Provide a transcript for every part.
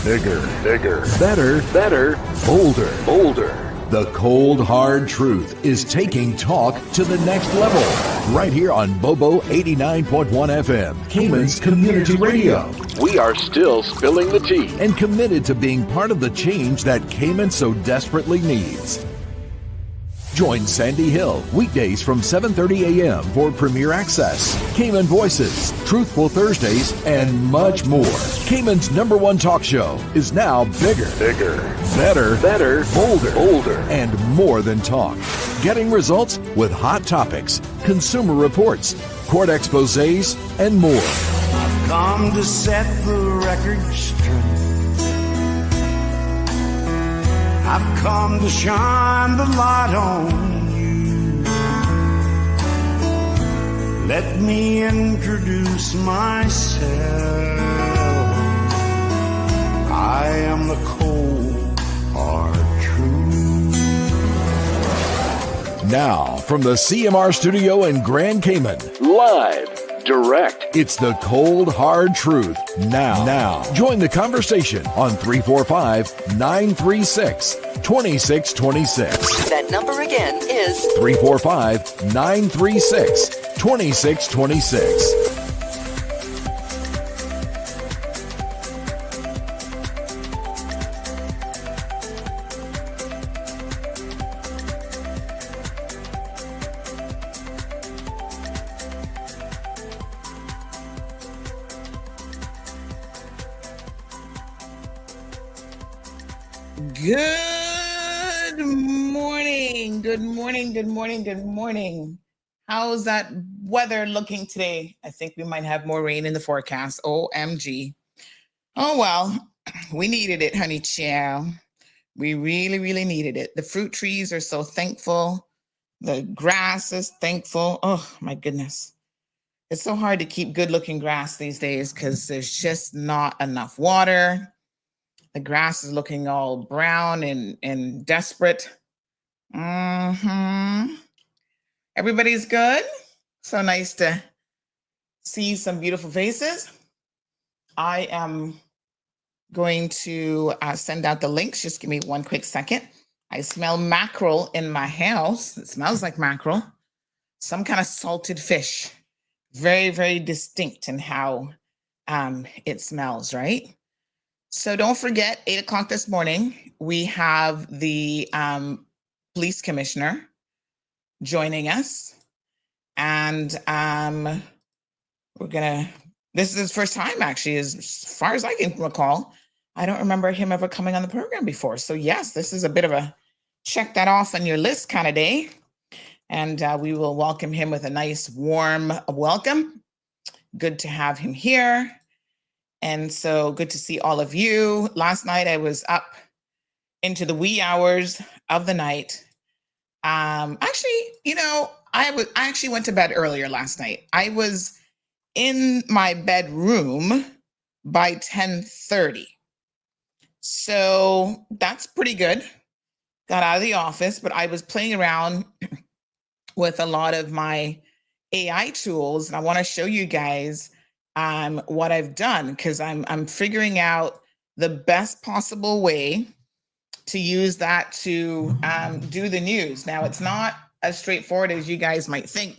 Bigger, better, bolder. The cold, hard truth is taking talk to the next level. Right here on Bobo 89.1 FM, Cayman's Community Radio. We are still spilling the tea. And committed to being part of the change that Cayman so desperately needs. Join Sandy Hill weekdays from 7:30 a.m. for Premier Access, Cayman Voices, Truthful Thursdays, and much more. Cayman's #1 talk show is now bigger, better, bolder, and more than talk. Getting results with hot topics, consumer reports, court exposés, and more. I've come to set the record straight. I've come to shine the light on you. Let me introduce myself. I am the cold, hard truth. Now, from the CMR studio in Grand Cayman, Live, direct. it's the cold, hard truth. Now, join the conversation on 345-936-2626. That number again is 345-936-2626. Good morning. How's that weather looking today? I think we might have more rain in the forecast. OMG. Oh, well, we needed it, honey child. We really, really needed it. The fruit trees are so thankful. The grass is thankful. Oh, my goodness. It's so hard to keep good looking grass these days because there's just not enough water. The grass is looking all brown and desperate. Everybody's good. So nice to see some beautiful faces. I am going to send out the links. Just give me one quick second. I smell mackerel in my house. It smells like mackerel. Some kind of salted fish. Very, very distinct in how it smells, right? So don't forget, 8 o'clock this morning, we have the police commissioner joining us. And this is his first time, actually, as far as I can recall. I don't remember him ever coming on the program before. So yes, this is a bit of a check that off on your list kind of day. And we will welcome him with a nice warm welcome. Good to have him here. And so good to see all of you. Last night I was up into the wee hours of the night. I actually went to bed earlier last night. I was in my bedroom by 10:30. So that's pretty good. Got out of the office, but I was playing around with a lot of my AI tools, and I want to show you guys what I've done, because I'm figuring out the best possible way to use that to do the news. Now, it's not as straightforward as you guys might think.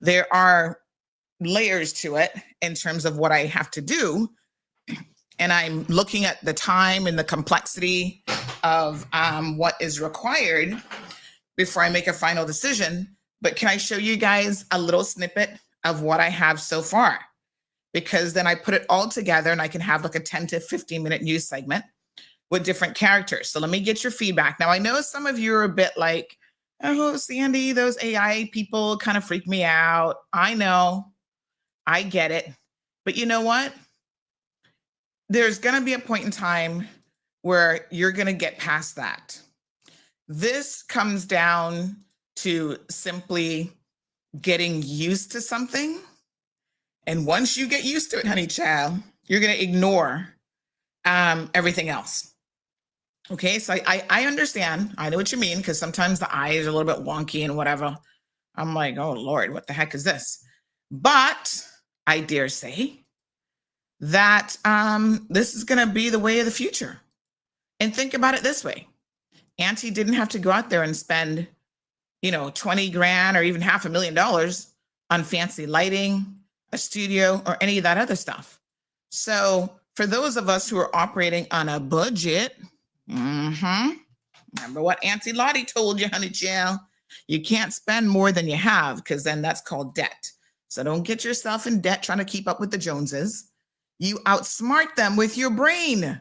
There are layers to it in terms of what I have to do. And I'm looking at the time and the complexity of what is required before I make a final decision. But can I show you guys a little snippet of what I have so far? Because then I put it all together and I can have like a 10 to 15 minute news segment with different characters. So let me get your feedback. Now, I know some of you are a bit like, oh, Sandy, those AI people kind of freak me out. I know, I get it. But you know what? There's going to be a point in time where you're going to get past that. This comes down to simply getting used to something. And once you get used to it, honey child, you're going to ignore everything else. Okay, so I understand. I know what you mean, because sometimes the eyes are a little bit wonky and whatever. I'm like, oh, Lord, what the heck is this? But I dare say that this is going to be the way of the future. And think about it this way. Auntie didn't have to go out there and spend, 20 grand or even $500,000 on fancy lighting, a studio, or any of that other stuff. So for those of us who are operating on a budget, remember what Auntie Lottie told you, honey child, you can't spend more than you have, because then that's called debt. So don't get yourself in debt trying to keep up with the Joneses. You outsmart them with your brain.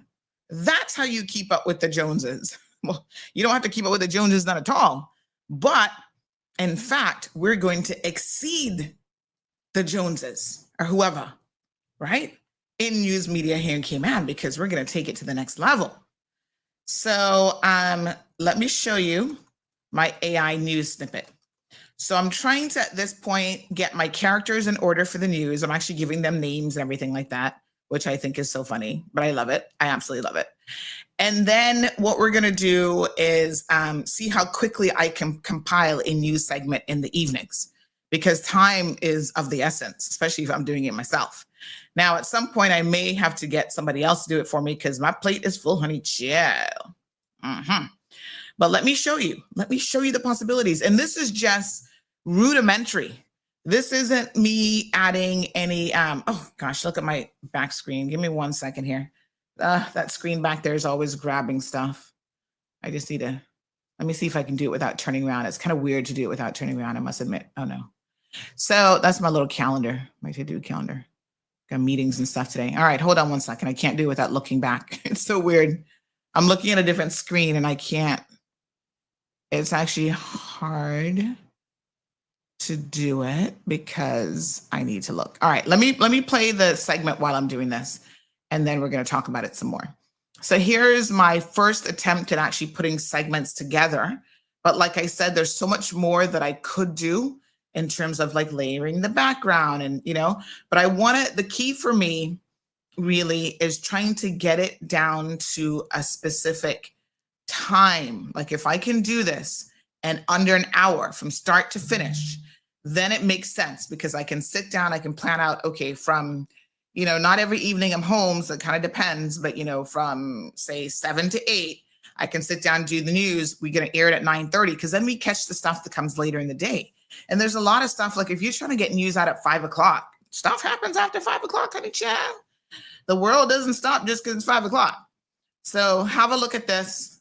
That's how you keep up with the Joneses. Well, you don't have to keep up with the Joneses, not at all. But in fact, we're going to exceed the Joneses or whoever, right? In news media here in Cayman, because we're going to take it to the next level. So let me show you my AI news snippet. So I'm trying to, at this point, get my characters in order for the news. I'm actually giving them names and everything like that, which I think is so funny, but I love it. I absolutely love it. And then what we're going to do is see how quickly I can compile a news segment in the evenings, because time is of the essence, especially if I'm doing it myself. Now, at some point, I may have to get somebody else to do it for me, because my plate is full, honey child. But let me show you. Let me show you the possibilities. And this is just rudimentary. This isn't me adding any, oh gosh, look at my back screen. Give me 1 second here. That screen back there is always grabbing stuff. I just need to, let me see if I can do it without turning around. It's kind of weird to do it without turning around, I must admit. Oh no. So that's my little calendar, my to-do calendar. Got meetings and stuff today. All right, hold on 1 second. I can't do it without looking back. It's so weird. I'm looking at a different screen and I can't. It's actually hard to do it because I need to look. All right, let me play the segment while I'm doing this, and then we're going to talk about it some more. So here's my first attempt at actually putting segments together. But like I said, there's so much more that I could do in terms of like layering the background and, but I want to, the key for me really is trying to get it down to a specific time. Like if I can do this and under an hour from start to finish, then it makes sense, because I can sit down, I can plan out, okay, from, not every evening I'm home, so it kind of depends, but, from say 7 to 8, I can sit down and do the news. We're going to air it at 9:30, because then we catch the stuff that comes later in the day. And there's a lot of stuff, like if you're trying to get news out at 5 o'clock, stuff happens after 5 o'clock, honey child. The world doesn't stop just because it's 5 o'clock. So have a look at this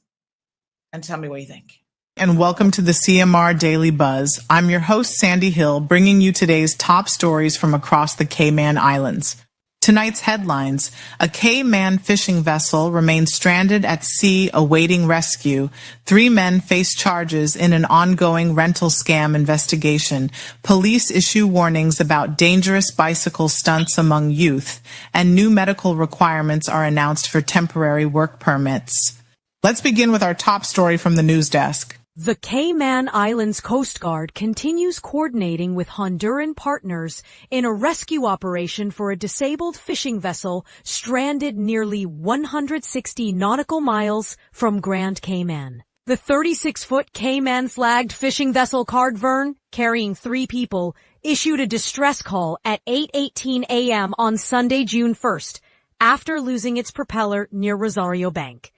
and tell me what you think. And welcome to the CMR Daily Buzz. I'm your host, Sandy Hill, bringing you today's top stories from across the Cayman Islands. Tonight's headlines: a Cayman fishing vessel remains stranded at sea awaiting rescue. 3 men face charges in an ongoing rental scam investigation. Police issue warnings about dangerous bicycle stunts among youth. And new medical requirements are announced for temporary work permits. Let's begin with our top story from the news desk. The Cayman Islands Coast Guard continues coordinating with Honduran partners in a rescue operation for a disabled fishing vessel stranded nearly 160 nautical miles from Grand Cayman. The 36-foot Cayman-flagged fishing vessel Cardvern, carrying 3 people, issued a distress call at 8:18 a.m. on Sunday, June 1st, after losing its propeller near Rosario Bank.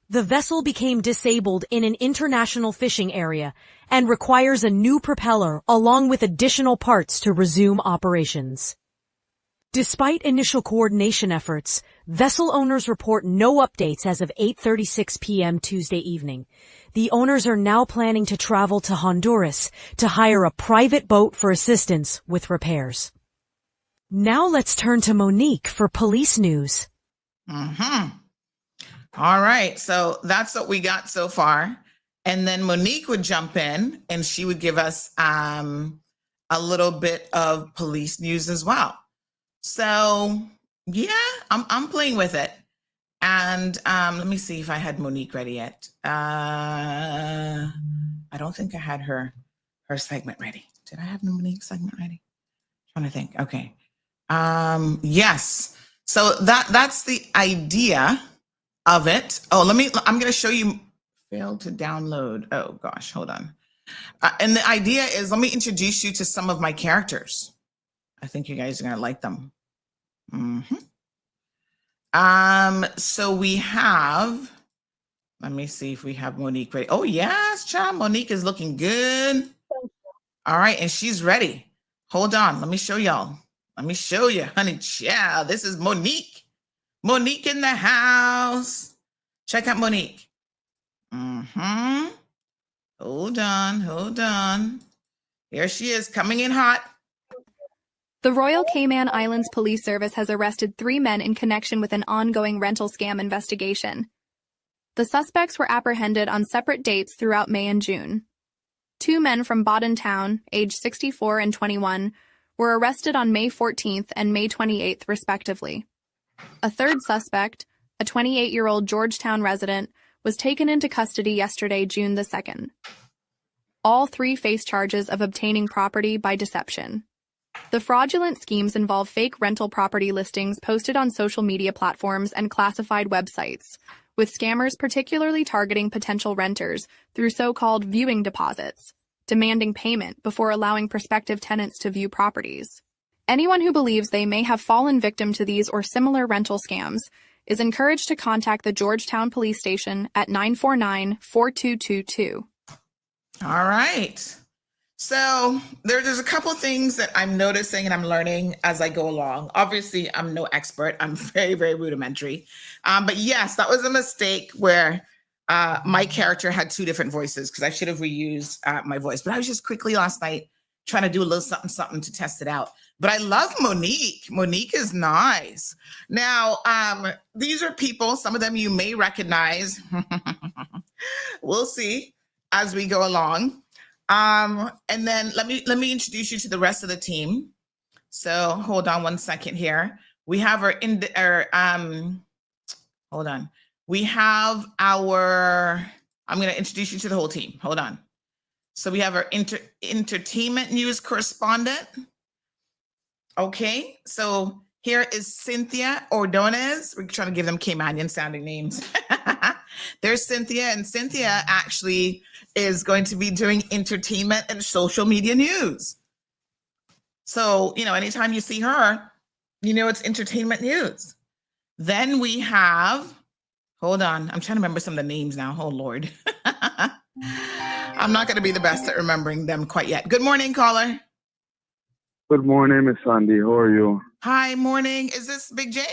The vessel became disabled in an international fishing area and requires a new propeller along with additional parts to resume operations. Despite initial coordination efforts, vessel owners report no updates as of 8:36 p.m. Tuesday evening. The owners are now planning to travel to Honduras to hire a private boat for assistance with repairs. Now let's turn to Monique for police news. All right, so that's what we got so far. And then Monique would jump in and she would give us a little bit of police news as well. So yeah, I'm playing with it. And let me see if I had Monique ready yet. I don't think I had her segment ready. Did I have Monique's segment ready? I'm trying to think. Okay. Yes. So that's the idea of it. Oh, I'm going to show you. Failed to download. Oh gosh, hold on. And the idea is, let me introduce you to some of my characters. I think you guys are going to like them. So we have, let me see if we have Monique ready. Oh, yes, child. Monique is looking good. All right, and she's ready. Hold on. Let me show y'all. Let me show you, honey child. This is Monique. Monique in the house. Check out Monique. Mm-hmm. Hold on. Here she is, coming in hot. The Royal Cayman Islands Police Service has arrested 3 men in connection with an ongoing rental scam investigation. The suspects were apprehended on separate dates throughout May and June. 2 men from Bodden Town, aged 64 and 21, were arrested on May 14th and May 28th, respectively. A third suspect, a 28-year-old Georgetown resident, was taken into custody yesterday, June the 2nd. All 3 face charges of obtaining property by deception. The fraudulent schemes involve fake rental property listings posted on social media platforms and classified websites, with scammers particularly targeting potential renters through so-called viewing deposits, demanding payment before allowing prospective tenants to view properties. Anyone who believes they may have fallen victim to these or similar rental scams is encouraged to contact the Georgetown Police Station at 949-4222. All right. So there's a couple things that I'm noticing and I'm learning as I go along. Obviously, I'm no expert. I'm very, very rudimentary. But yes, that was a mistake where my character had 2 different voices because I should have reused my voice. But I was just quickly last night trying to do a little something to test it out. But I love Monique. Monique is nice. Now, these are people, some of them you may recognize. We'll see as we go along. And then let me introduce you to the rest of the team. So hold on one second here. We have hold on. We have I'm going to introduce you to the whole team. Hold on. So we have our entertainment news correspondent. Okay. So here is Cynthia Ordonez. We're trying to give them Caymanian sounding names. There's Cynthia, and Cynthia actually is going to be doing entertainment and social media news. So, anytime you see her, it's entertainment news. Then we have, hold on, I'm trying to remember some of the names now. Oh, Lord. I'm not going to be the best at remembering them quite yet. Good morning, caller. Good morning, Miss Sandy. How are you? Hi, morning. Is this Big J?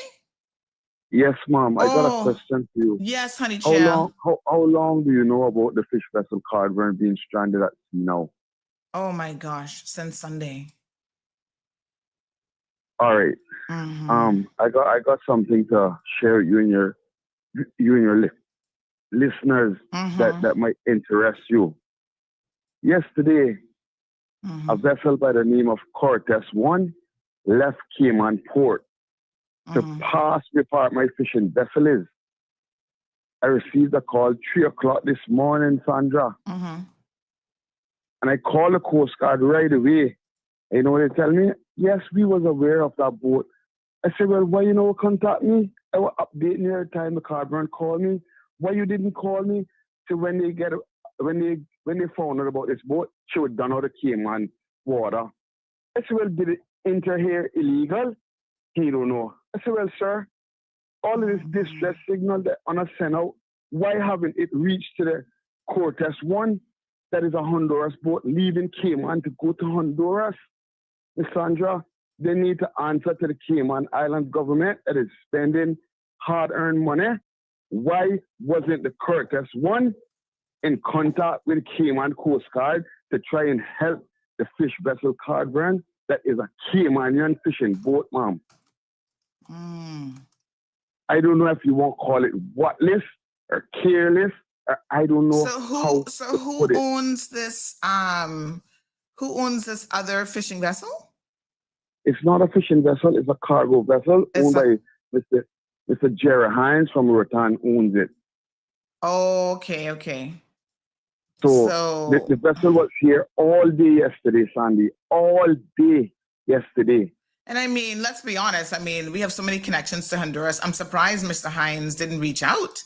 Yes, ma'am. I got a question for you. Yes, honey. How long do you know about the fish vessel Cardburn being stranded at sea now? Oh my gosh, since Sunday. All right. Mm-hmm. I got something to share with you and your listeners that might interest you. Yesterday, a vessel by the name of Cortez 1 left Cayman Port to pass where part my fishing vessel is. I received a call 3:00 this morning, Sandra. And I called the Coast Guard right away. You know what they tell me? Yes, we was aware of that boat. I said, well, why you don't contact me? I was updating every time the Cardburn called me. Why you didn't call me? So when they found out about this boat, she was done out of Cayman water. I said, well, did it enter here illegal? He don't know. I said, well, sir, all of this distress signal that on a send out, why haven't it reached to the Cortez 1? That is a Honduras boat leaving Cayman to go to Honduras. Ms. Sandra, they need to answer to the Cayman Island government that is spending hard-earned money. Why wasn't the Cortez 1 in contact with the Cayman Coast Guard to try and help the fish vessel Cardburn that is a Caymanian fishing boat, ma'am? I don't know if you want to call it whatless or careless, or I don't know who owns this? Who owns this other fishing vessel? It's not a fishing vessel; it's a cargo vessel owned by Mr. Jerry Hines from Roatan. Owns it. Okay. So the vessel was here all day yesterday, Sandy. All day yesterday. And I mean, let's be honest. I mean, we have so many connections to Honduras. I'm surprised Mr. Hines didn't reach out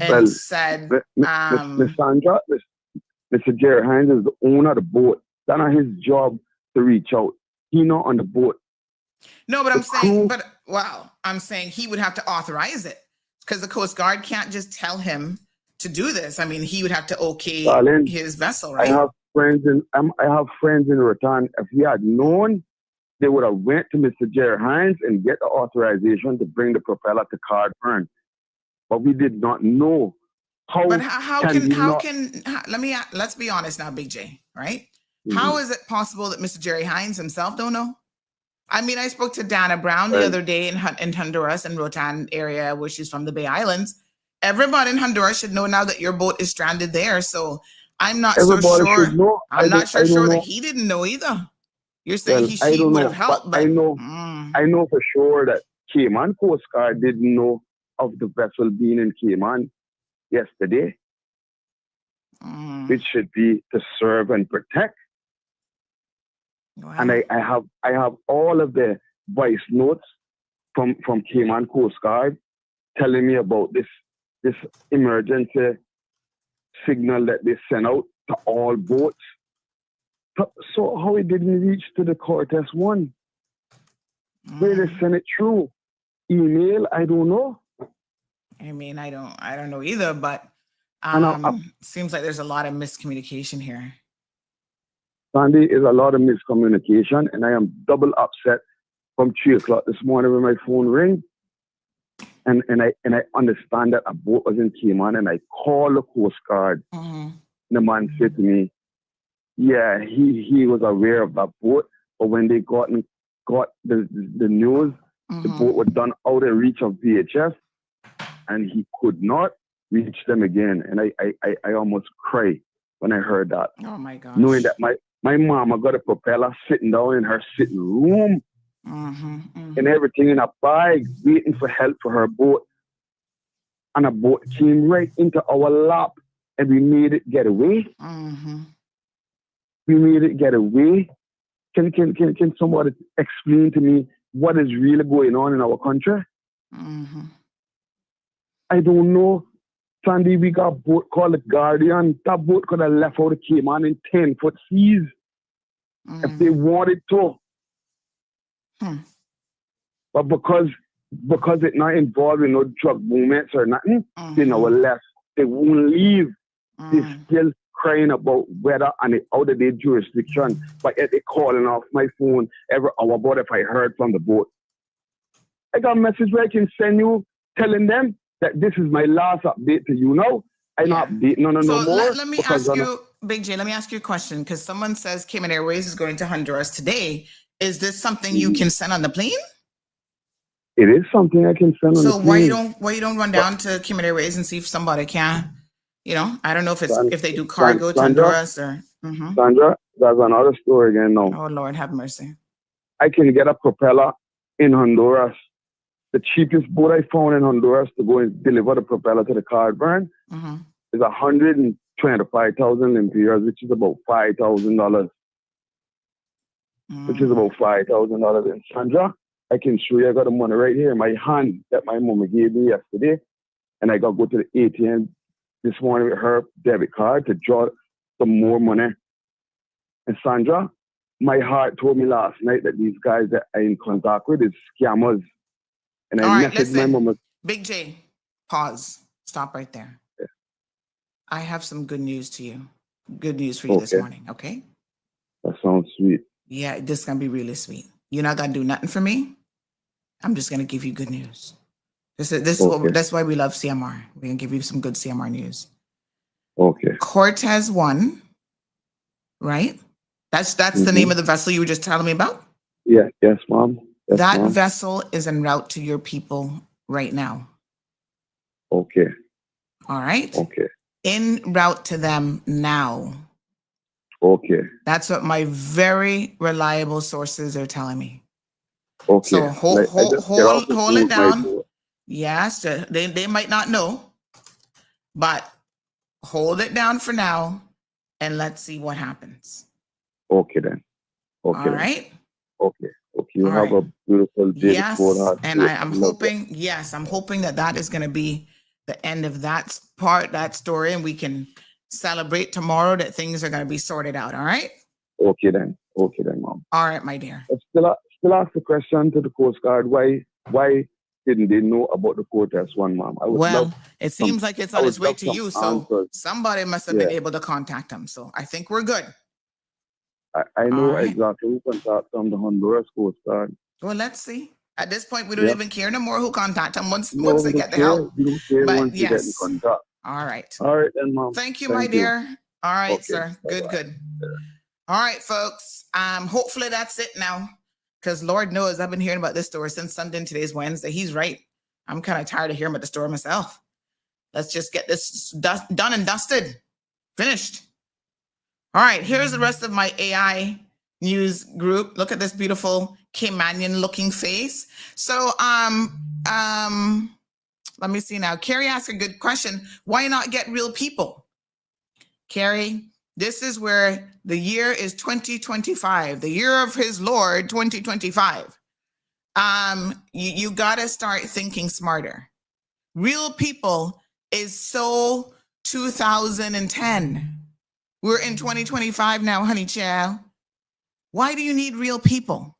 and said, Ms. Sandra, Mr. Jerry Hines is the owner of the boat. That's not his job to reach out. He's not on the boat. No, but I'm saying, I'm saying he would have to authorize it because the Coast Guard can't just tell him to do this. I mean, he would have to okay his vessel, right? I have friends in Roatan. If he had known, they would have went to Mr. Jerry Hines and get the authorization to bring the propeller to Cardburn. But we did not know. Let's be honest now, Big J, right? Mm-hmm. How is it possible that Mr. Jerry Hines himself don't know? I mean, I spoke to Dana Brown the other day in Honduras and Roatan area, where she's from the Bay Islands. Everybody in Honduras should know now that your boat is stranded there. So I'm not so sure. I'm not so sure that he didn't know either. You're saying she would have helped, but I know for sure that Cayman Coast Guard didn't know of the vessel being in Cayman yesterday, which should be to serve and protect. Wow. And I have all of the voice notes from Cayman Coast Guard telling me about this emergency signal that they sent out to all boats. So how it didn't reach to the Cortez one? Where they sent it through? Email? I don't know. I mean, I don't know either, but seems like there's a lot of miscommunication here. Sandy, is a lot of miscommunication, and I am double upset from 3 o'clock this morning when my phone rang. And I understand that a boat was in Cayman, and I called the Coast Guard. Mm-hmm. The man said to me, yeah, he was aware of that boat, but when they got the news, the boat was done out of reach of VHF, and he could not reach them again. And I almost cried when I heard that. Oh my gosh. Knowing that my mama got a propeller sitting down in her sitting room and everything in a bag, waiting for help for her boat. And a boat came right into our lap, and we made it get away. We made it get away. Can somebody explain to me what is really going on in our country? I don't know. Sandy, we got a boat called the Guardian. That boat could have left out of Cayman in 10-foot seas if they wanted to. But because it's not involved in no drug movements or nothing, they never left. They won't leave. They're still crying about whether and out of their jurisdiction. But yet they're calling off my phone every hour about if I heard from the boat. I got a message where I can send you telling them that this is my last update to you now. I'm not updating no more. Let me ask you, Big J, let me ask you a question, because someone says Cayman Airways is going to Honduras today. Is this something you can send on the plane? It is something I can send on the plane. So why you don't run down to Cayman Airways and see if somebody can, I don't know if they do cargo to Honduras or. Sandra, that's another story again now. Oh Lord, have mercy. I can get a propeller in Honduras. The cheapest boat I found in Honduras to go and deliver the propeller to the Cardburn is 125,000 lempiras, which is about $5,000. Which is about $5,000. And Sandra, I can show you. I got the money right here in my hand that my mama gave me yesterday, and I got to go to the ATM this morning with her debit card to draw some more money. And Sandra, my heart told me last night that these guys that I'm in contact with is scammers. And I messaged my mama. Big J, pause. Stop right there. Yeah. I have some good news to you. Good news for you this morning, okay? That sounds sweet. Yeah, this is going to be really sweet. You're not going to do nothing for me. I'm just going to give you good news. That's why we love CMR. We're going to give you some good CMR news. Okay. Cortez 1, right? That's the name of the vessel you were just telling me about? Yeah, yes, Mom. Yes, that Mom. vessel is en route to your people right now. Okay. All right? Okay. En route to them now. Okay. That's what my very reliable sources are telling me. Okay. So hold it down. Yes, they might not know, but hold it down for now, and let's see what happens. Okay then. Okay. All right. Okay. Okay. You have a beautiful day. Yes, and I'm hoping. Yes, I'm hoping that is going to be the end of that story, and we can celebrate tomorrow that things are going to be sorted out. All right. Okay then, Mom. All right, my dear. It's still still ask the question to the Coast Guard, why didn't they know about the protest one, ma'am? Well, it seems like it's on its way to you, so answers. somebody must have been able to contact them. So I think we're good. I know exactly who contacted them, the Honduras Coast Guard. Well, let's see. At this point, we don't even care no more who contact them once they get the care. help. We don't care But once you get in contact. All right. All right, then, ma'am. Thank you, my dear. All right, Okay. sir. Good, Bye-bye. good. All right, folks. Hopefully that's it now. Because Lord knows I've been hearing about this story since Sunday and today's Wednesday. He's right. I'm kind of tired of hearing about the story myself. Let's just get this done and dusted. Finished. All right, here's the rest of my AI news group. Look at this beautiful Caymanian looking face. So let me see now. Carrie asked a good question. Why not get real people? Carrie, this is where the year is 2025, the year of his Lord, 2025. You got to start thinking smarter. Real people is so 2010. We're in 2025 now, honey child. Why do you need real people?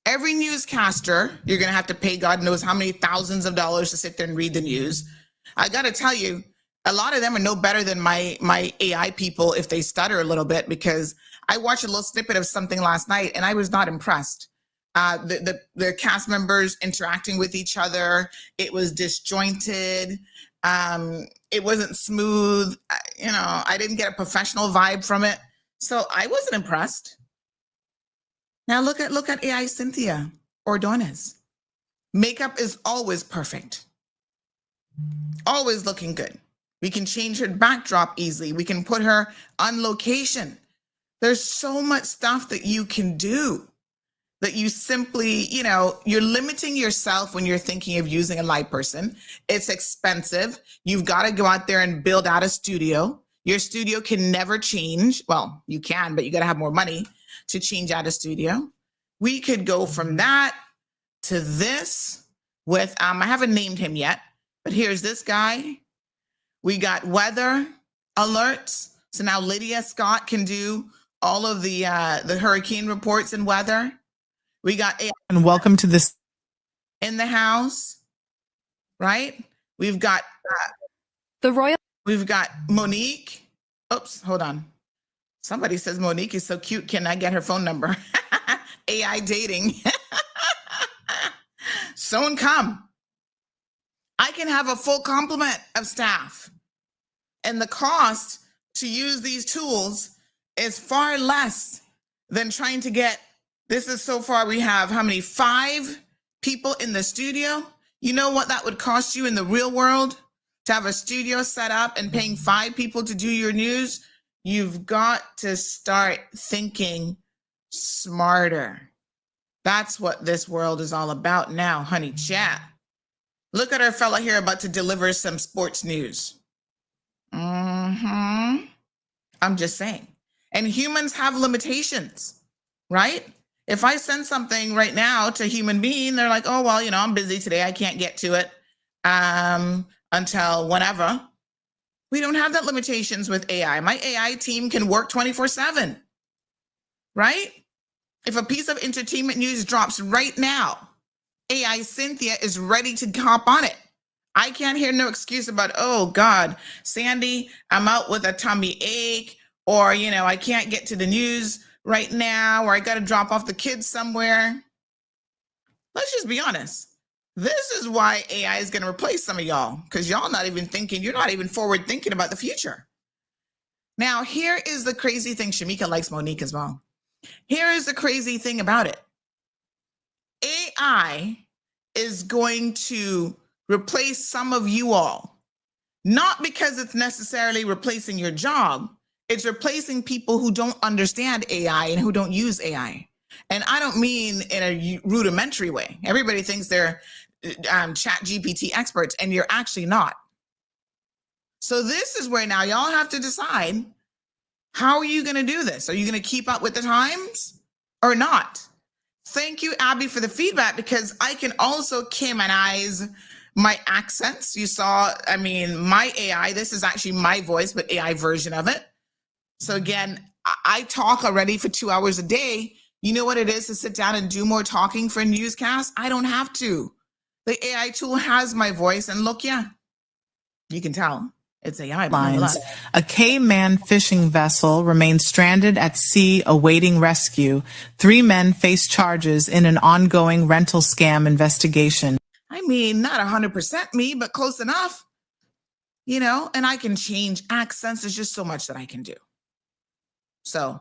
Every newscaster, you're going to have to pay God knows how many thousands of dollars to sit there and read the news. I got to tell you, a lot of them are no better than my AI people if they stutter a little bit, because I watched a little snippet of something last night and I was not impressed. The cast members interacting with each other, it was disjointed. It wasn't smooth. I didn't get a professional vibe from it. So I wasn't impressed. Now look at AI Cynthia Ordonez. Makeup is always perfect. Always looking good. We can change her backdrop easily. We can put her on location. There's so much stuff that you can do that you simply, you're limiting yourself when you're thinking of using a live person. It's expensive. You've got to go out there and build out a studio. Your studio can never change. Well, you can, but you got to have more money to change out a studio. We could go from that to this with, I haven't named him yet, but here's this guy. We got weather alerts. So now Lydia Scott can do all of the hurricane reports and weather. We got and welcome to this in the house, right? We've got we've got Monique. Oops, hold on. Somebody says Monique is so cute. Can I get her phone number? AI dating. Soon come. I can have a full complement of staff. And the cost to use these tools is far less than trying to get, this is so far we have how many? 5 people in the studio. You know what that would cost you in the real world to have a studio set up and paying 5 people to do your news? You've got to start thinking smarter. That's what this world is all about now, honey chat. Look at our fella here about to deliver some sports news. I'm just saying. And humans have limitations, right? If I send something right now to a human being, they're like, oh, well, I'm busy today. I can't get to it until whenever. We don't have that limitations with AI. My AI team can work 24/7, right? If a piece of entertainment news drops right now, AI Cynthia is ready to hop on it. I can't hear no excuse about, oh God, Sandy, I'm out with a tummy ache, or, I can't get to the news right now, or I got to drop off the kids somewhere. Let's just be honest. This is why AI is going to replace some of y'all, because y'all not even thinking, you're not even forward thinking about the future. Now, here is the crazy thing. Shamika likes Monique as well. Here is the crazy thing about it. AI is going to replace some of you all, not because it's necessarily replacing your job. It's replacing people who don't understand AI and who don't use AI. And I don't mean in a rudimentary way. Everybody thinks they're ChatGPT experts, and you're actually not. So this is where now y'all have to decide, how are you going to do this? Are you going to keep up with the times or not? Thank you, Abby, for the feedback, because I can also Caymanize my accents. You saw, my AI, this is actually my voice, but AI version of it. So again, I talk already for 2 hours a day You know what it is to sit down and do more talking for a newscast? I don't have to. The AI tool has my voice, and look, yeah, you can tell it's AI. Lines. A Cayman fishing vessel remains stranded at sea awaiting rescue. 3 men face charges in an ongoing rental scam investigation. I mean, not 100% me, but close enough. You know, and I can change accents. There's just so much that I can do. So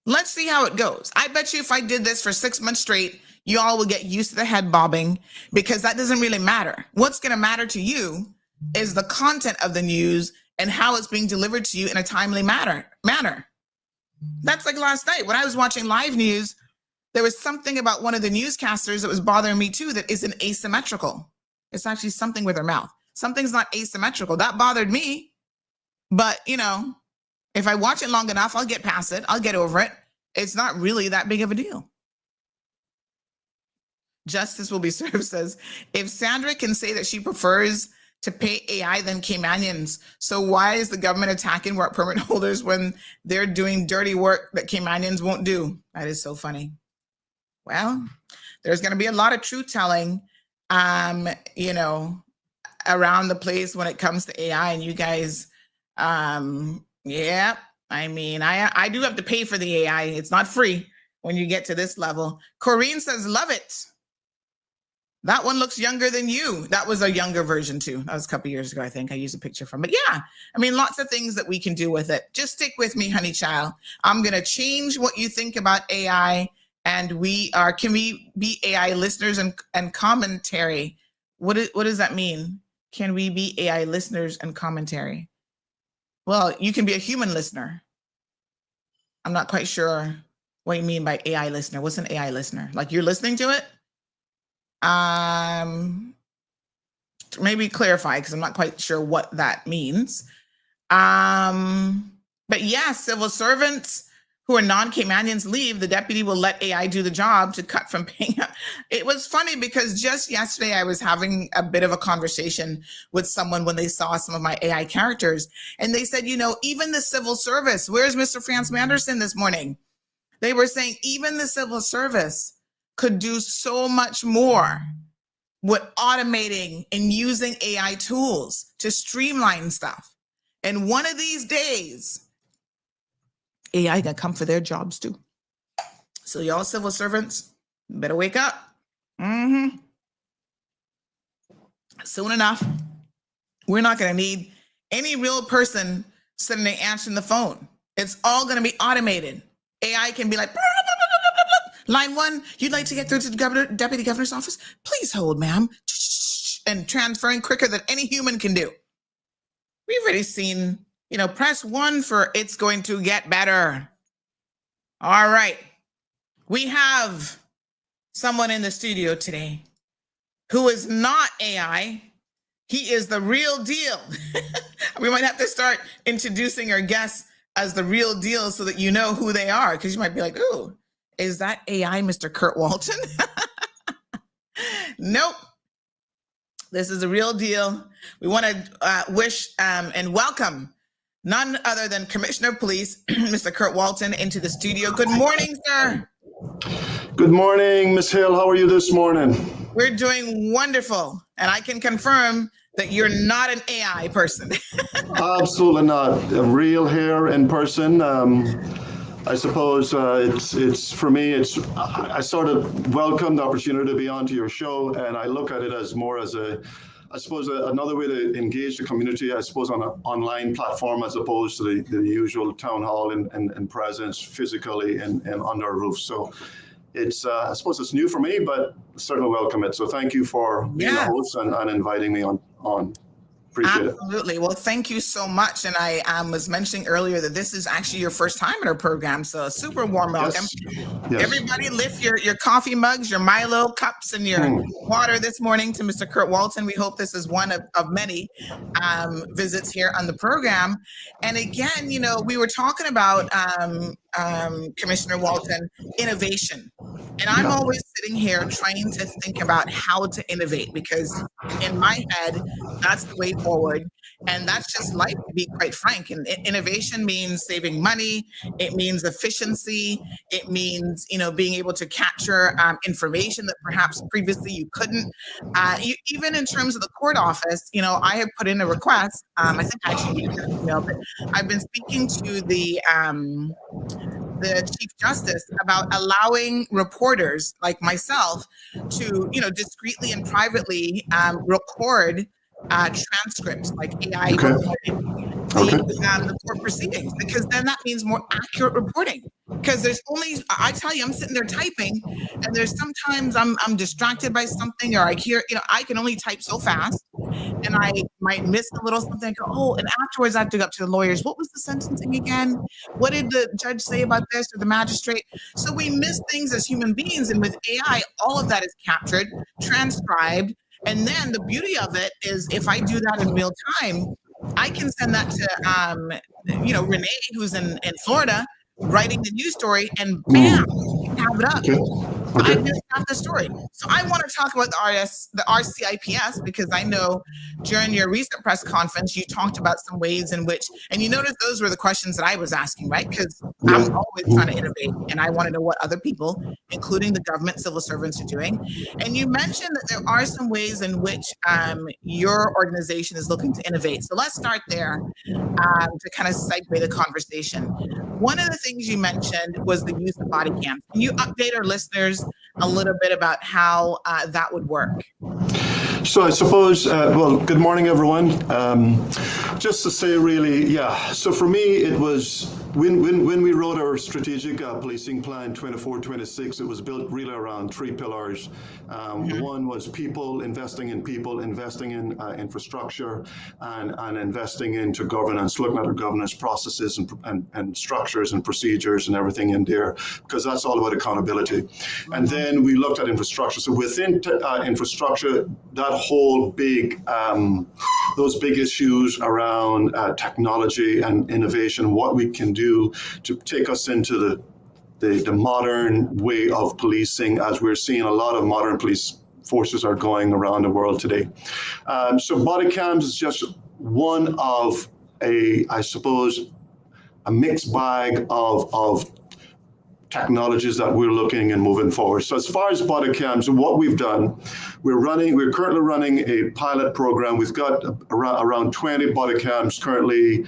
let's see how it goes. I bet you if I did this for 6 months straight, you all will get used to the head bobbing, because that doesn't really matter. What's going to matter to you is the content of the news and how it's being delivered to you in a timely manner. That's like last night when I was watching live news, there was something about one of the newscasters that was bothering me too, that isn't asymmetrical. It's actually something with her mouth. Something's not asymmetrical. That bothered me. But, you know, if I watch it long enough, I'll get past it. I'll get over it. It's not really that big of a deal. Justice will be served says, if Sandra can say that she prefers to pay AI than Caymanians, so why is the government attacking work permit holders when they're doing dirty work that Caymanians won't do? That is so funny. Well, there's going to be a lot of truth telling, you know, around the place when it comes to AI, and you guys, yeah, I mean, I do have to pay for the AI. It's not free when you get to this level. Corrine says, love it. That one looks younger than you. That was a younger version too. That was a couple years ago, I think I used a picture from. But yeah, I mean, lots of things that we can do with it. Just stick with me, honey child. I'm going to change what you think about AI. And can we be AI listeners and commentary? What does that mean? Can we be AI listeners and commentary? Well, you can be a human listener. I'm not quite sure what you mean by AI listener. What's an AI listener? Like you're listening to it? Maybe clarify, because I'm not quite sure what that means. But yeah, civil servants who are non-Caymanians leave, the deputy will let AI do the job to cut from paying. It was funny because just yesterday I was having a bit of a conversation with someone when they saw some of my AI characters, and they said, you know, even the civil service, where's Mr. Frans Manderson this morning? They were saying even the civil service could do so much more with automating and using AI tools to streamline stuff. And one of these days, AI gonna come for their jobs too. So y'all civil servants, better wake up. Soon enough, we're not gonna need any real person sitting there answering the phone. It's all gonna be automated. AI can be like, line 1, you'd like to get through to the deputy governor's office? Please hold, ma'am. And transferring quicker than any human can do. We've already seen, you know, press 1 for it's going to get better. All right. We have someone in the studio today who is not AI. He is the real deal. We might have to start introducing our guests as the real deal so that you know who they are, because you might be like, ooh, is that AI Mr. Kurt Walton? Nope. This is a real deal. We want to wish and welcome none other than Commissioner of Police, Mr. Kurt Walton, into the studio. Good morning, sir. Good morning, Ms. Hill. How are you this morning? We're doing wonderful. And I can confirm that you're not an AI person. Absolutely not. I'm real here in person. I suppose it's for me, I sort of welcome the opportunity to be onto your show, and I look at it as more as another way to engage the community, I suppose, on an online platform as opposed to the usual town hall and presence physically and under a roof. So it's, I suppose it's new for me, but certainly welcome it. So thank you for being the host and inviting me on. Appreciate Absolutely. it. Well, thank you so much. And I was mentioning earlier that this is actually your first time in our program. So a super warm welcome. Yes. Everybody lift your coffee mugs, your Milo cups, and your water this morning to Mr. Kurt Walton. We hope this is one of many visits here on the program. And again, you know, we were talking about Commissioner Walton, innovation. And I'm always sitting here trying to think about how to innovate, because in my head, that's the way forward. And that's just life, to be quite frank. And innovation means saving money. It means efficiency. It means, being able to capture information that perhaps previously you couldn't. Even in terms of the court office, I have put in a request. I think I actually did an email, but I've been speaking to the Chief Justice about allowing reporters like myself to, discreetly and privately record transcripts, like AI the court proceedings, because then that means more accurate reporting. Because I tell you, I'm sitting there typing, and there's sometimes I'm distracted by something, or I hear, I can only type so fast, and I might miss a little something. And afterwards I have to go up to the lawyers. What was the sentencing again? What did the judge say about this, or the magistrate? So we miss things as human beings, and with AI, all of that is captured, transcribed. And then the beauty of it is, if I do that in real time, I can send that to, Renee, who's in Florida, writing the news story, and bam, have it up. I just got the story. So I want to talk about the RCIPS, because I know during your recent press conference, you talked about some ways in which, and you noticed those were the questions that I was asking, right? Because I'm always trying to innovate, and I want to know what other people, including the government civil servants, are doing. And you mentioned that there are some ways in which your organization is looking to innovate. So let's start there to kind of segue the conversation. One of the things you mentioned was the use of body cams. Can you update our listeners a little bit about how that would work? So I suppose, good morning, everyone. Just to say, really, so for me, it was when we wrote our strategic policing plan 24-26, it was built really around three pillars. One was people, investing in infrastructure, and investing into governance, looking at our governance processes and structures and procedures and everything in there, because that's all about accountability. And then we looked at infrastructure. So within infrastructure, that whole those big issues around technology and innovation, what we can do to take us into the modern way of policing, as we're seeing a lot of modern police forces are going around the world today. So body cams is just one of a mixed bag of technologies that we're looking and moving forward. So as far as body cams, what we've done, we're currently running a pilot program. We've got around 20 body cams currently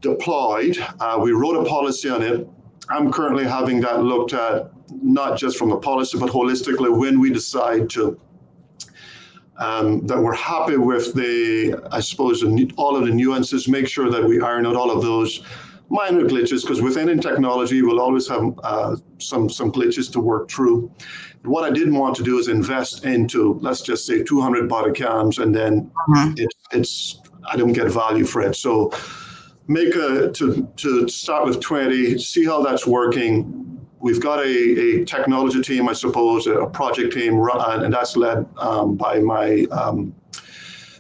deployed. We wrote a policy on it. I'm currently having that looked at, not just from a policy, but holistically, when we decide to that we're happy with all of the nuances, make sure that we iron out all of those minor glitches, because within technology, we'll always have some glitches to work through. What I didn't want to do is invest into, let's just say, 200 body cams, and then I don't get value for it. So to start with 20, see how that's working. We've got a technology team, I suppose, a project team, and that's led by my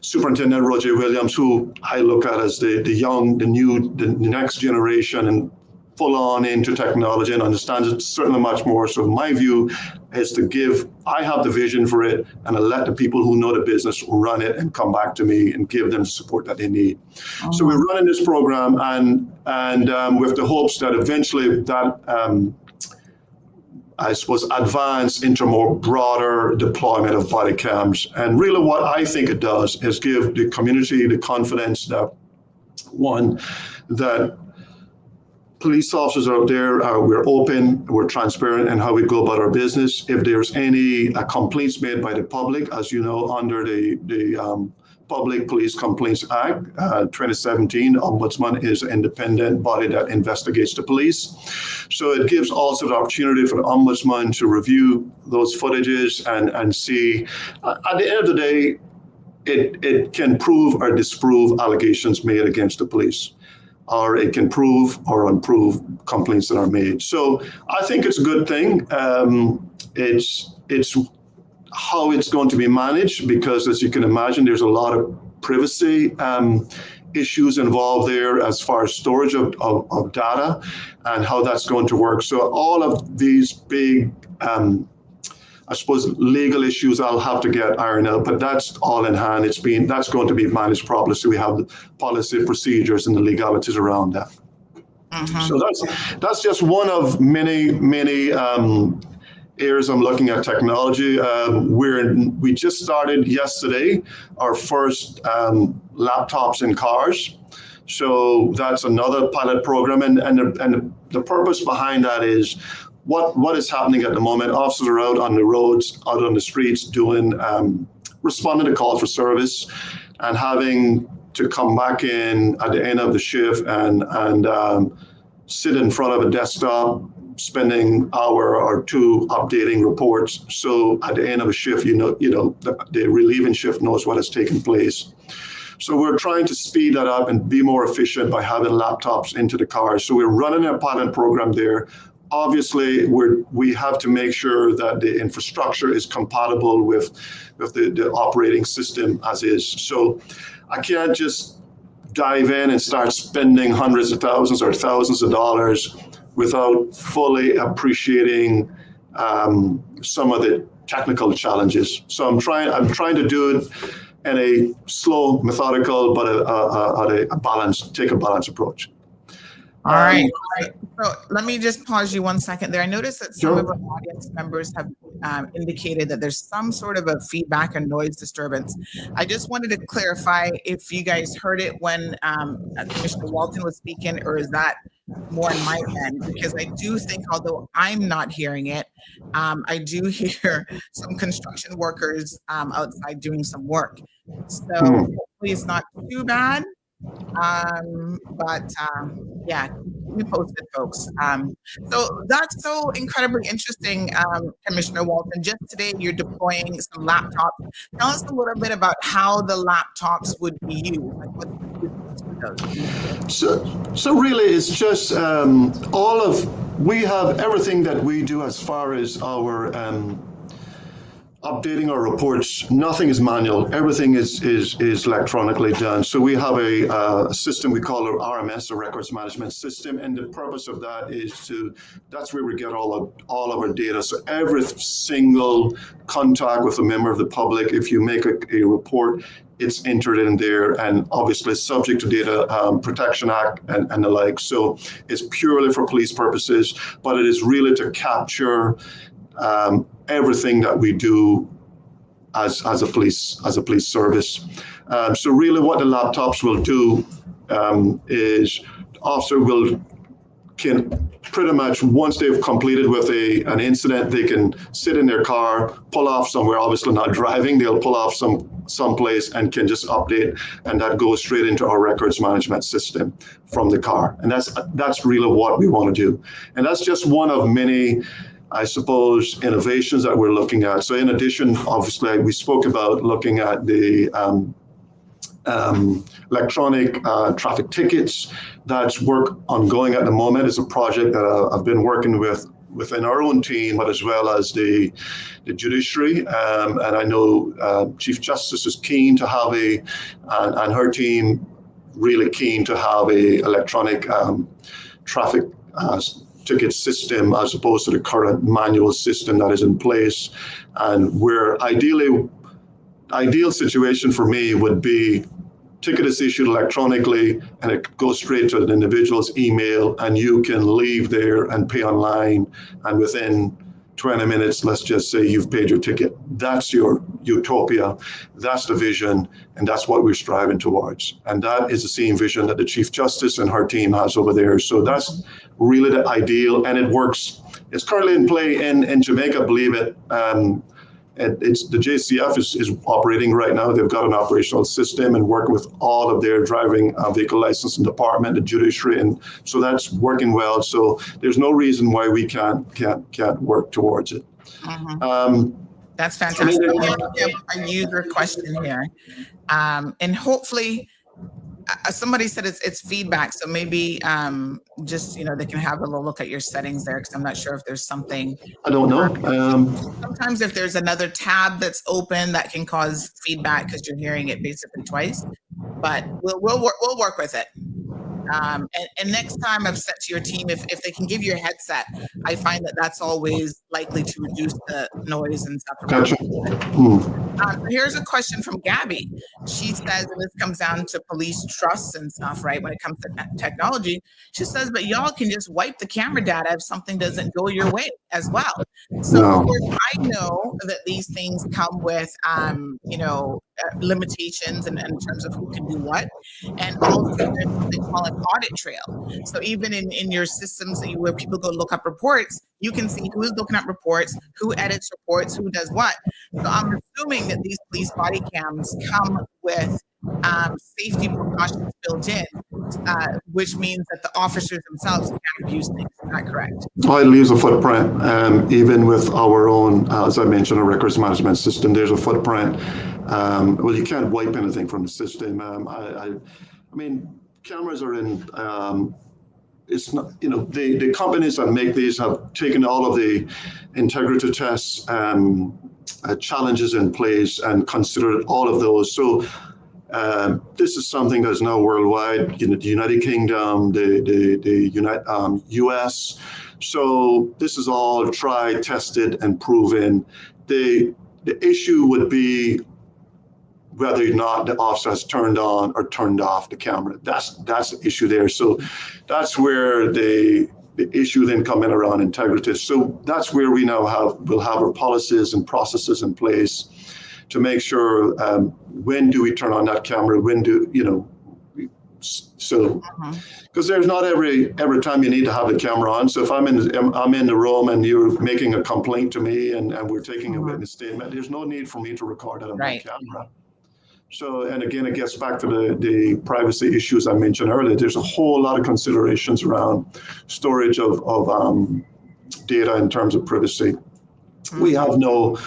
Superintendent Roger Williams, who I look at as the next generation, and full on into technology and understands it certainly much more. So my view is I have the vision for it, and I let the people who know the business run it and come back to me and give them the support that they need. So we're running this program, and with the hopes that eventually that advance into more broader deployment of body cams. And really what I think it does is give the community the confidence that, one, that police officers out there, we're open, we're transparent in how we go about our business. If there's any complaints made by the public, as you know, under the Public Police Complaints Act 2017, Ombudsman is an independent body that investigates the police. So it gives also the opportunity for the Ombudsman to review those footages and see, at the end of the day, it can prove or disprove allegations made against the police, or it can prove or unprove complaints that are made. So I think it's a good thing. It's how it's going to be managed, because as you can imagine, there's a lot of privacy issues involved there as far as storage of data and how that's going to work. So all of these big, I suppose, legal issues I'll have to get ironed out, but that's all in hand. That's going to be managed properly. So we have the policy, procedures, and the legalities around that. So that's just one of many areas I'm looking at technology. We just started yesterday our first laptops in cars. So that's another pilot program, and the purpose behind that is what is happening at the moment. Officers are out on the roads, out on the streets, doing responding to calls for service, and having to come back in at the end of the shift and sit in front of a desktop, spending hour or two updating reports. So at the end of a shift, the relieving shift knows what has taken place. So we're trying to speed that up and be more efficient by having laptops into the cars. So we're running a pilot program there. Obviously, we have to make sure that the infrastructure is compatible with the operating system as is. So I can't just dive in and start spending hundreds of thousands or thousands of dollars without fully appreciating some of the technical challenges. So I'm trying to do it in a slow, methodical, but a balanced approach. All right. So let me just pause you 1 second there. I noticed that some of our audience members have indicated that there's some sort of a feedback and noise disturbance. I just wanted to clarify if you guys heard it when Commissioner Walton was speaking, or is that more on my end? Because I do think, although I'm not hearing it, I do hear some construction workers outside doing some work. So hopefully it's not too bad. Yeah, we posted, folks. So that's so incredibly interesting, Commissioner Walton. Just today, you're deploying some laptops. Tell us a little bit about how the laptops would be used. Like So really, it's just we have everything that we do as far as our updating our reports. Nothing is manual. Everything is electronically done. So we have a system we call our RMS, a records management system, and the purpose of that is that's where we get all of our data. So every single contact with a member of the public, if you make a report, it's entered in there, and obviously subject to Data Protection Act and the like. So it's purely for police purposes, but it is really to capture everything that we do as a police service. So really what the laptops will do is the officer can pretty much, once they've completed with an incident, they can sit in their car, pull off somewhere, obviously not driving, they'll pull off someplace and can just update, and that goes straight into our records management system from the car. And that's really what we want to do. And that's just one of many, I suppose, innovations that we're looking at. So in addition, obviously, we spoke about looking at the electronic traffic tickets. That's work ongoing at the moment. It's a project that I've been working within our own team, but as well as the judiciary. And I know Chief Justice is keen to have and her team really keen to have a electronic traffic ticket system as opposed to the current manual system that is in place. And where ideal situation for me would be ticket is issued electronically and it goes straight to the individual's email, and you can leave there and pay online, and within 20 minutes, let's just say you've paid your ticket. That's your utopia. That's the vision, and that's what we're striving towards. And that is the same vision that the Chief Justice and her team has over there. So that's really the ideal, and it works. It's currently in play in Jamaica, believe it. It's the JCF is operating right now. They've got an operational system and working with all of their driving vehicle licensing department, the judiciary, and so that's working well. So there's no reason why we can't work towards it. That's fantastic. We have a user question here, and hopefully somebody said it's feedback, so maybe just they can have a little look at your settings there, because I'm not sure if there's something. I don't know. Sometimes if there's another tab that's open, that can cause feedback because you're hearing it basically twice. But we'll work with it. And next time I've said to your team, if they can give you a headset, I find that's always likely to reduce the noise and stuff. Gotcha. Here's a question from Gabby. She says, and this comes down to police trust and stuff, right? When it comes to technology, she says, but y'all can just wipe the camera data if something doesn't go your way as well. So of course, I know that these things come with, limitations in terms of who can do what, and also there's what they call an audit trail. So even in your systems where people go look up reports, you can see who is looking at reports, who edits reports, who does what. So I'm assuming that these police body cams come with safety precautions built in, which means that the officers themselves can't abuse things. Is that correct? Oh, it leaves a footprint. Even with our own, as I mentioned, a records management system, there's a footprint. Well, you can't wipe anything from the system. I mean, cameras are in. It's not, the companies that make these have taken all of the integrity tests, challenges in place, and considered all of those. So this is something that's now worldwide. The United Kingdom, the U.S. So this is all tried, tested, and proven. The issue would be whether or not the officer has turned on or turned off the camera. That's the issue there. So that's where the issue then come in around integrity. So that's where we now we'll have our policies and processes in place to make sure when do we turn on that camera, when do, so, because there's not every time you need to have the camera on. So if I'm in the room and you're making a complaint to me and we're taking a witness statement, there's no need for me to record it on my camera. So, and again, it gets back to the privacy issues I mentioned earlier. There's a whole lot of considerations around storage of data in terms of privacy. We have no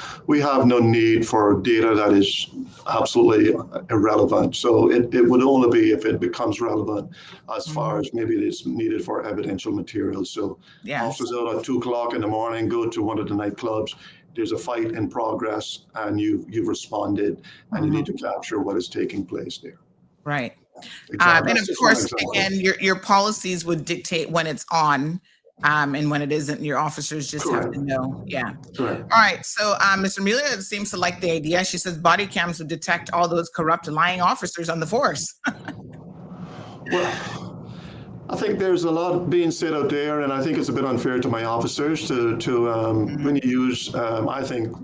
need for data that is absolutely irrelevant. So it would only be if it becomes relevant as far as maybe it's needed for evidential materials. So officers out at 2 o'clock in the morning, go to one of the nightclubs. There's a fight in progress, and you've responded, and you need to capture what is taking place there. Right. Exactly. And of course, again, your policies would dictate when it's on. And when it isn't, your officers just have to know. Yeah. Correct. All right. So Ms. Amelia seems to like the idea. She says body cams would detect all those corrupt, lying officers on the force. Well, I think there's a lot being said out there, and I think it's a bit unfair to my officers to when you use, I think,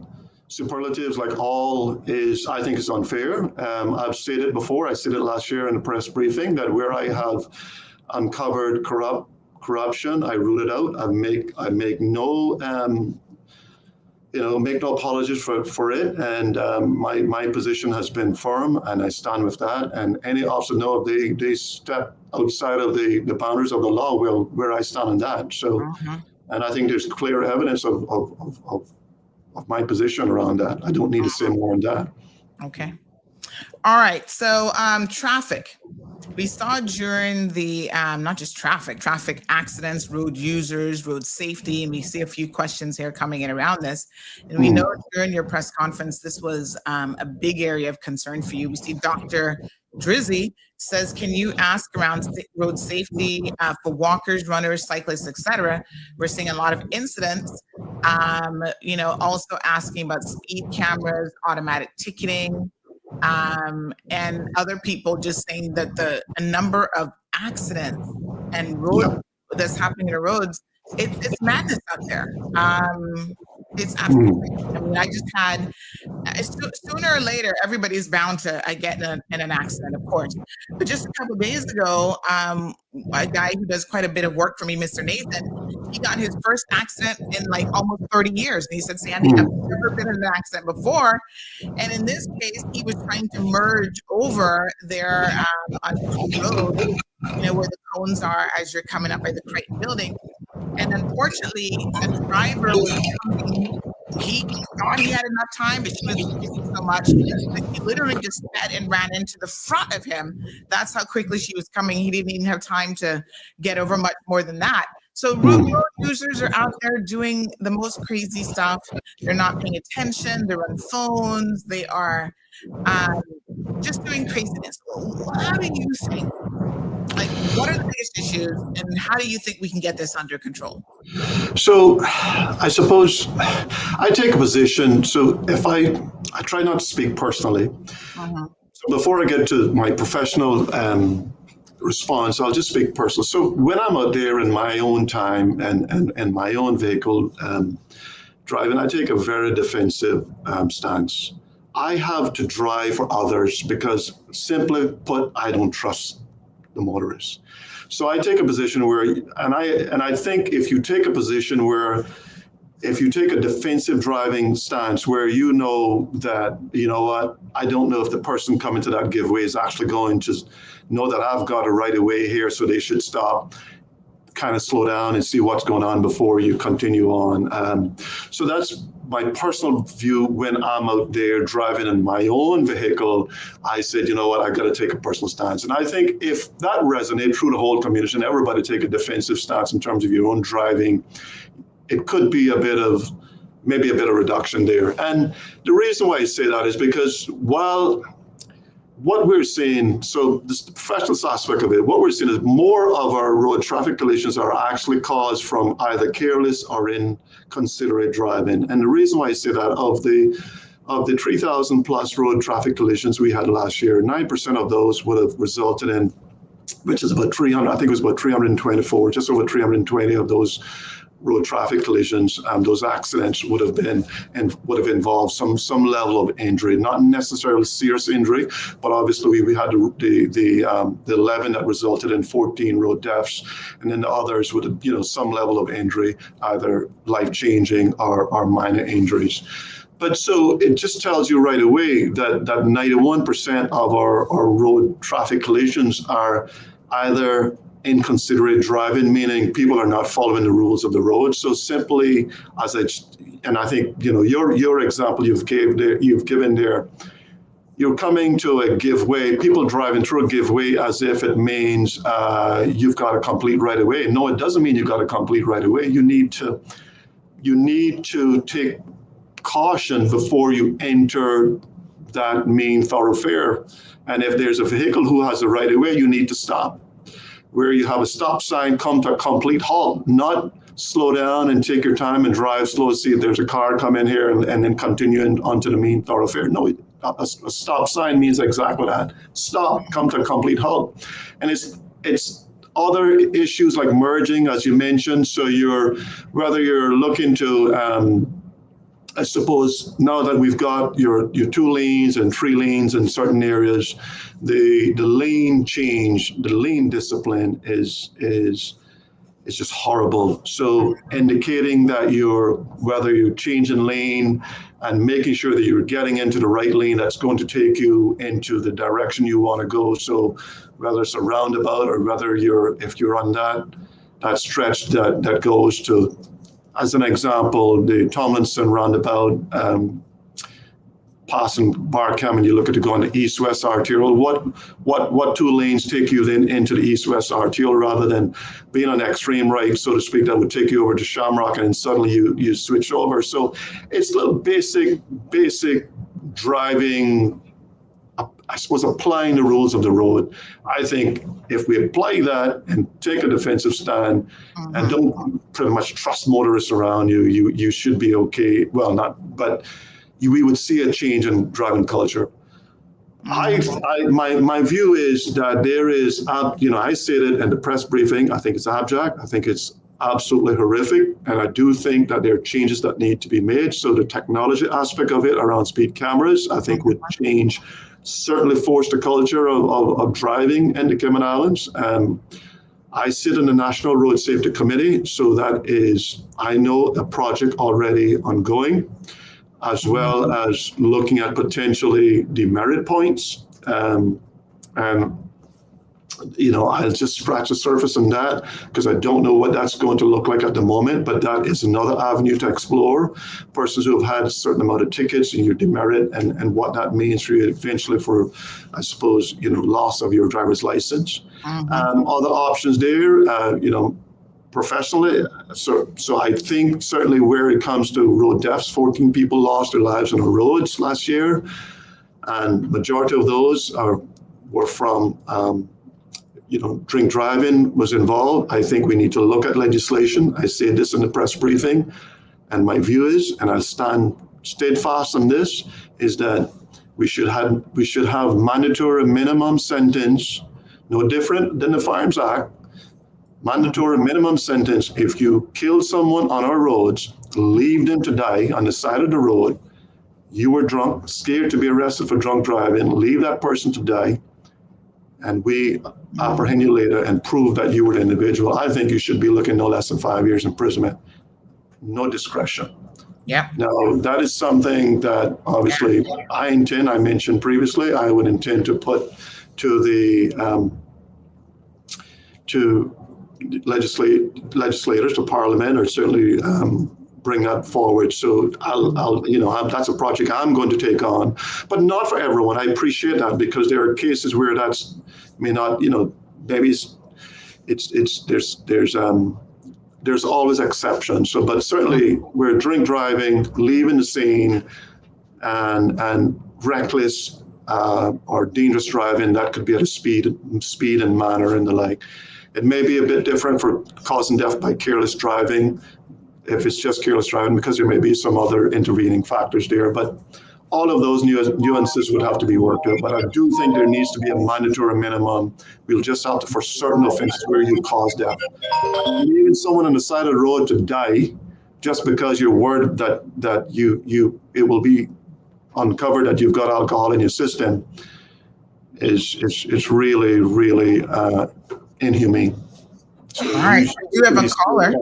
superlatives like all is, I think, is unfair. I've stated before, I said it last year in a press briefing, that where I have uncovered corruption, I root it out. I make no make no apologies for it, and my position has been firm, and I stand with that. And any officer know if they step outside of the boundaries of the law, where I stand on that. So, and I think there's clear evidence of my position around that. I don't need to say more on that. Okay. All right. So traffic. We saw during the, not just traffic accidents, road users, road safety, and we see a few questions here coming in around this. And we know during your press conference, this was a big area of concern for you. We see Dr. Drizzy says, can you ask around road safety for walkers, runners, cyclists, etc.? We're seeing a lot of incidents, also asking about speed cameras, automatic ticketing, and other people just saying that a number of accidents and road that's happening in the roads, it's madness out there. It's absolutely, I mean, I just had, sooner or later, everybody's bound to get in an accident, of course. But just a couple of days ago, a guy who does quite a bit of work for me, Mr. Nathan, he got his first accident in like almost 30 years. And he said, Sandy, I've never been in an accident before. And in this case, he was trying to merge over there on the road, where the cones are as you're coming up by the Creighton building. And unfortunately, a driver was coming he thought he had enough time, but she was racing so much that he literally just sped and ran into the front of him. That's how quickly she was coming. He didn't even have time to get over much more than that. So road users are out there doing the most crazy stuff. They're not paying attention. They're on phones. They are just doing craziness. How do you think? Like, what are the biggest issues, and how do you think we can get this under control? So, I suppose I take a position. So, if I try not to speak personally. So before I get to my professional response, I'll just speak personal. So, when I'm out there in my own time and my own vehicle driving, I take a very defensive stance. I have to drive for others because, simply put, I don't trust the motorists. So I take a position where, and I think if you take a position where, if you take a defensive driving stance where you know that, you know what, I don't know if the person coming to that giveaway is actually going to know that I've got a right of way here, so they should stop, kind of slow down and see what's going on before you continue on. So that's my personal view. When I'm out there driving in my own vehicle, I said, you know what, I got to take a personal stance. And I think if that resonates through the whole community and everybody take a defensive stance in terms of your own driving, it could be maybe a bit of reduction there. And the reason why I say that is because while what we're seeing, so this, the professional aspect of it, what we're seeing is more of our road traffic collisions are actually caused from either careless or inconsiderate driving. And the reason why I say that, of the 3,000 plus road traffic collisions we had last year, 9% of those would have resulted in, which is about 300, I think it was about 324, just over 320 of those road traffic collisions, those accidents would have been and would have involved some level of injury, not necessarily serious injury, but obviously we had the 11 that resulted in 14 road deaths, and then the others with some level of injury, either life-changing or minor injuries. But so it just tells you right away that 91% of our road traffic collisions are either inconsiderate driving, meaning people are not following the rules of the road. So simply, I think your example you've given there, you're coming to a giveaway, people driving through a giveaway as if it means you've got a complete right of way. No, it doesn't mean you've got a complete right of way. You need to take caution before you enter that main thoroughfare. And if there's a vehicle who has a right of way, you need to stop. Where you have a stop sign, come to a complete halt, not slow down and take your time and drive slow, see if there's a car come in here and then continue onto the main thoroughfare. No, a stop sign means exactly that. Stop, come to a complete halt. And it's other issues like merging, as you mentioned. So whether you're looking to, I suppose now that we've got your 2 lanes and 3 lanes in certain areas, the lane change, the lane discipline is just horrible. So indicating that whether you're changing lane and making sure that you're getting into the right lane that's going to take you into the direction you want to go. So whether it's a roundabout or whether if you're on that stretch that goes to, as an example, the Tomlinson roundabout, passing Barcam, and you look at it going to east-west arterial, what 2 lanes take you then into the east-west arterial rather than being on the extreme right, so to speak, that would take you over to Shamrock and then suddenly you switch over. So it's little basic driving, I suppose, applying the rules of the road. I think if we apply that and take a defensive stand and don't pretty much trust motorists around you should be okay. Well, but we would see a change in driving culture. My view is that there is, I said it in the press briefing, I think it's abject. I think it's absolutely horrific. And I do think that there are changes that need to be made. So the technology aspect of it around speed cameras, I think would change, certainly force the culture of driving in the Cayman Islands. I sit in the National Road Safety Committee. So that is, I know, a project already ongoing, as well as looking at potentially demerit points. And I'll just scratch the surface on that because I don't know what that's going to look like at the moment, but that is another avenue to explore. Persons who have had a certain amount of tickets and your demerit and what that means for you eventually for, I suppose, loss of your driver's license. Other options there, professionally. So I think certainly where it comes to road deaths, 14 people lost their lives on the roads last year. And majority of those were from, drink driving was involved. I think we need to look at legislation. I say this in the press briefing, and my view is, and I'll stand steadfast on this, is that we should have mandatory minimum sentence, no different than the Firearms Act. Mandatory minimum sentence. If you kill someone on our roads, leave them to die on the side of the road, you were drunk, scared to be arrested for drunk driving, leave that person to die, and we apprehend you later and prove that you were the individual, I think you should be looking no less than 5 years imprisonment. No discretion. Yeah. Now, that is something that obviously I mentioned previously, I would intend to put to the to legislators, to Parliament, or certainly bring that forward. So that's a project I'm going to take on, but not for everyone. I appreciate that because there are cases where that's may not, maybe there's always exceptions. So, but certainly where drink driving, leaving the scene, and reckless or dangerous driving, that could be at a speed and manner and the like. It may be a bit different for causing death by careless driving, if it's just careless driving, because there may be some other intervening factors there. But all of those nuances would have to be worked out. But I do think there needs to be a mandatory minimum. We'll just have to, for certain offenses where you cause death. Leaving someone on the side of the road to die just because you're worried that it will be uncovered that you've got alcohol in your system is really, really inhumane. All right, we do have a caller.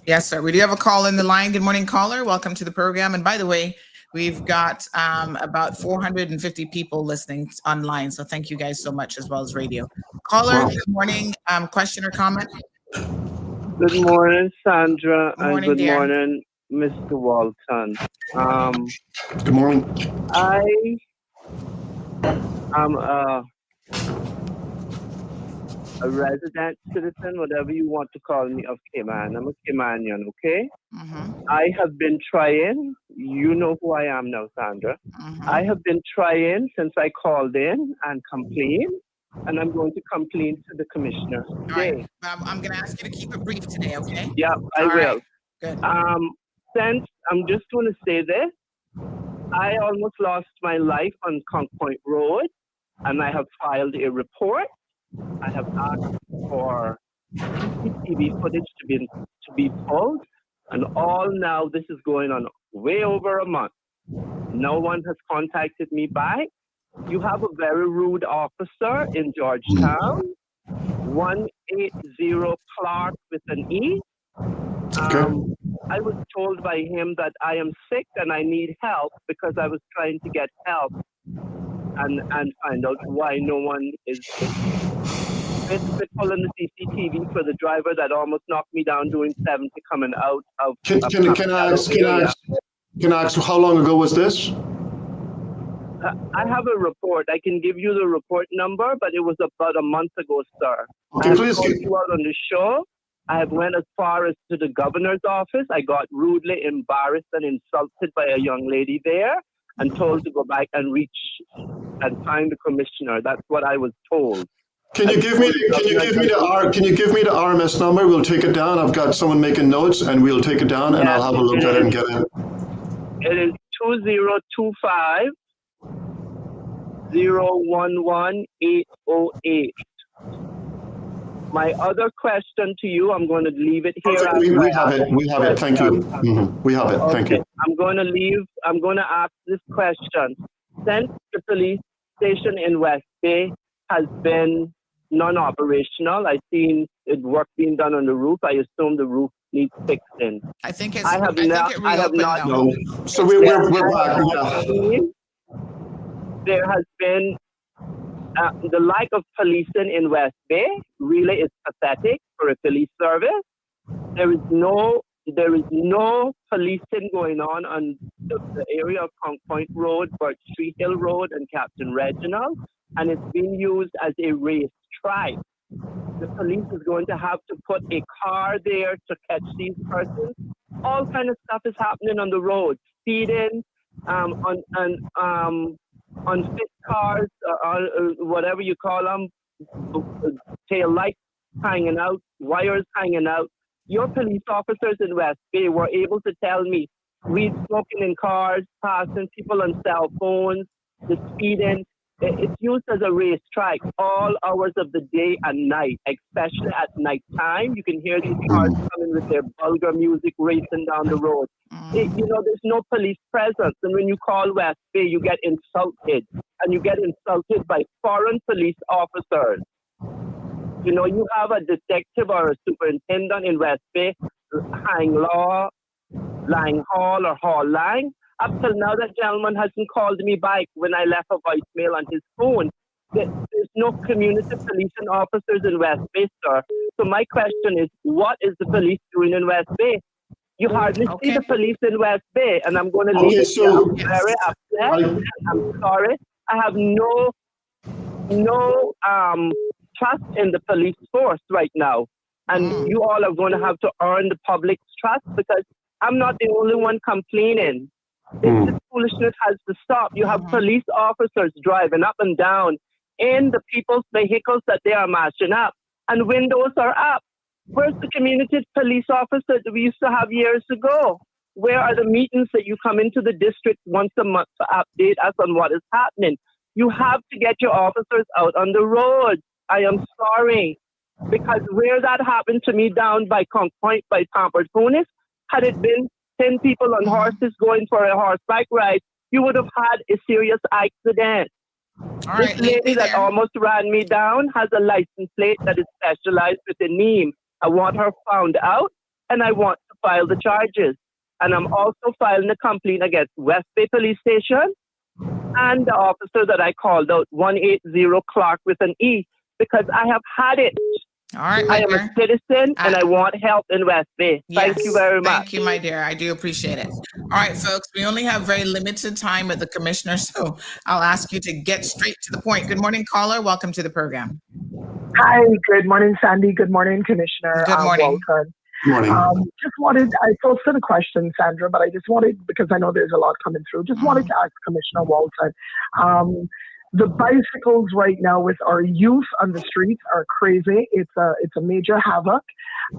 Yes, sir. We do have a call in the line. Good morning, caller. Welcome to the program. And by the way, we've got about 450 people listening online. So thank you guys so much, as well as radio. Caller, Good morning. Question or comment? Good morning, Sandra. Good morning, and good dear. morning, Mr. Walton. Good morning. I am a resident citizen, whatever you want to call me, of Cayman. I'm a Caymanian, okay? I have been trying, you know who I am now, Sandra. I have been trying since I called in and complained, and I'm going to complain to the commissioner today. I'm going to ask you to keep it brief today, okay? Yeah, I will. Right. Good. Since I'm just going to say this, I almost lost my life on Conch Point Road, and I have filed a report. I have asked for CCTV footage to be pulled, and all now this is going on way over a month. No one has contacted me back. You have a very rude officer in Georgetown, 180 Clark with an E. I was told by him that I am sick and I need help because I was trying to get help and find out why no one is basically pulling the CCTV for the driver that almost knocked me down doing 70 coming out of. Can I ask how long ago was this? I have a report. I can give you the report number, but it was about a month ago, sir. Okay, please. I called you out on the show. I have went as far as to the governor's office. I got rudely embarrassed and insulted by a young lady there and told to go back and reach and find the commissioner. That's what I was told. Can you give me the RMS number? We'll take it down. I've got someone making notes, and we'll take it down, and I'll have a look at it and get it. It is 2025 011 808. My other question to you, I'm going to leave it here. We have it. We have it. Thank you. We have it. Thank you. I'm going to ask this question. Since the police station in West Bay has been non-operational, I've seen work being done on the roof. I assume the roof needs fixing. I think I have not. No. So we're back. Yeah. There has been The lack of policing in West Bay really is pathetic for a police service. There is no policing going on the area of Conch Point Road, Birch Tree Hill Road, and Captain Reginald, and it's being used as a race track. The police is going to have to put a car there to catch these persons. All kind of stuff is happening on the road, speeding, on fit cars, whatever you call them, tail lights hanging out, wires hanging out. Your police officers in West Bay were able to tell me weed smoking in cars, passing people on cell phones, the speeding. It's used as a racetrack all hours of the day and night, especially at night time. You can hear these cars coming with their vulgar music racing down the road. There's no police presence. And when you call West Bay, you get insulted. And you get insulted by foreign police officers. You have a detective or a superintendent in West Bay, Hang Law, Lang Hall, or Hall Lang. Up till now, that gentleman hasn't called me back when I left a voicemail on his phone. There's no community policing officers in West Bay, sir. So my question is, what is the police doing in West Bay? You hardly see the police in West Bay, and I'm going to leave it here. I'm very upset. I'm sorry. I have no trust in the police force right now. And you all are going to have to earn the public's trust, because I'm not the only one complaining. This foolishness has to stop. You have police officers driving up and down in the people's vehicles that they are mashing up, and windows are up. Where's the community police officer that we used to have years ago? Where are the meetings that you come into the district once a month to update us on what is happening? You have to get your officers out on the road. I am sorry, because where that happened to me down by Conch Point, by Pampertunis, had it been 10 people on horses going for a horseback ride, you would have had a serious accident. This lady that almost ran me down has a license plate that is specialized with a name. I want her found out, and I want to file the charges. And I'm also filing a complaint against West Bay Police Station and the officer that I called out, 180 Clark with an E, because I have had it. All right, I am a citizen, and I want help in West Bay. Thank you very much. Thank you, my dear. I do appreciate it. All right, folks, we only have very limited time with the commissioner, so I'll ask you to get straight to the point. Good morning, caller. Welcome to the program. Hi, good morning, Sandy. Good morning, Commissioner. Good morning. Walton. Good morning. I posted a question, Sandra, but I just wanted, because I know there's a lot coming through, just wanted to ask Commissioner Walton. The bicycles right now with our youth on the streets are crazy. It's a major havoc.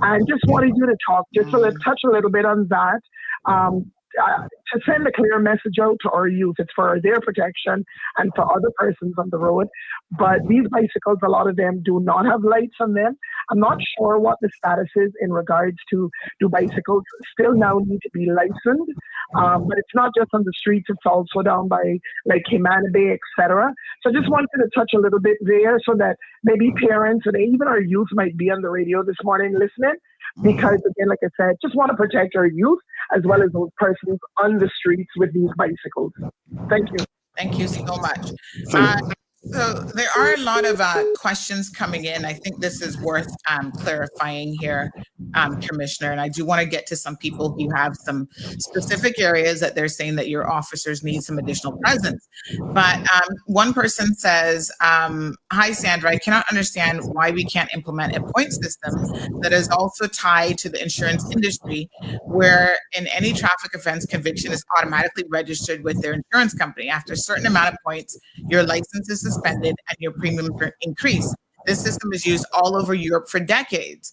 And just wanted you to talk, just to touch a little bit on that. To send a clear message out to our youth. It's for their protection and for other persons on the road. But these bicycles, a lot of them do not have lights on them. I'm not sure what the status is in regards to do bicycles still now need to be licensed. But it's not just on the streets, it's also down by like Cayman Bay, etc. So I just wanted to touch a little bit there so that maybe parents and even our youth might be on the radio this morning listening. Because again, like I said, just want to protect our youth as well as those persons on the streets with these bicycles. Thank you. Thank you so much. So there are a lot of questions coming in. I think this is worth clarifying here, Commissioner. And I do want to get to some people who have some specific areas that they're saying that your officers need some additional presence. But one person says, hi, Sandra, I cannot understand why we can't implement a point system that is also tied to the insurance industry, where in any traffic offense, conviction is automatically registered with their insurance company. After a certain amount of points, your license is suspended and your premiums are increased. This system is used all over Europe for decades.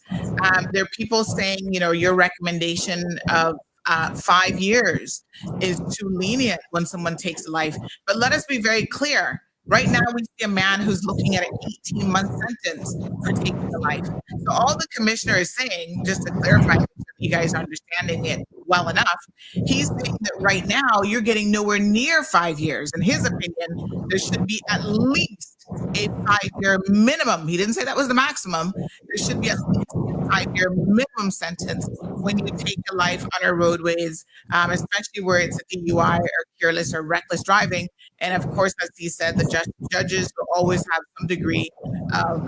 There are people saying, your recommendation of 5 years is too lenient when someone takes life. But let us be very clear. Right now, we see a man who's looking at an 18-month sentence for taking a life. So all the commissioner is saying, just to clarify, you guys are understanding it well enough, he's saying that right now you're getting nowhere near 5 years. In his opinion, there should be at least a 5-year minimum. He didn't say that was the maximum. There should be at least a 5-year minimum sentence when you take a life on our roadways, especially where it's a DUI or careless or reckless driving. And of course, as he said, the judges will always have some degree of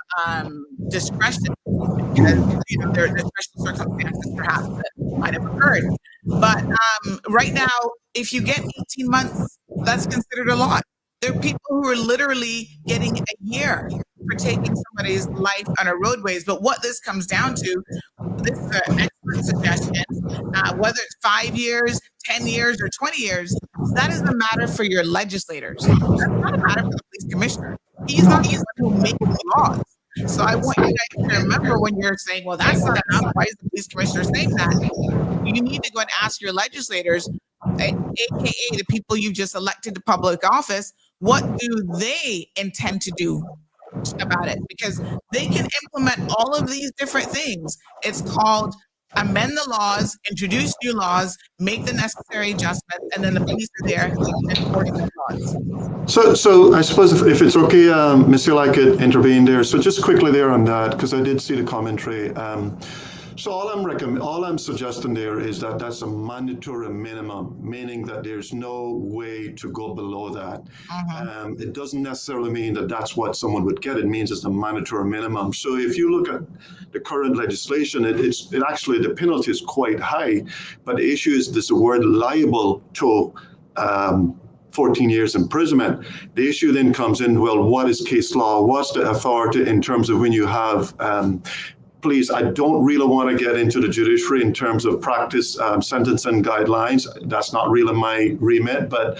discretion because there are special circumstances perhaps that might have occurred. But right now, if you get 18 months, that's considered a lot. There are people who are literally getting a year for taking somebody's life on our roadways. But what this comes down to, this is an expert suggestion, whether it's 5 years, 10 years, or 20 years, that is a matter for your legislators. That's not a matter for the police commissioner. He's not the one who makes the laws. So I want you guys to remember when you're saying, well, that's not enough. Why is the police commissioner saying that? You need to go and ask your legislators, aka the people you just elected to public office, what do they intend to do about it? Because they can implement all of these different things. It's called amend the laws, introduce new laws, make the necessary adjustments, and then the police are there enforcing the laws. So I suppose if it's okay, Ms. Hill, I could intervene there. So just quickly there on that, because I did see the commentary. So all I'm suggesting there is that that's a mandatory minimum, meaning that there's no way to go below that. It doesn't necessarily mean that that's what someone would get. It means it's a mandatory minimum. So if you look at the current legislation, it actually, the penalty is quite high, but the issue is this word liable to 14 years imprisonment. The issue then comes in, well, what is case law? What's the authority in terms of when you have please, I don't really want to get into the judiciary in terms of practice sentencing guidelines. That's not really my remit, but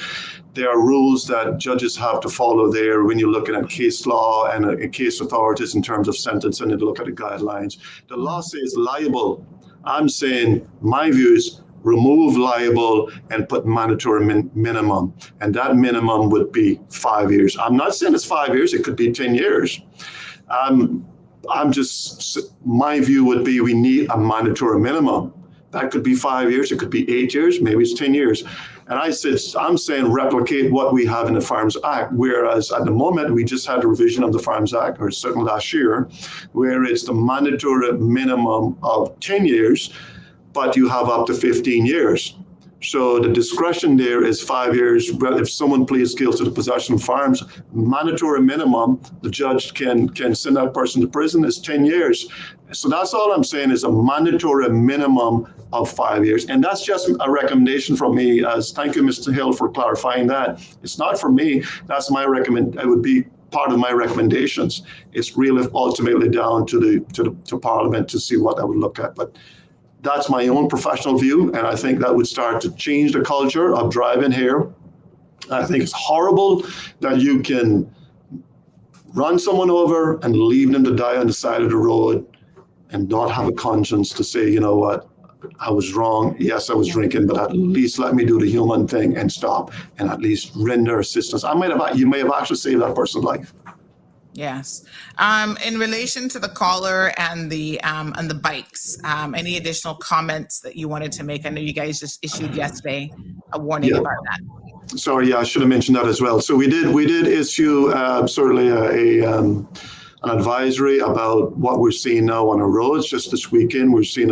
there are rules that judges have to follow there when you're looking at case law and case authorities in terms of sentencing and look at the guidelines. The law says liable. I'm saying my view is remove liable and put mandatory minimum. And that minimum would be 5 years. I'm not saying it's 5 years, it could be 10 years. My view would be we need a mandatory minimum. That could be 5 years, it could be 8 years, maybe it's 10 years. And I'm saying replicate what we have in the Farms Act, whereas at the moment we just had a revision of the Farms Act, or certainly last year, where it's the mandatory minimum of 10 years, but you have up to 15 years. So the discretion there is 5 years. Well, if someone pleads guilty to possession of firearms, mandatory minimum, the judge can send that person to prison is 10 years. So that's all I'm saying is a mandatory minimum of 5 years. And that's just a recommendation from me. Thank you, Mr. Hill, for clarifying that. It's not from me. That's my it would be part of my recommendations. It's really ultimately down to Parliament to see what I would look at. But that's my own professional view, and I think that would start to change the culture of driving here. I think it's horrible that you can run someone over and leave them to die on the side of the road and not have a conscience to say, you know what, I was wrong. Yes, I was drinking, but at least let me do the human thing and stop and at least render assistance. You may have actually saved that person's life. Yes. In relation to the caller and the bikes, any additional comments that you wanted to make? I know you guys just issued yesterday a warning about that. Sorry, I should have mentioned that as well. So we did issue certainly an advisory about what we're seeing now on the roads. Just this weekend, we're seeing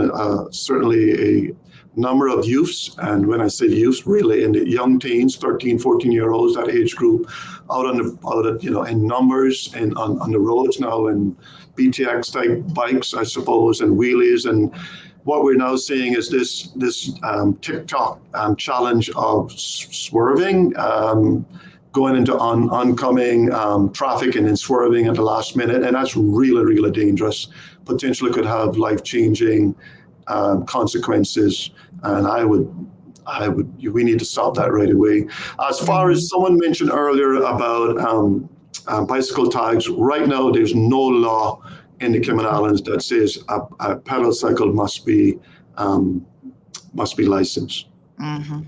certainly a number of youths, and when I say youths, really in the young teens, 13, 14-year-olds, that age group, in numbers and on the roads now, and BTX type bikes, I suppose, and wheelies. And what we're now seeing is this TikTok challenge of swerving, going into oncoming traffic and then swerving at the last minute, and that's really, really dangerous. Potentially could have life-changing consequences, and we need to stop that right away. As far as someone mentioned earlier about bicycle tags, right now there's no law in the Cayman Islands that says a pedal cycle must be licensed. Mm-hmm.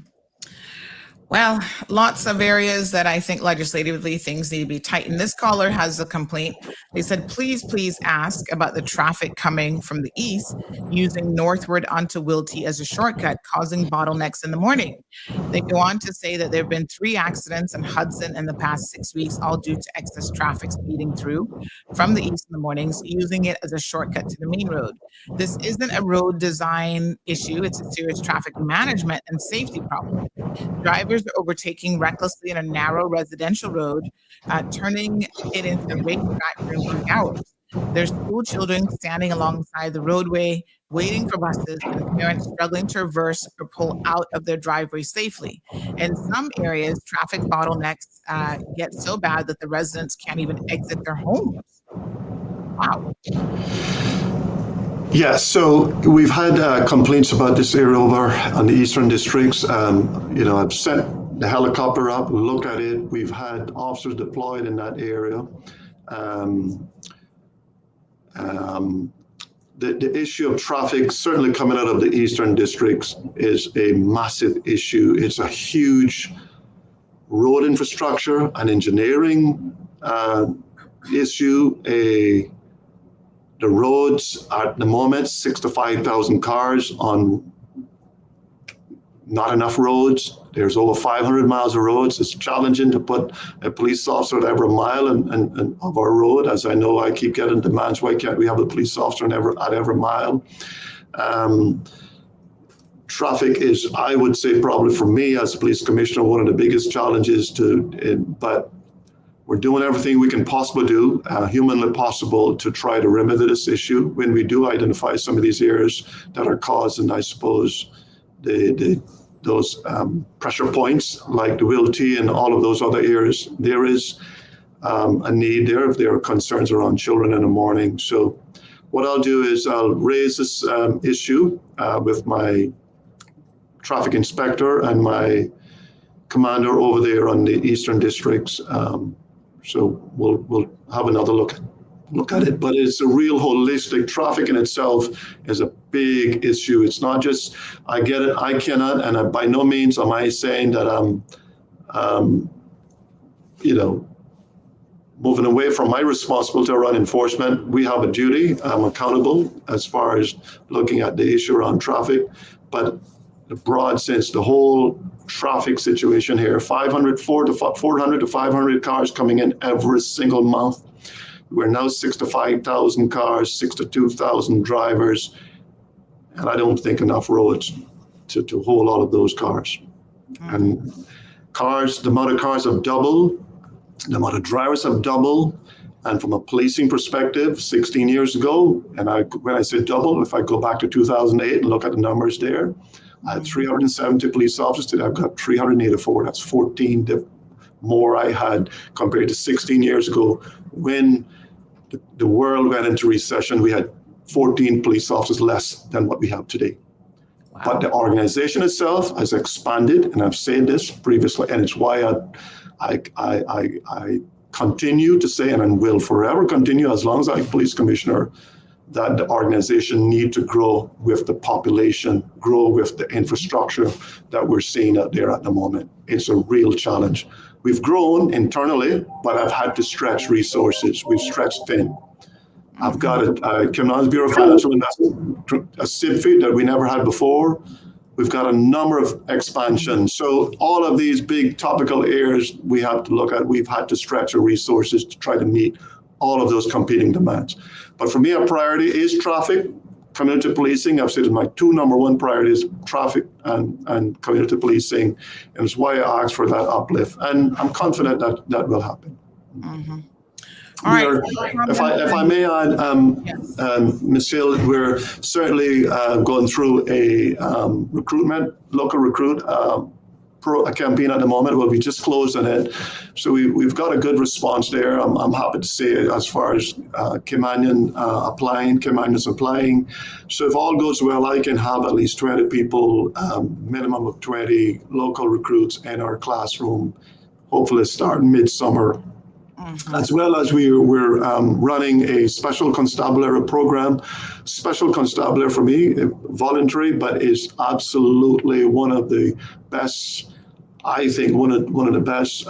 Well, lots of areas that I think legislatively things need to be tightened. This caller has a complaint. They said, please ask about the traffic coming from the east using northward onto Wilty as a shortcut, causing bottlenecks in the morning. They go on to say that there have been 3 accidents in Hudson in the past 6 weeks, all due to excess traffic speeding through from the east in the mornings, using it as a shortcut to the main road. This isn't a road design issue. It's a serious traffic management and safety problem. Drivers are overtaking recklessly in a narrow residential road, turning it into a racetrack during peak hours. There's school children standing alongside the roadway, waiting for buses, and parents struggling to reverse or pull out of their driveway safely. In some areas, traffic bottlenecks get so bad that the residents can't even exit their homes. Wow. Yeah, so we've had complaints about this area over on the Eastern Districts. I've sent the helicopter up, look at it. We've had officers deployed in that area. The issue of traffic, certainly coming out of the Eastern Districts, is a massive issue. It's a huge road infrastructure and engineering issue. The roads at the moment, 6,000 to 5,000 cars on not enough roads. There's over 500 miles of roads. It's challenging to put a police officer at every mile of our road. As I know, I keep getting demands, why can't we have a police officer at every mile? Traffic is, I would say, probably for me as a police commissioner, one of the biggest challenges but we're doing everything we can possibly do, humanly possible, to try to remedy this issue. When we do identify some of these areas that are causing, I suppose, those pressure points, like the Wilty and all of those other areas, there is a need there if there are concerns around children in the morning. So what I'll do is I'll raise this issue with my traffic inspector and my commander over there on the Eastern Districts. So we'll have another look at it, but it's a real holistic. Traffic in itself is a big issue. It's not just, I get it, I cannot, and by no means am I saying that I'm, moving away from my responsibility around enforcement. We have a duty. I'm accountable as far as looking at the issue around traffic, but the broad sense, the whole traffic situation here, 400 to 500 cars coming in every single month. We're now 6,000 to 5,000 cars, 6,000 to 2,000 drivers, and I don't think enough roads to hold all of those cars. And the amount of cars have doubled, the amount of drivers have doubled, and from a policing perspective, 16 years ago, and when I say double, if I go back to 2008 and look at the numbers there, I had 370 police officers. Today I've got 384. That's 14 more I had compared to 16 years ago. When the world went into recession, we had 14 police officers less than what we have today. Wow. But the organization itself has expanded, and I've said this previously, and it's why I continue to say, and I will forever continue as long as I'm police commissioner, that the organization need to grow with the population, grow with the infrastructure that we're seeing out there at the moment. It's a real challenge. We've grown internally, but I've had to stretch resources. We've stretched thin. I've got a Criminal Bureau of Financial Investment, a CIBFI that we never had before. We've got a number of expansions. So all of these big topical areas we have to look at, we've had to stretch our resources to try to meet all of those competing demands. But for me, our priority is traffic, community policing. I've said my 2 number 1 priorities, traffic and community policing. And it's why I asked for that uplift. And I'm confident that will happen. Mm-hmm. All right. If I may add, Michelle, we're certainly going through a local recruit campaign at the moment. Well, we just closed on it. So we've got a good response there. I'm happy to say as far as Caymanians applying. So if all goes well, I can have at least 20 people, minimum of 20 local recruits in our classroom, hopefully starting midsummer. Mm-hmm. As well as we're running a special constabulary program. Special constabulary for me, voluntary, but is absolutely one of the best I think, one of the best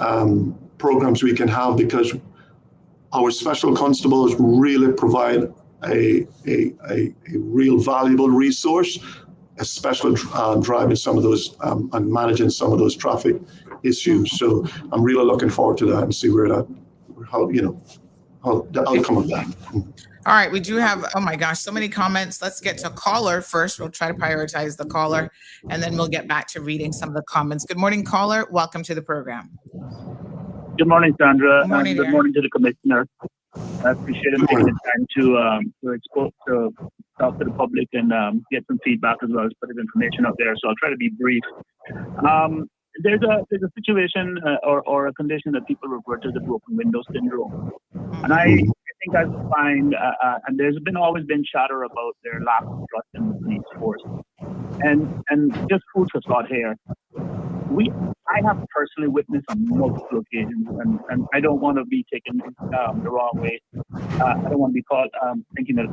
programs we can have, because our special constables really provide a real valuable resource, especially driving some of those and managing some of those traffic issues. So I'm really looking forward to that and see how the outcome of that. All right, we do have, oh my gosh, so many comments. Let's get to caller first. We'll try to prioritize the caller, and then we'll get back to reading some of the comments. Good morning, caller. Welcome to the program. Good morning, Sandra. Good morning, good morning to the commissioner. I appreciate him taking the time to talk to the public and get some feedback as well as put his information out there. So I'll try to be brief. There's a situation or a condition that people refer to as the broken window syndrome, and I think I find and there's always been chatter about their lack of trust in the police force, and just food for thought here. I have personally witnessed on multiple occasions, and I don't want to be taken the wrong way. I don't want to be caught thinking that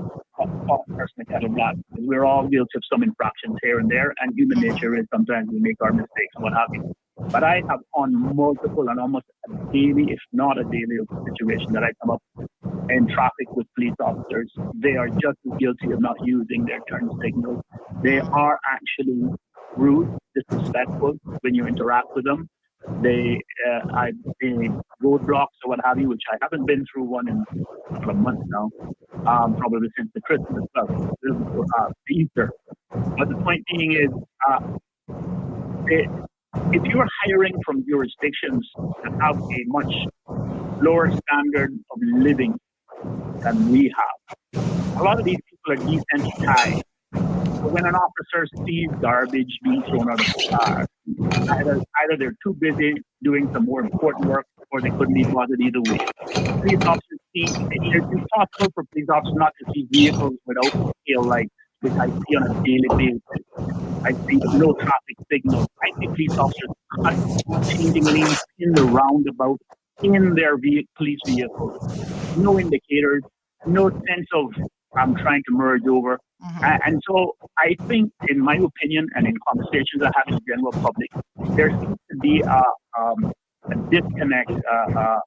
personally kind of black, because we're all guilty of some infractions here and there, and human nature is sometimes we make our mistakes and what have you. But I have on multiple and almost a daily, if not a daily, situation that I come up in traffic with police officers. They are just as guilty of not using their turn signals. They are actually rude, disrespectful when you interact with them. They roadblocks or what have you, which I haven't been through one in a couple of months now, probably since the Christmas stuff, Easter. But the point being is, if you're hiring from jurisdictions that have a much lower standard of living than we have, a lot of these people are desensitized. So when an officer sees garbage being thrown out of the car, either they're too busy doing some more important work, or they couldn't be bothered either way. Police officers it's possible for police officers not to see vehicles without tail lights, which I see on a daily basis. I see no traffic signals. I see police officers changing lanes in the roundabout in their police vehicles. No indicators, no sense of I'm trying to merge over. And so I think, in my opinion, and in conversations I have with the general public, there seems to be a disconnect, a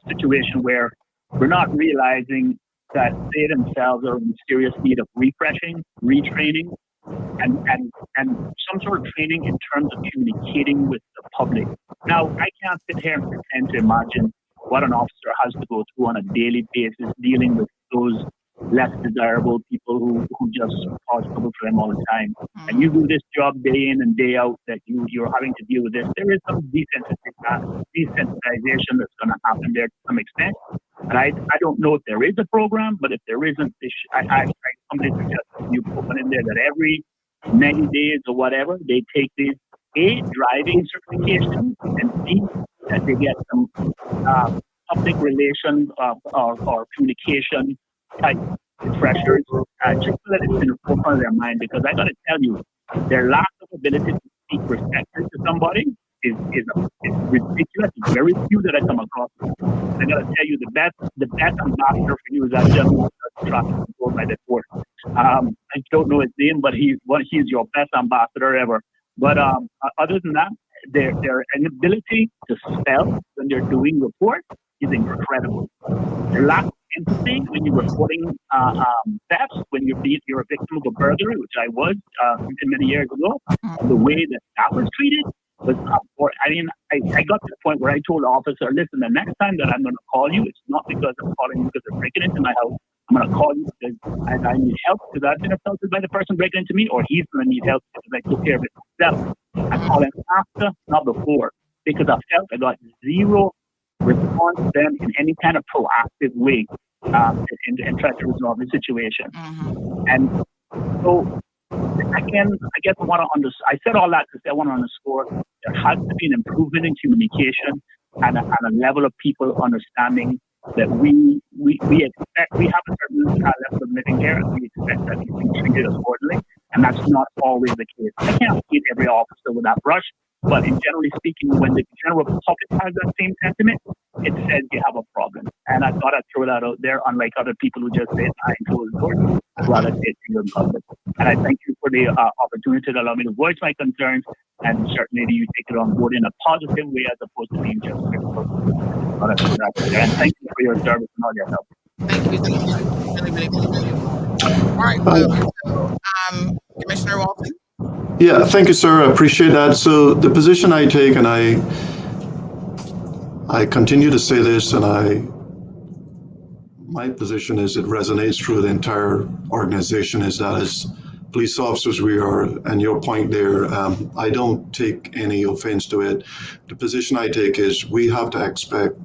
situation where we're not realizing that they themselves are in serious need of refreshing, retraining, and some sort of training in terms of communicating with the public. Now, I can't sit here and pretend to imagine what an officer has to go through on a daily basis dealing with those less desirable people who just cause trouble for them all the time. And you do this job day in and day out, that you're having to deal with this. There is some desensitization that's going to happen there to some extent. And I don't know if there is a program, but if there isn't, somebody suggested you put one in there that every 90 days or whatever, they take these A, driving certification, and B, that they get some public relations or communication type refreshers, just so that it's in the forefront of their mind. Because I got to tell you, their lack of ability to speak respectfully to somebody is ridiculous. It's very few that I come across. I got to tell you, the best ambassador for you is that gentleman who does traffic control by the court. I don't know his name, but he's your best ambassador ever. But other than that, their inability to spell when they're doing reports is incredible. Their lack of empathy when you're reporting thefts, when you're a victim of a burglary, which I was many years ago, the way that was treated was I got to the point where I told the officer, listen, the next time that I'm going to call you, it's not because I'm calling you because they're breaking into my house. I'm going to call you because I need help because I've been assaulted by the person breaking into me, or he's going to need help because I took care of it myself. I call him after, not before, because I felt I got zero response to them in any kind of proactive way and try to resolve the situation. And so, again, I guess I said all that to say I want to underscore there has to be an improvement in communication and a level of people understanding that we expect, we have a certain level of living here, and we expect that we be treated accordingly, and that's not always the case. I can't paint every officer with that brush, but in generally speaking, when the general public has that same sentiment, it says you have a problem. And I thought I'd throw that out there, unlike other people who just say it behind closed doors. I'd rather say it in public. And I thank you for the opportunity to allow me to voice my concerns, and certainly you take it on board in a positive way as opposed to being just critical. And thank you for your service and all your help. Thank you. Really, really appreciate it. All right, so, Commissioner Walton. Yeah, thank you, sir. I appreciate that. So the position I take, and I continue to say this, and my position is it resonates through the entire organization, is that as police officers we are, and your point there, I don't take any offense to it. The position I take is we have to accept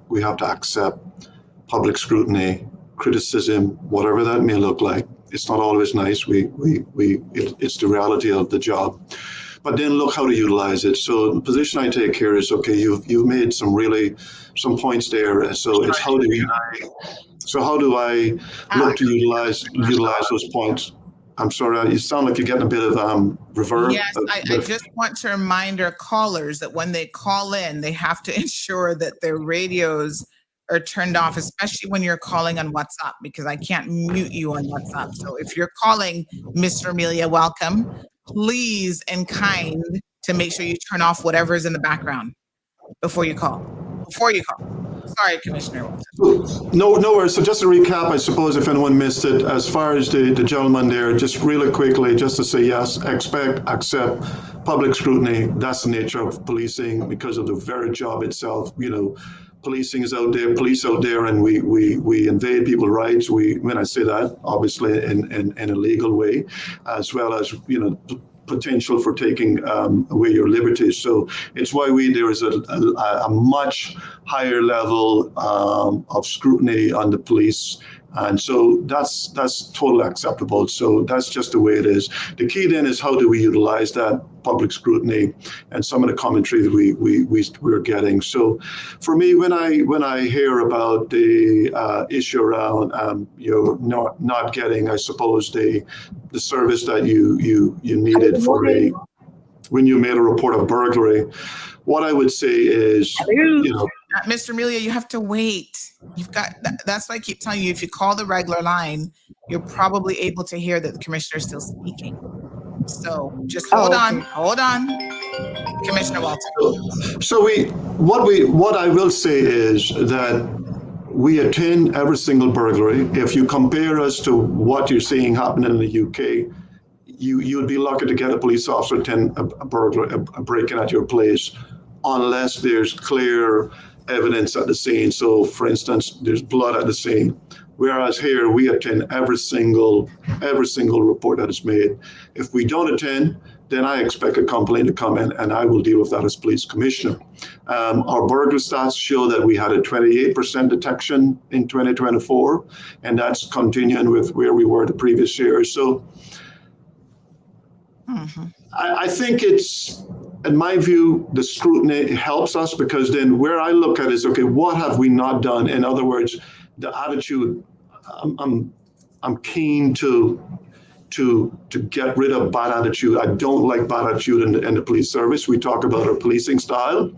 public scrutiny, criticism, whatever that may look like. It's not always nice. It's the reality of the job. But then look how to utilize it. So the position I take here is, okay, you've made some points there. So it's how do I look to utilize those points? I'm sorry, you sound like you're getting a bit of reverb. Yes, I just want to remind our callers that when they call in, they have to ensure that their radios are turned off, especially when you're calling on WhatsApp, because I can't mute you on WhatsApp. So if you're calling, Mr. Amelia, welcome. Please and kind to make sure you turn off whatever's in the background before you call. Sorry, Commissioner Walton. No worries. So just to recap, I suppose if anyone missed it, as far as the gentleman there, just really quickly, just to say yes, accept public scrutiny. That's the nature of policing because of the very job itself. Policing is out there, police out there, and we invade people's rights. When I say that, obviously in a legal way, as well as potential for taking away your liberties. So it's why there is a much higher level of scrutiny on the police. And so that's totally acceptable. So that's just the way it is. The key then is how do we utilize that public scrutiny and some of the commentary that we're getting. So for me, when I hear about the issue around not getting, I suppose, the service that you needed when you made a report of burglary, what I would say is, Mr. Amelia, you have to wait. That's why I keep telling you, if you call the regular line, you're probably able to hear that the commissioner is still speaking. So just hold on, Commissioner Walton. So what I will say is that we attend every single burglary. If you compare us to what you're seeing happening in the UK, you'd be lucky to get a police officer attend a break-in at your place, unless there's clear evidence at the scene. So, for instance, there's blood at the scene. Whereas here, we attend every single report that is made. If we don't attend, then I expect a complaint to come in, and I will deal with that as police commissioner. Our burglary stats show that we had a 28% detection in 2024, and that's continuing with where we were the previous year. So, I think it's, in my view, the scrutiny helps us, because then where I look at is, okay, what have we not done? In other words, the attitude, I'm keen to get rid of bad attitude. I don't like bad attitude in the police service. We talk about our policing style,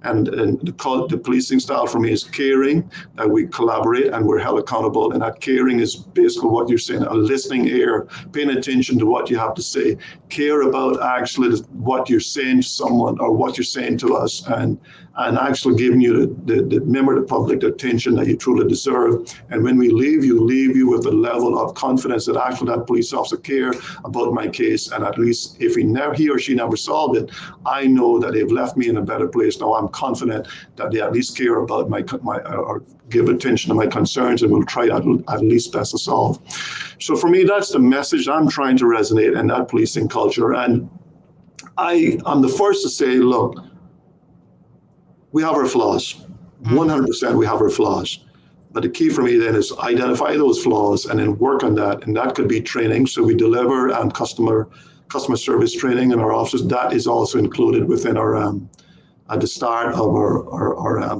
and the policing style for me is caring, that we collaborate and we're held accountable. And that caring is basically what you're saying, a listening ear, paying attention to what you have to say, care about actually what you're saying to someone or what you're saying to us, and actually giving you the member of the public the attention that you truly deserve. And when we leave you with a level of confidence that actually that police officer care about my case, and at least if he or she never solved it, I know that they've left me in a better place. Now I'm confident that they at least care about my or give attention to my concerns, and will try at least best to solve. So for me, that's the message I'm trying to resonate in that policing culture. And I'm the first to say, look, we have our flaws. 100% we have our flaws. But the key for me then is identify those flaws and then work on that. And that could be training. So we deliver customer service training in our offices. That is also included within our at the start of our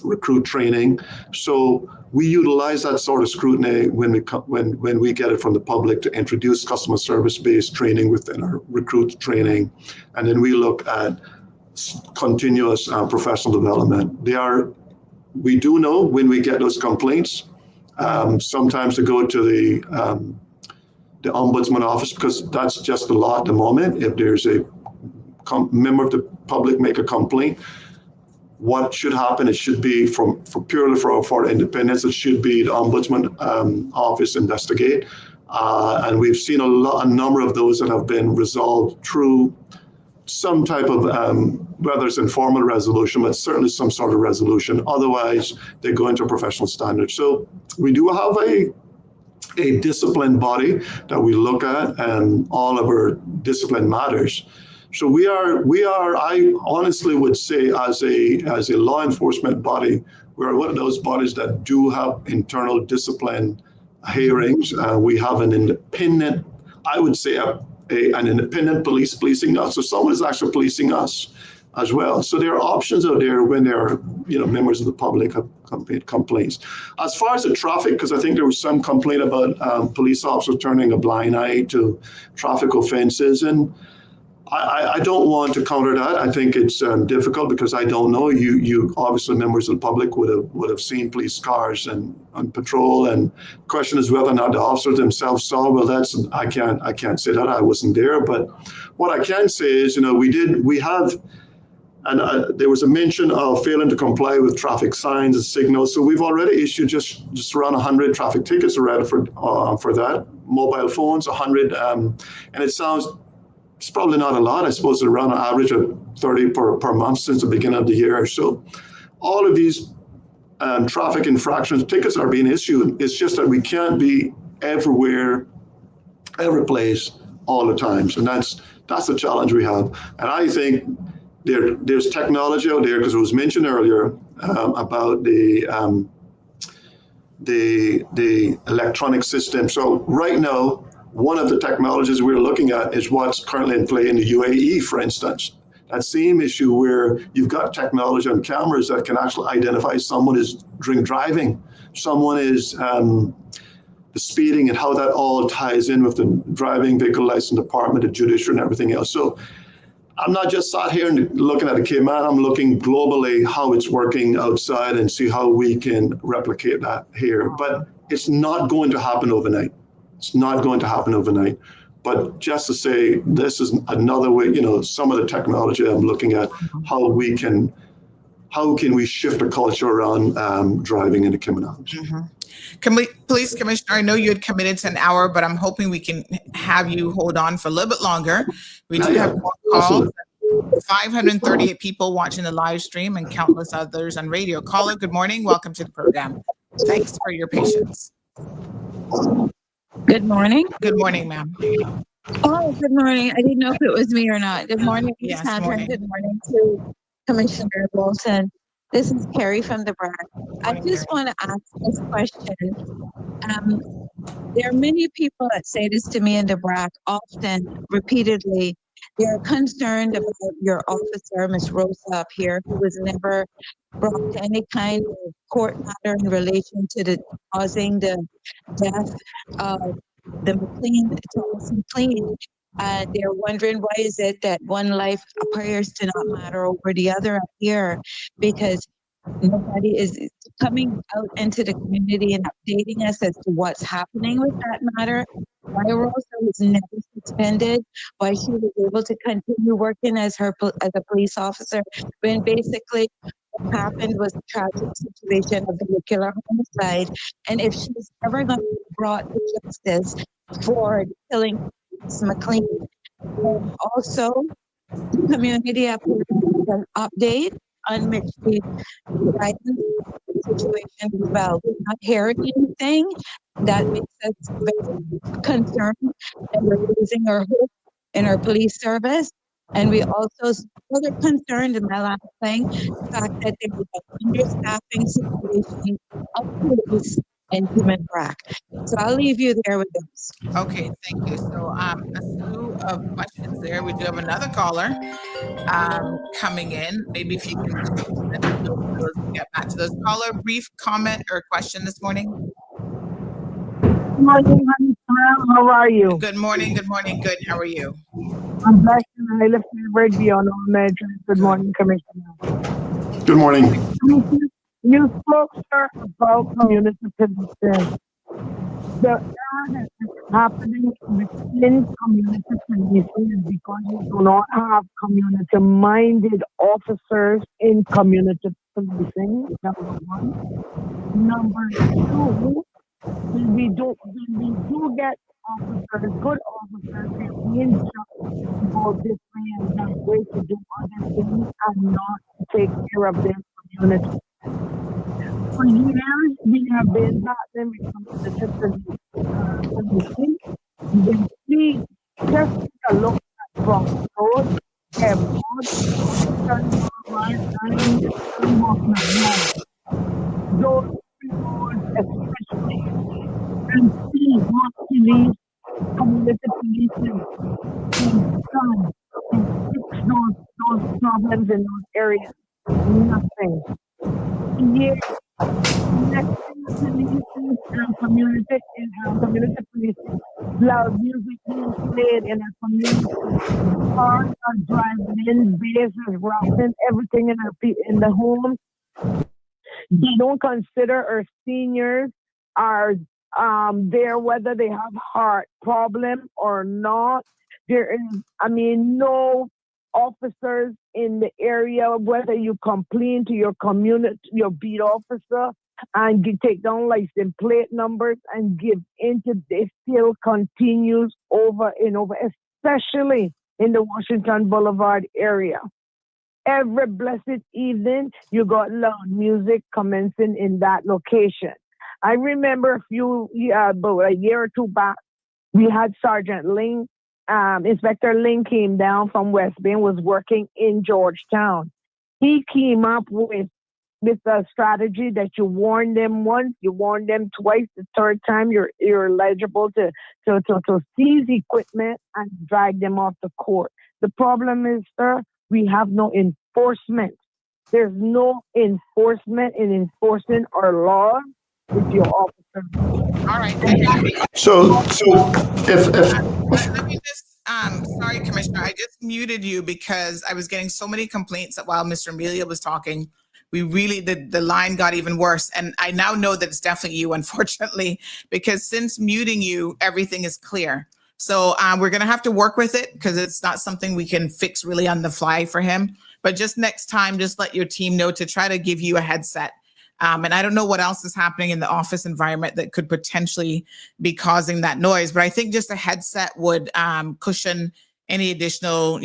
recruit training. So we utilize that sort of scrutiny when we get it from the public to introduce customer service-based training within our recruit training. And then we look at continuous professional development. We do know when we get those complaints, sometimes to go to the Ombudsman Office, because that's just the law at the moment. If there's a member of the public make a complaint, what should happen, it should be purely for independence, it should be the Ombudsman Office investigate. And we've seen a number of those that have been resolved through some type of, whether it's informal resolution, but certainly some sort of resolution. Otherwise, they go into professional standards. So we do have a disciplined body that we look at, and all of our discipline matters. So we are. I honestly would say, as a law enforcement body, we're one of those bodies that do have internal discipline hearings. We have an independent, I would say, an independent policing us. So someone is actually policing us as well. So there are options out there when there are, members of the public have complaints. As far as the traffic, because I think there was some complaint about police officers turning a blind eye to traffic offenses, and I don't want to counter that. I think it's difficult because I don't know. You obviously, members of the public would have seen police cars and on patrol. And the question is whether or not the officers themselves saw. Well, I can't say that. I wasn't there. But what I can say is, we have, and there was a mention of failing to comply with traffic signs and signals. So we've already issued just around 100 traffic tickets already for that. Mobile phones, 100, and it sounds. It's probably not a lot. I suppose it's around an average of 30 per month since the beginning of the year. So all of these traffic infractions tickets are being issued. It's just that we can't be everywhere, every place, all the time. So that's the challenge we have. And I think there's technology out there, because it was mentioned earlier about the electronic system. So right now, one of the technologies we're looking at is what's currently in play in the UAE, for instance. That same issue where you've got technology on cameras that can actually identify someone is driving, someone is the speeding, and how that all ties in with the driving vehicle license department, the judiciary, and everything else. So I'm not just sat here and looking at the Cayman, I'm looking globally how it's working outside and see how we can replicate that here. But it's not going to happen overnight. It's not going to happen overnight. But just to say, this is another way, some of the technology I'm looking at, how can we shift the culture around driving in the Cayman Islands. Mm-hmm. Police Commissioner, I know you had committed to an hour, but I'm hoping we can have you hold on for a little bit longer. We do have more calls. 538 people watching the live stream and countless others on radio. Caller, good morning. Welcome to the program. Thanks for your patience. Good morning. Good morning, ma'am. Oh, good morning. I didn't know if it was me or not. Good morning, yes, Sandra. Morning. Good morning to Commissioner Bolton. This is Carrie from the BRAC. I just want to ask this question. There are many people that say this to me in the BRAC often, repeatedly. They're concerned about your officer, Ms. Rosa up here, who was never brought to any kind of court matter in relation to the causing the death of the Thomas McLean. They're wondering, why is it that one life appears to not matter over the other up here? Because nobody is coming out into the community and updating us as to what's happening with that matter. Why Rosa was never suspended, why she was able to continue working as a police officer, when basically what happened was a tragic situation of vehicular homicide. And if she's ever going to be brought to justice for killing McLean, and also the community up here an update on Mitch's situation as well. We're not hearing anything that makes us very concerned, and we're losing our hope in our police service. And we also further concerned in my last thing, the fact that there is an understaffing situation of police and human BRAC. So I'll leave you there with this. Okay, thank you. So a slew of questions there. We do have another caller coming in. Maybe if you can get back to those. Caller, brief comment or question this morning? Good morning, honey. How are you? Good morning. Good morning. Good. How are you? I'm blessed and I lift my radio on all measures. Good morning, Commissioner. Good morning. You spoke, sir, about community policing. The era has happening within community policing is because we do not have community-minded officers in community policing, number one. Number two, when we do get officers, good officers, they're being judged to go this way and that way to do other things and not take care of their community. For years, we have been battling with community policing. When we just take a look at Bronx Road, Airport, those roads especially, and see what police, community policing is done to fix those problems in those areas. Nothing. Yes, policing and community policing, loud music being played in a community, cars are driving in, bases rocking, everything in the home. They don't consider our seniors are there whether they have heart problem or not. There is, no officers in the area, whether you complain to your community, your beat officer, and you take down license plate numbers and give into, this still continues over and over, especially in the Washington Boulevard area. Every blessed evening, you got loud music commencing in that location. I remember a year or two back, we had Sergeant Ling, Inspector Ling came down from West Bend, was working in Georgetown. He came up with a strategy that you warn them once, you warn them twice, the third time you're eligible to seize equipment and drag them off the court. The problem is, sir, we have no enforcement. There's no enforcement in enforcing our laws with your officer. All right. So if let me just sorry, Commissioner, I just muted you because I was getting so many complaints that while Mr. Amelia was talking, we really the line got even worse. And I now know that it's definitely you, unfortunately, because since muting you, everything is clear. So we're going to have to work with it because it's not something we can fix really on the fly for him. But just next time, just let your team know to try to give you a headset. And I don't know what else is happening in the office environment that could potentially be causing that noise. But I think just a headset would cushion any additional,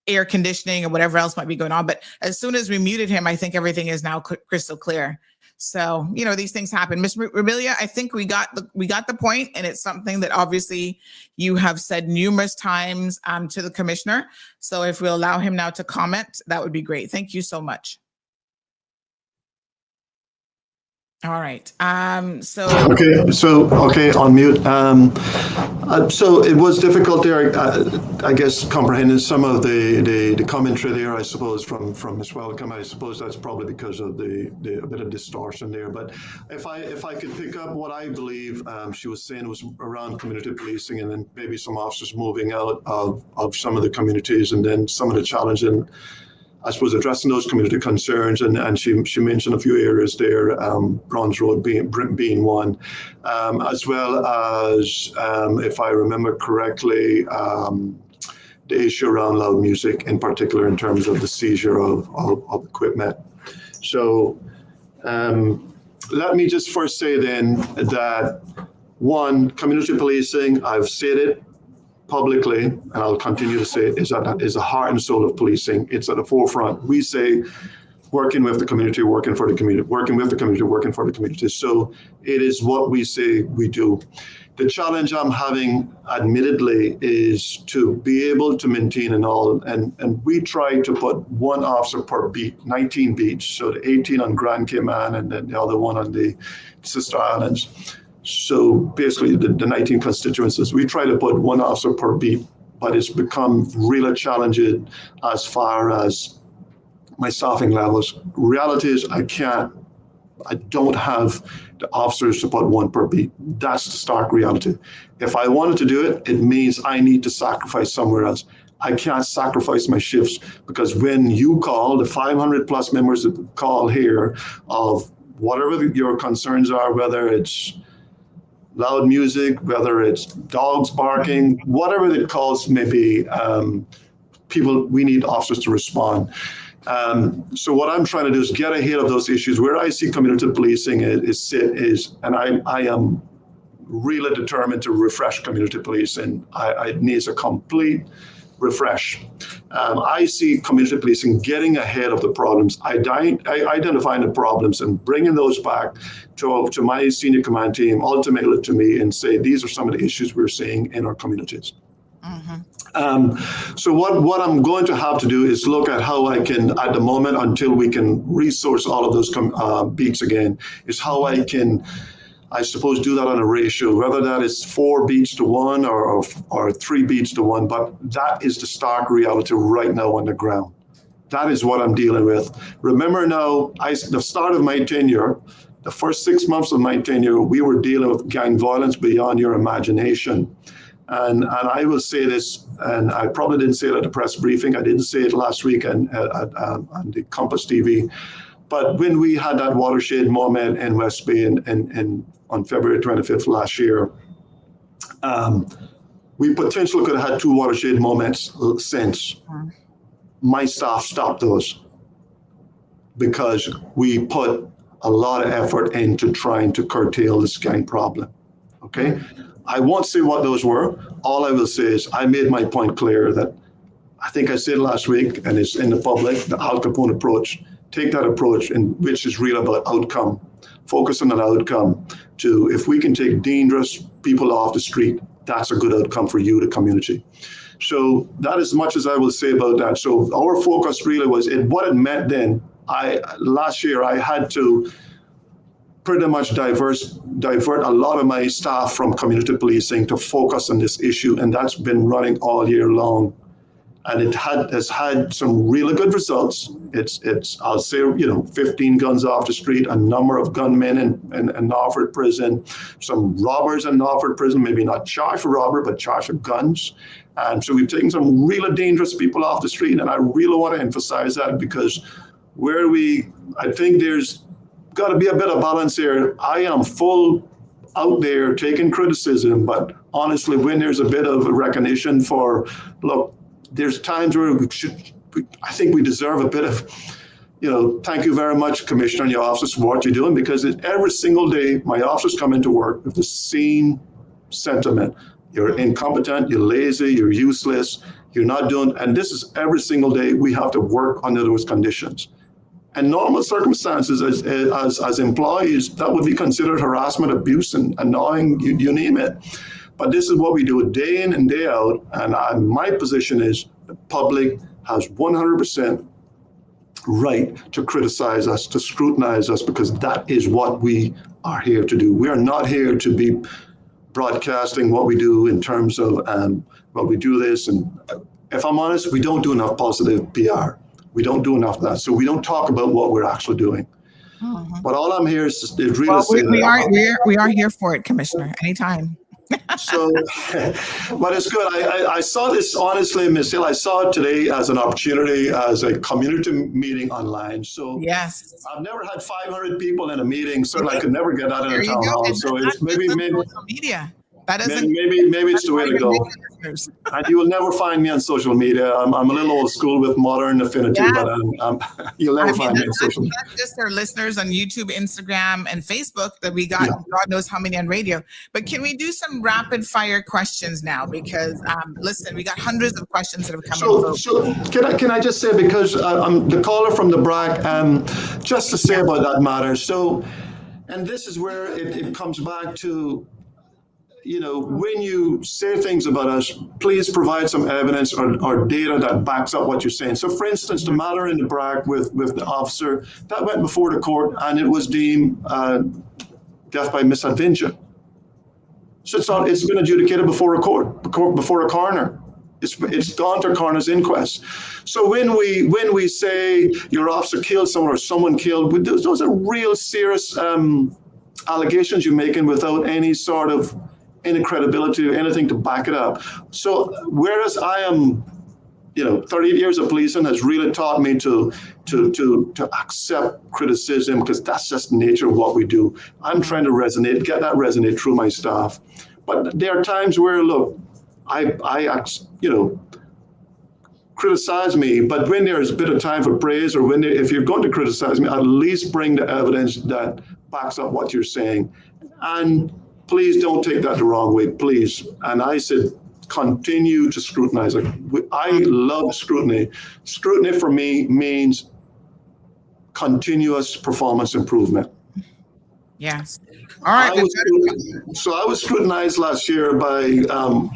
air conditioning or whatever else might be going on. But as soon as we muted him, I think everything is now crystal clear. So, these things happen. Ms. Amelia, I think we got the point, and it's something that obviously you have said numerous times to the commissioner. So if we'll allow him now to comment, that would be great. Thank you so much. All right. Okay, on mute. So it was difficult there, I guess, comprehending some of the commentary there, I suppose, from Ms. Welcome. I suppose that's probably because of a bit of distortion there. But if I could pick up what I believe she was saying was around community policing, and then maybe some officers moving out of some of the communities, and then some of the challenging, I suppose, addressing those community concerns, and she mentioned a few areas there, Bronze Road being one, as well as, if I remember correctly, the issue around loud music, in particular in terms of the seizure of equipment. So let me just first say then that, one, community policing, I've said it publicly, and I'll continue to say it, is the heart and soul of policing. It's at the forefront. We say working with the community, working for the community, working with the community, working for the community. So it is what we say we do. The challenge I'm having, admittedly, is to be able to maintain and we try to put one officer per beat, 19 beats, so the 18 on Grand Cayman and then the other one on the Sister Islands. So basically the 19 constituencies, we try to put one officer per beat, but it's become really challenging as far as my staffing levels. Reality is I don't have the officers to put one per beat. That's the stark reality. If I wanted to do it, it means I need to sacrifice somewhere else. I can't sacrifice my shifts, because when you call, the 500 plus members that call here of whatever your concerns are, whether it's loud music, whether it's dogs barking, whatever the cause may be, we need officers to respond. So what I'm trying to do is get ahead of those issues. Where I see community policing and I am really determined to refresh community policing. It needs a complete refresh. I see community policing getting ahead of the problems, identifying the problems and bringing those back to my senior command team, ultimately to me, and say, these are some of the issues we're seeing in our communities. So what I'm going to have to do is look at how I can, at the moment, until we can resource all of those beats again, is how I can, I suppose, do that on a ratio, whether that is 4 beats to 1 or 3 beats to 1, but that is the stark reality right now on the ground. That is what I'm dealing with. Remember now, the start of my tenure, the first 6 months of my tenure, we were dealing with gang violence beyond your imagination. And I will say this, and I probably didn't say it at the press briefing, I didn't say it last week on the Compass TV, but when we had that watershed moment in West Bay on February 25th last year, we potentially could have had 2 watershed moments since. My staff stopped those because we put a lot of effort into trying to curtail this gang problem, okay? I won't say what those were. All I will say is I made my point clear that I think I said last week, and it's in the public, the Al Capone approach. Take that approach, which is real about outcome. Focus on an outcome to, if we can take dangerous people off the street, that's a good outcome for you, the community. So that is as much as I will say about that. So our focus really was, what it meant then, last year I had to pretty much divert a lot of my staff from community policing to focus on this issue, and that's been running all year long. And it has had some really good results. It's I'll say, 15 guns off the street, a number of gunmen in Norfolk prison, some robbers in Norfolk prison, maybe not charged for robbery, but charged for guns. And so we've taken some really dangerous people off the street, and I really want to emphasize that, because I think there's got to be a bit of balance here. I am full out there taking criticism, but honestly, when there's a bit of recognition for, look, there's times where I think we deserve a bit of, thank you very much, Commissioner, and your officers for what you're doing, because every single day my officers come into work with the same sentiment. You're incompetent, you're lazy, you're useless, you're not doing, and this is every single day we have to work under those conditions. And normal circumstances as employees, that would be considered harassment, abuse, and annoying, you name it. But this is what we do day in and day out. And my position is the public has 100% right to criticize us, to scrutinize us, because that is what we are here to do. We are not here to be broadcasting what we do in terms of what we do this. And if I'm honest, we don't do enough positive PR. We don't do enough of that. So we don't talk about what we're actually doing. But all I'm here is really we are here for it, Commissioner, anytime. So, but it's good. I saw this, honestly, Ms. Hill, I saw it today as an opportunity, as a community meeting online. So yes, I've never had 500 people in a meeting. Certainly I could never get that in a town hall. So it's maybe social media. Maybe it's the way to go. And you will never find me on social media. I'm a little old school with modern affinity, but you'll never find me on social media. Not just our listeners on YouTube, Instagram, and Facebook that we got, God knows how many on radio. But can we do some rapid fire questions now? Because listen, we got hundreds of questions that have come in. So can I just say, because I'm the caller from the BRAC, just to say about that matter. So, and this is where it comes back to, when you say things about us, please provide some evidence or data that backs up what you're saying. So, for instance, the matter in the BRAC with the officer, that went before the court and it was deemed death by misadventure. So it's been adjudicated before a court, before a coroner. It's gone to a coroner's inquest. So when we say your officer killed someone or someone killed, those are real serious allegations you're making without any sort of any credibility or anything to back it up. So whereas I am 38 years of policing has really taught me to accept criticism, because that's just the nature of what we do. I'm trying to get that resonate through my staff. But there are times where, look, I criticize me, but when there's a bit of time for praise, or if you're going to criticize me, at least bring the evidence that backs up what you're saying. And please don't take that the wrong way, please. And I said, continue to scrutinize. I love scrutiny. Scrutiny for me means continuous performance improvement. Yes. All right. I was scrutinized last year by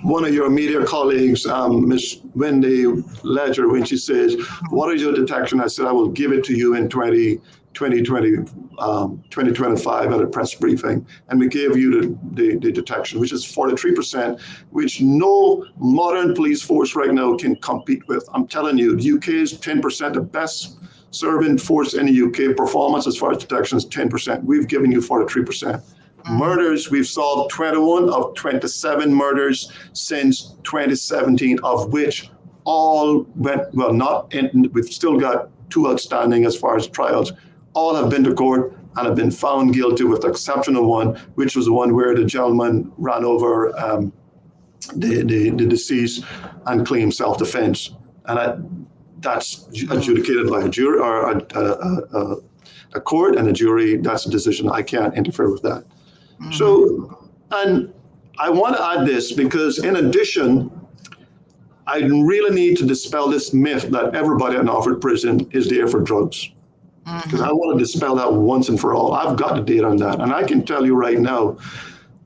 one of your media colleagues, Ms. Wendy Ledger, when she says, what is your detection? I said, I will give it to you in 2025 at a press briefing. And we gave you the detection, which is 43%, which no modern police force right now can compete with. I'm telling you, the UK is 10%, the best serving force in the UK. Performance as far as detection is 10%. We've given you 43%. Murders, we've solved 21 of 27 murders since 2017, of which all went, we've still got 2 outstanding as far as trials. All have been to court and have been found guilty, with the exception of one, which was the one where the gentleman ran over the deceased and claimed self-defense. And that's adjudicated by a jury or a court, and a jury. That's a decision. I can't interfere with that. So, and I want to add this, because in addition, I really need to dispel this myth that everybody in Norfolk Prison is there for drugs. Because I want to dispel that once and for all. I've got the data on that. And I can tell you right now,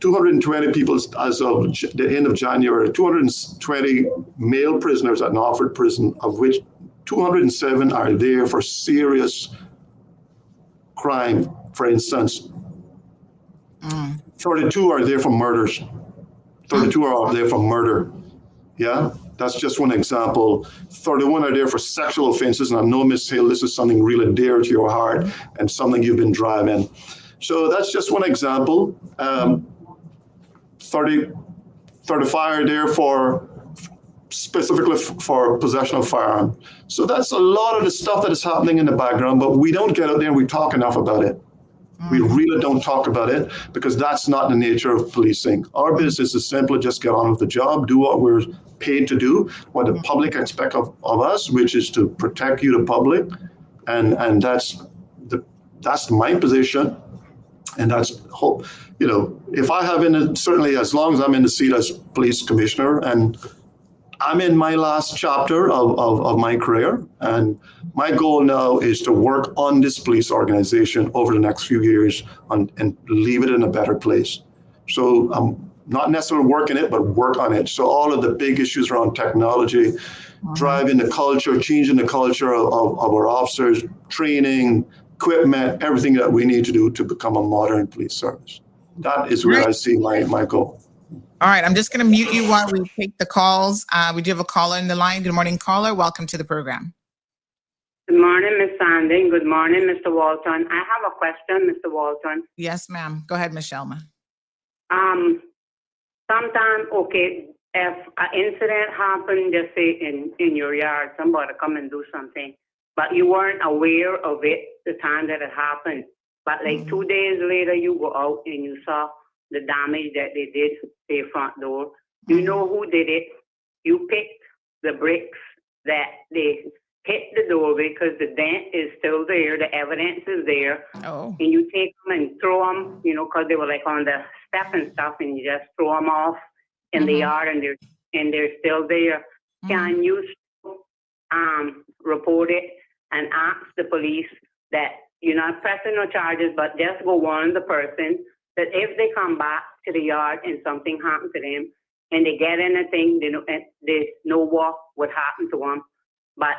220 people as of the end of January, 220 male prisoners at Norfolk Prison, of which 207 are there for serious crime. For instance, 32 are there for murders. 32 are there for murder. Yeah, that's just one example. 31 are there for sexual offenses. And I know, Ms. Hill, this is something really dear to your heart and something you've been driving. So that's just one example. 35 are there for specifically for possession of firearm. So that's a lot of the stuff that is happening in the background, but we don't get out there and we talk enough about it. We really don't talk about it, because that's not the nature of policing. Our business is simply just get on with the job, do what we're paid to do, what the public expect of us, which is to protect you, the public. And that's my position. And that's hope, if I have certainly as long as I'm in the seat as police commissioner, and I'm in my last chapter of my career, and my goal now is to work on this police organization over the next few years and leave it in a better place. So I'm not necessarily working it, but work on it. So all of the big issues around technology, driving the culture, changing the culture of our officers, training, equipment, everything that we need to do to become a modern police service. That is where I see my goal. All right, I'm just going to mute you while we take the calls. We do have a caller in the line. Good morning, caller. Welcome to the program. Good morning, Ms. Sandy. Good morning, Mr. Walton. I have a question, Mr. Walton. Yes, ma'am. Go ahead, Ms. Shelma. Sometimes, okay, if an incident happened, just say in your yard, somebody come and do something, but you weren't aware of it the time that it happened. But like 2 days later, you go out and you saw the damage that they did to your front door. You know who did it. You picked the bricks that they hit the door because the dent is still there, the evidence is there. Oh. And you take them and throw them, because they were like on the step and stuff, and you just throw them off in the yard, and they're still there. Can you report it and ask the police that you're not pressing no charges, but just go warn the person that if they come back to the yard and something happens to them and they get anything, they know what would happen to them. But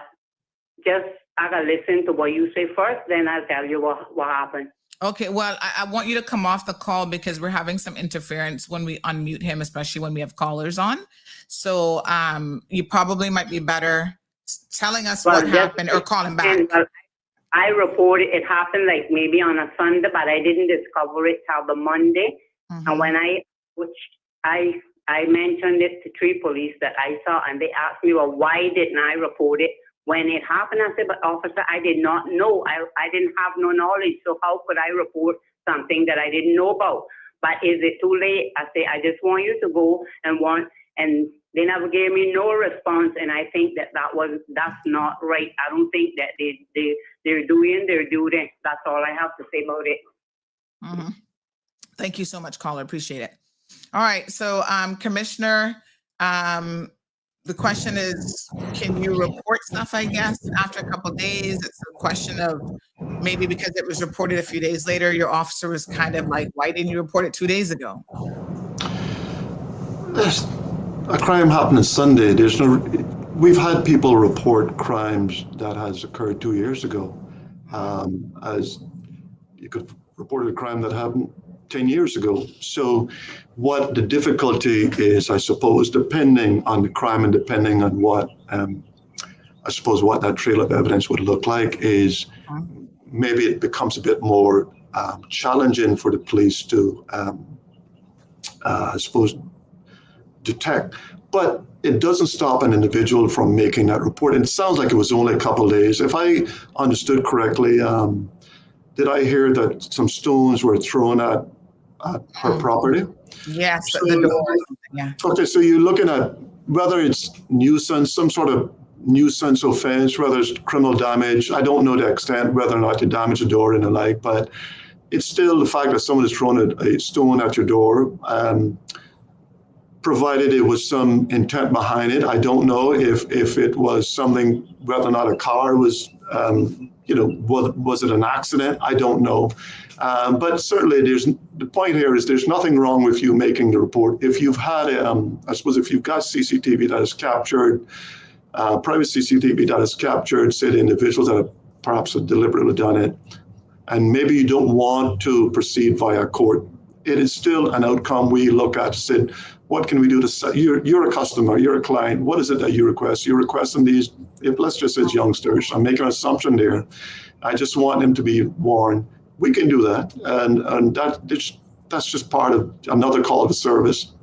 just I gotta listen to what you say first, then I'll tell you what happened. Okay, well, I want you to come off the call because we're having some interference when we unmute him, especially when we have callers on. So you probably might be better telling us what happened or calling back. I reported it happened like maybe on a Sunday, but I didn't discover it till the Monday. And when I I mentioned it to 3 police that I saw, and they asked me, well, why didn't I report it when it happened? I said, but officer, I did not know. I didn't have no knowledge, so how could I report something that I didn't know about? But is it too late? I say, I just want you to go and they never gave me no response, and I think that's not right. I don't think that they're doing their duty. That's all I have to say about it. Mm-hmm. Thank you so much, caller. Appreciate it. All right, so Commissioner, the question is, can you report stuff, I guess, after a couple of days? It's a question of maybe because it was reported a few days later, your officer was kind of like, why didn't you report it 2 days ago? A crime happened on Sunday. We've had people report crimes that has occurred 2 years ago. As you could report a crime that happened 10 years ago. So what the difficulty is, I suppose, depending on the crime and depending on what, I suppose what that trail of evidence would look like is maybe it becomes a bit more challenging for the police to, I suppose, detect. But it doesn't stop an individual from making that report. And it sounds like it was only a couple of days. If I understood correctly, did I hear that some stones were thrown at her property? Yes, at the door. Yeah. Okay, so you're looking at whether it's nuisance, some sort of nuisance offense, whether it's criminal damage. I don't know the extent, whether or not you damage the door and the like, but it's still the fact that someone has thrown a stone at your door, provided it was some intent behind it. I don't know if it was something, whether or not a car was, was it an accident? I don't know. But certainly the point here is there's nothing wrong with you making the report. If you've had, I suppose if you've got CCTV that has captured, private CCTV that has captured, say, the individuals that have perhaps deliberately done it, and maybe you don't want to proceed via court, it is still an outcome we look at, said, what can we do to, you're a customer, you're a client, what is it that you request? You're requesting these, if let's just say it's youngsters, I'm making an assumption there, I just want them to be warned. We can do that, and that's just part of another call to service.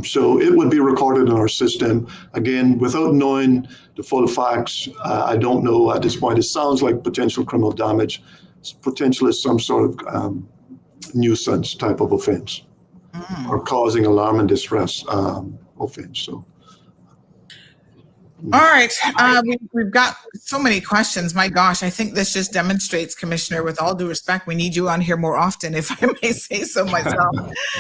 So it would be recorded in our system. Again, without knowing the full facts, I don't know at this point. It sounds like potential criminal damage, potentially some sort of nuisance type of offense, or causing alarm and distress offense. So. All right, we've got so many questions. My gosh, I think this just demonstrates, Commissioner, with all due respect, we need you on here more often, if I may say so myself.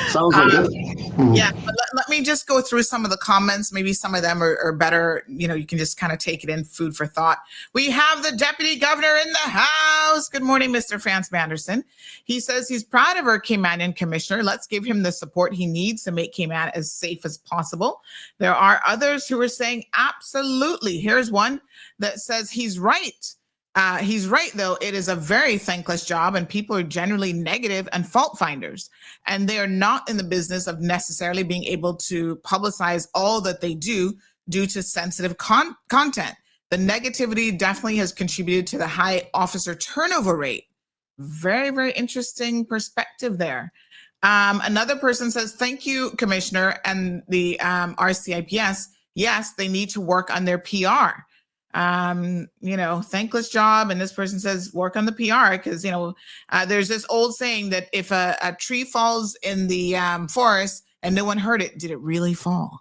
Sounds like it. Yeah, but let me just go through some of the comments. Maybe some of them are better. You can just kind of take it in, food for thought. We have the Deputy Governor in the house. Good morning, Mr. Frans Manderson. He says he's proud of our Caymanian Commissioner. Let's give him the support he needs to make Cayman as safe as possible. There are others who are saying absolutely. Here's one that says he's right. He's right, though. It is a very thankless job, and people are generally negative and fault finders, and they are not in the business of necessarily being able to publicize all that they do due to sensitive content. The negativity definitely has contributed to the high officer turnover rate. Very, very interesting perspective there. Another person says, thank you, Commissioner, and the RCIPS. Yes, they need to work on their PR. Thankless job. And this person says work on the PR because, there's this old saying that if a tree falls in the forest and no one heard it, did it really fall?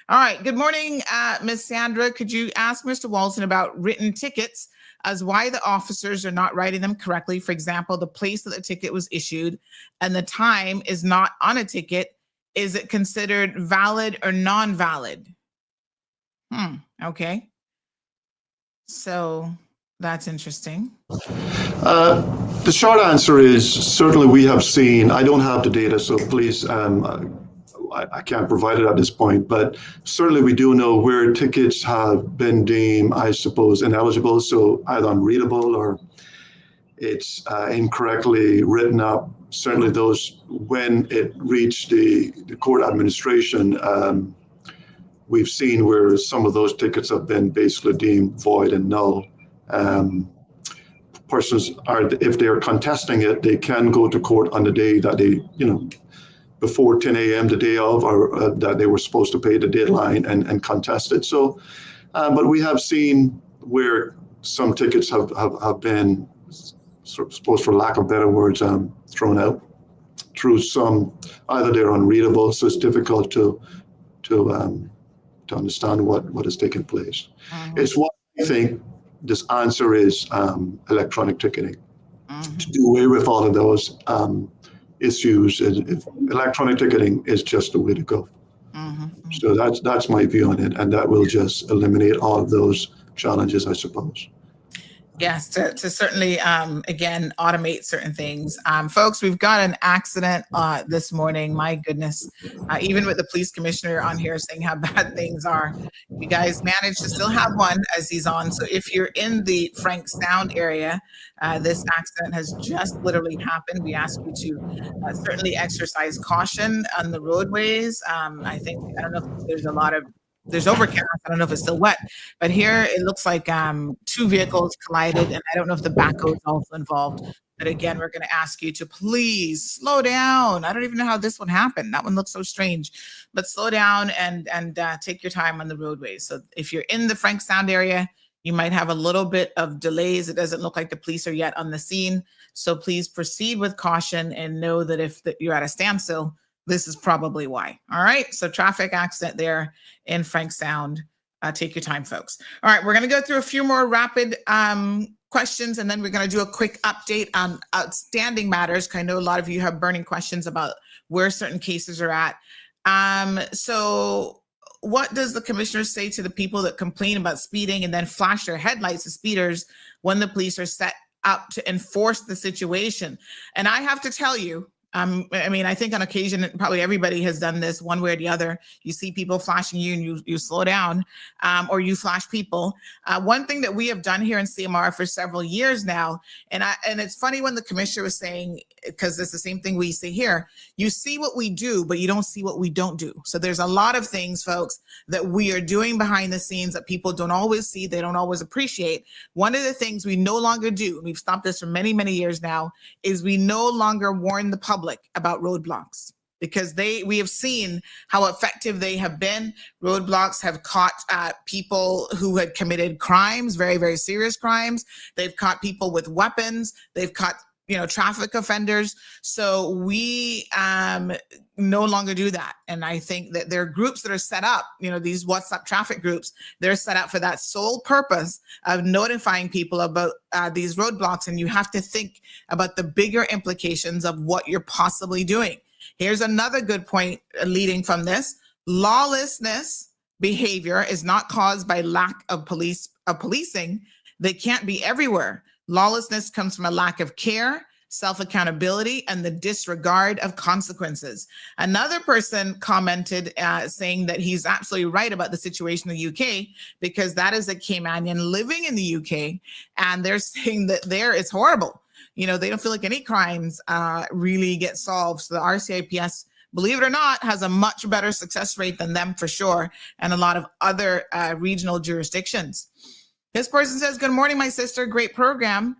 All right. Good morning, Ms. Sandra. Could you ask Mr. Walton about written tickets as why the officers are not writing them correctly? For example, the place that the ticket was issued and the time is not on a ticket. Is it considered valid or non-valid? Okay. So that's interesting. The short answer is certainly we have seen, I don't have the data, so please, I can't provide it at this point, but certainly we do know where tickets have been deemed, I suppose, ineligible, so either unreadable or it's incorrectly written up. Certainly those, when it reached the court administration, we've seen where some of those tickets have been basically deemed void and null. Persons are, if they are contesting it, they can go to court on the day that they, before 10 a.m. the day of, or that they were supposed to pay the deadline and contest it. So, but we have seen where some tickets have been, suppose for lack of better words, thrown out through some, either they're unreadable, so it's difficult to understand what is taking place. It's what I think this answer is electronic ticketing. To do away with all of those issues, electronic ticketing is just the way to go. So that's my view on it, and that will just eliminate all of those challenges, I suppose. Yes, to certainly, again, automate certain things. Folks, we've got an accident this morning. My goodness, even with the police commissioner on here saying how bad things are, you guys managed to still have one as he's on. So if you're in the Frank Sound area, this accident has just literally happened. We ask you to certainly exercise caution on the roadways. I don't know if there's overcast. I don't know if it's still wet, but here it looks like 2 vehicles collided, and I don't know if the backhoe is also involved. But again, we're going to ask you to please slow down. I don't even know how this one happened. That one looks so strange, but slow down and take your time on the roadways. So if you're in the Frank Sound area, you might have a little bit of delays. It doesn't look like the police are yet on the scene. So please proceed with caution and know that if you're at a standstill, this is probably why. All right. So traffic accident there in Frank Sound. Take your time, folks. All right. We're going to go through a few more rapid questions, and then we're going to do a quick update on outstanding matters. I know a lot of you have burning questions about where certain cases are at. So what does the commissioner say to the people that complain about speeding and then flash their headlights at speeders when the police are set up to enforce the situation? And I have to tell you, I think on occasion, probably everybody has done this one way or the other. You see people flashing you and you slow down, or you flash people. One thing that we have done here in CMR for several years now, and it's funny when the commissioner was saying, because it's the same thing we say here, you see what we do, but you don't see what we don't do. So there's a lot of things, folks, that we are doing behind the scenes that people don't always see, they don't always appreciate. One of the things we no longer do, and we've stopped this for many, many years now, is we no longer warn the public about roadblocks, because we have seen how effective they have been. Roadblocks have caught people who had committed crimes, very, very serious crimes. They've caught people with weapons. They've caught traffic offenders. So we no longer do that. And I think that there are groups that are set up, these WhatsApp traffic groups, they're set up for that sole purpose of notifying people about these roadblocks. And you have to think about the bigger implications of what you're possibly doing. Here's another good point leading from this. Lawlessness behavior is not caused by lack of policing. They can't be everywhere. Lawlessness comes from a lack of care, self-accountability, and the disregard of consequences. Another person commented saying that he's absolutely right about the situation in the UK, because that is a Caymanian living in the UK, and they're saying that there it's horrible. They don't feel like any crimes really get solved. So the RCIPS, believe it or not, has a much better success rate than them for sure, and a lot of other regional jurisdictions. This person says, good morning, my sister. Great program.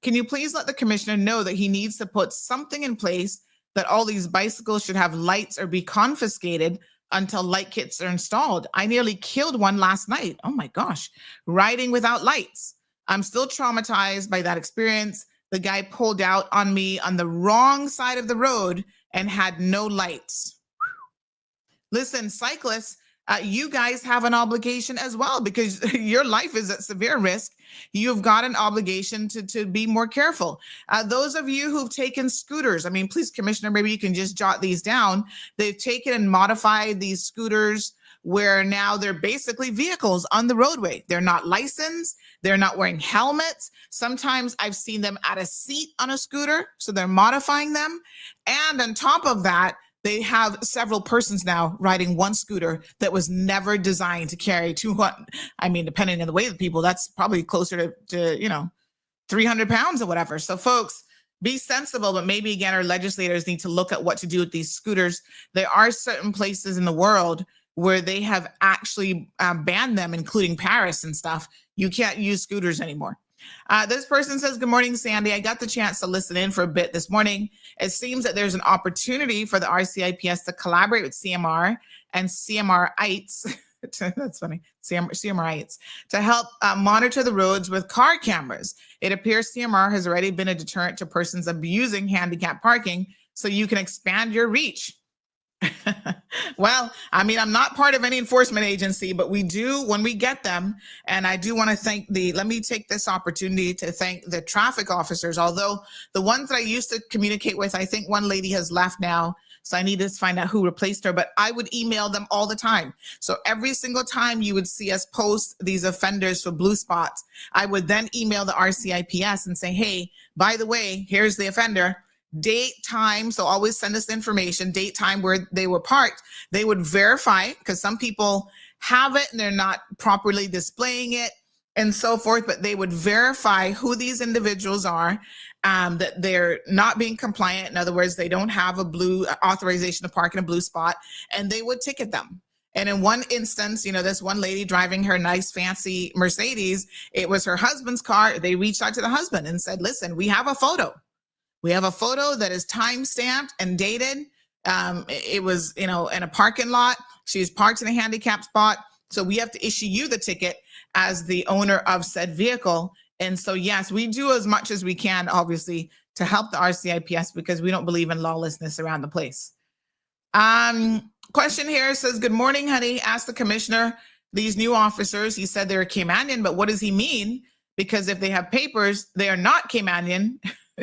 Can you please let the commissioner know that he needs to put something in place that all these bicycles should have lights or be confiscated until light kits are installed? I nearly killed one last night. Oh my gosh. Riding without lights. I'm still traumatized by that experience. The guy pulled out on me on the wrong side of the road and had no lights. Listen, cyclists, you guys have an obligation as well, because your life is at severe risk. You've got an obligation to be more careful. Those of you who've taken scooters, please, Commissioner, maybe you can just jot these down. They've taken and modified these scooters where now they're basically vehicles on the roadway. They're not licensed. They're not wearing helmets. Sometimes I've seen them at a seat on a scooter, so they're modifying them. And on top of that, they have several persons now riding one scooter that was never designed to carry 200. Depending on the weight of the people, that's probably closer to 300 pounds or whatever. So folks, be sensible, but maybe again, our legislators need to look at what to do with these scooters. There are certain places in the world where they have actually banned them, including Paris and stuff. You can't use scooters anymore. This person says, good morning, Sandy. I got the chance to listen in for a bit this morning. It seems that there's an opportunity for the RCIPS to collaborate with CMR and CMRites. That's funny. CMRites to help monitor the roads with car cameras. It appears CMR has already been a deterrent to persons abusing handicap parking, so you can expand your reach. Well, I mean, I'm not part of any enforcement agency, but we do when we get them. And I do want to thank let me take this opportunity to thank the traffic officers, although the ones that I used to communicate with, I think one lady has left now. So I need to find out who replaced her, but I would email them all the time. So every single time you would see us post these offenders for blue spots, I would then email the RCIPS and say, hey, by the way, here's the offender. Date, time, so always send us information, date, time where they were parked. They would verify, because some people have it and they're not properly displaying it and so forth, but they would verify who these individuals are, that they're not being compliant. In other words, they don't have a blue authorization to park in a blue spot, and they would ticket them. And in one instance, this one lady driving her nice fancy Mercedes, it was her husband's car. They reached out to the husband and said, listen, we have a photo. We have a photo that is time-stamped and dated. It was, in a parking lot. She was parked in a handicapped spot. So we have to issue you the ticket as the owner of said vehicle. And so, yes, we do as much as we can, obviously, to help the RCIPS because we don't believe in lawlessness around the place. Question here says, good morning, honey. Asked the commissioner, these new officers, he said they're Caymanian, but what does he mean? Because if they have papers, they are not Caymanian.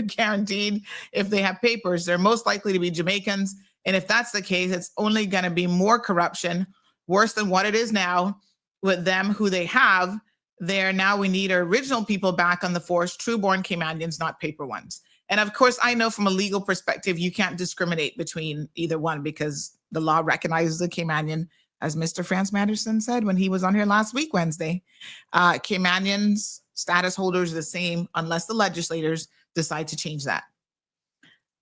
Guaranteed. If they have papers, they're most likely to be Jamaicans. And if that's the case, it's only going to be more corruption, worse than what it is now with them who they have there. Now we need our original people back on the force, true-born Caymanians, not paper ones. And of course, I know from a legal perspective, you can't discriminate between either one because the law recognizes the Caymanian, as Mr. France Manderson said when he was on here last week, Wednesday. Caymanians, status holders are the same unless the legislators decide to change that.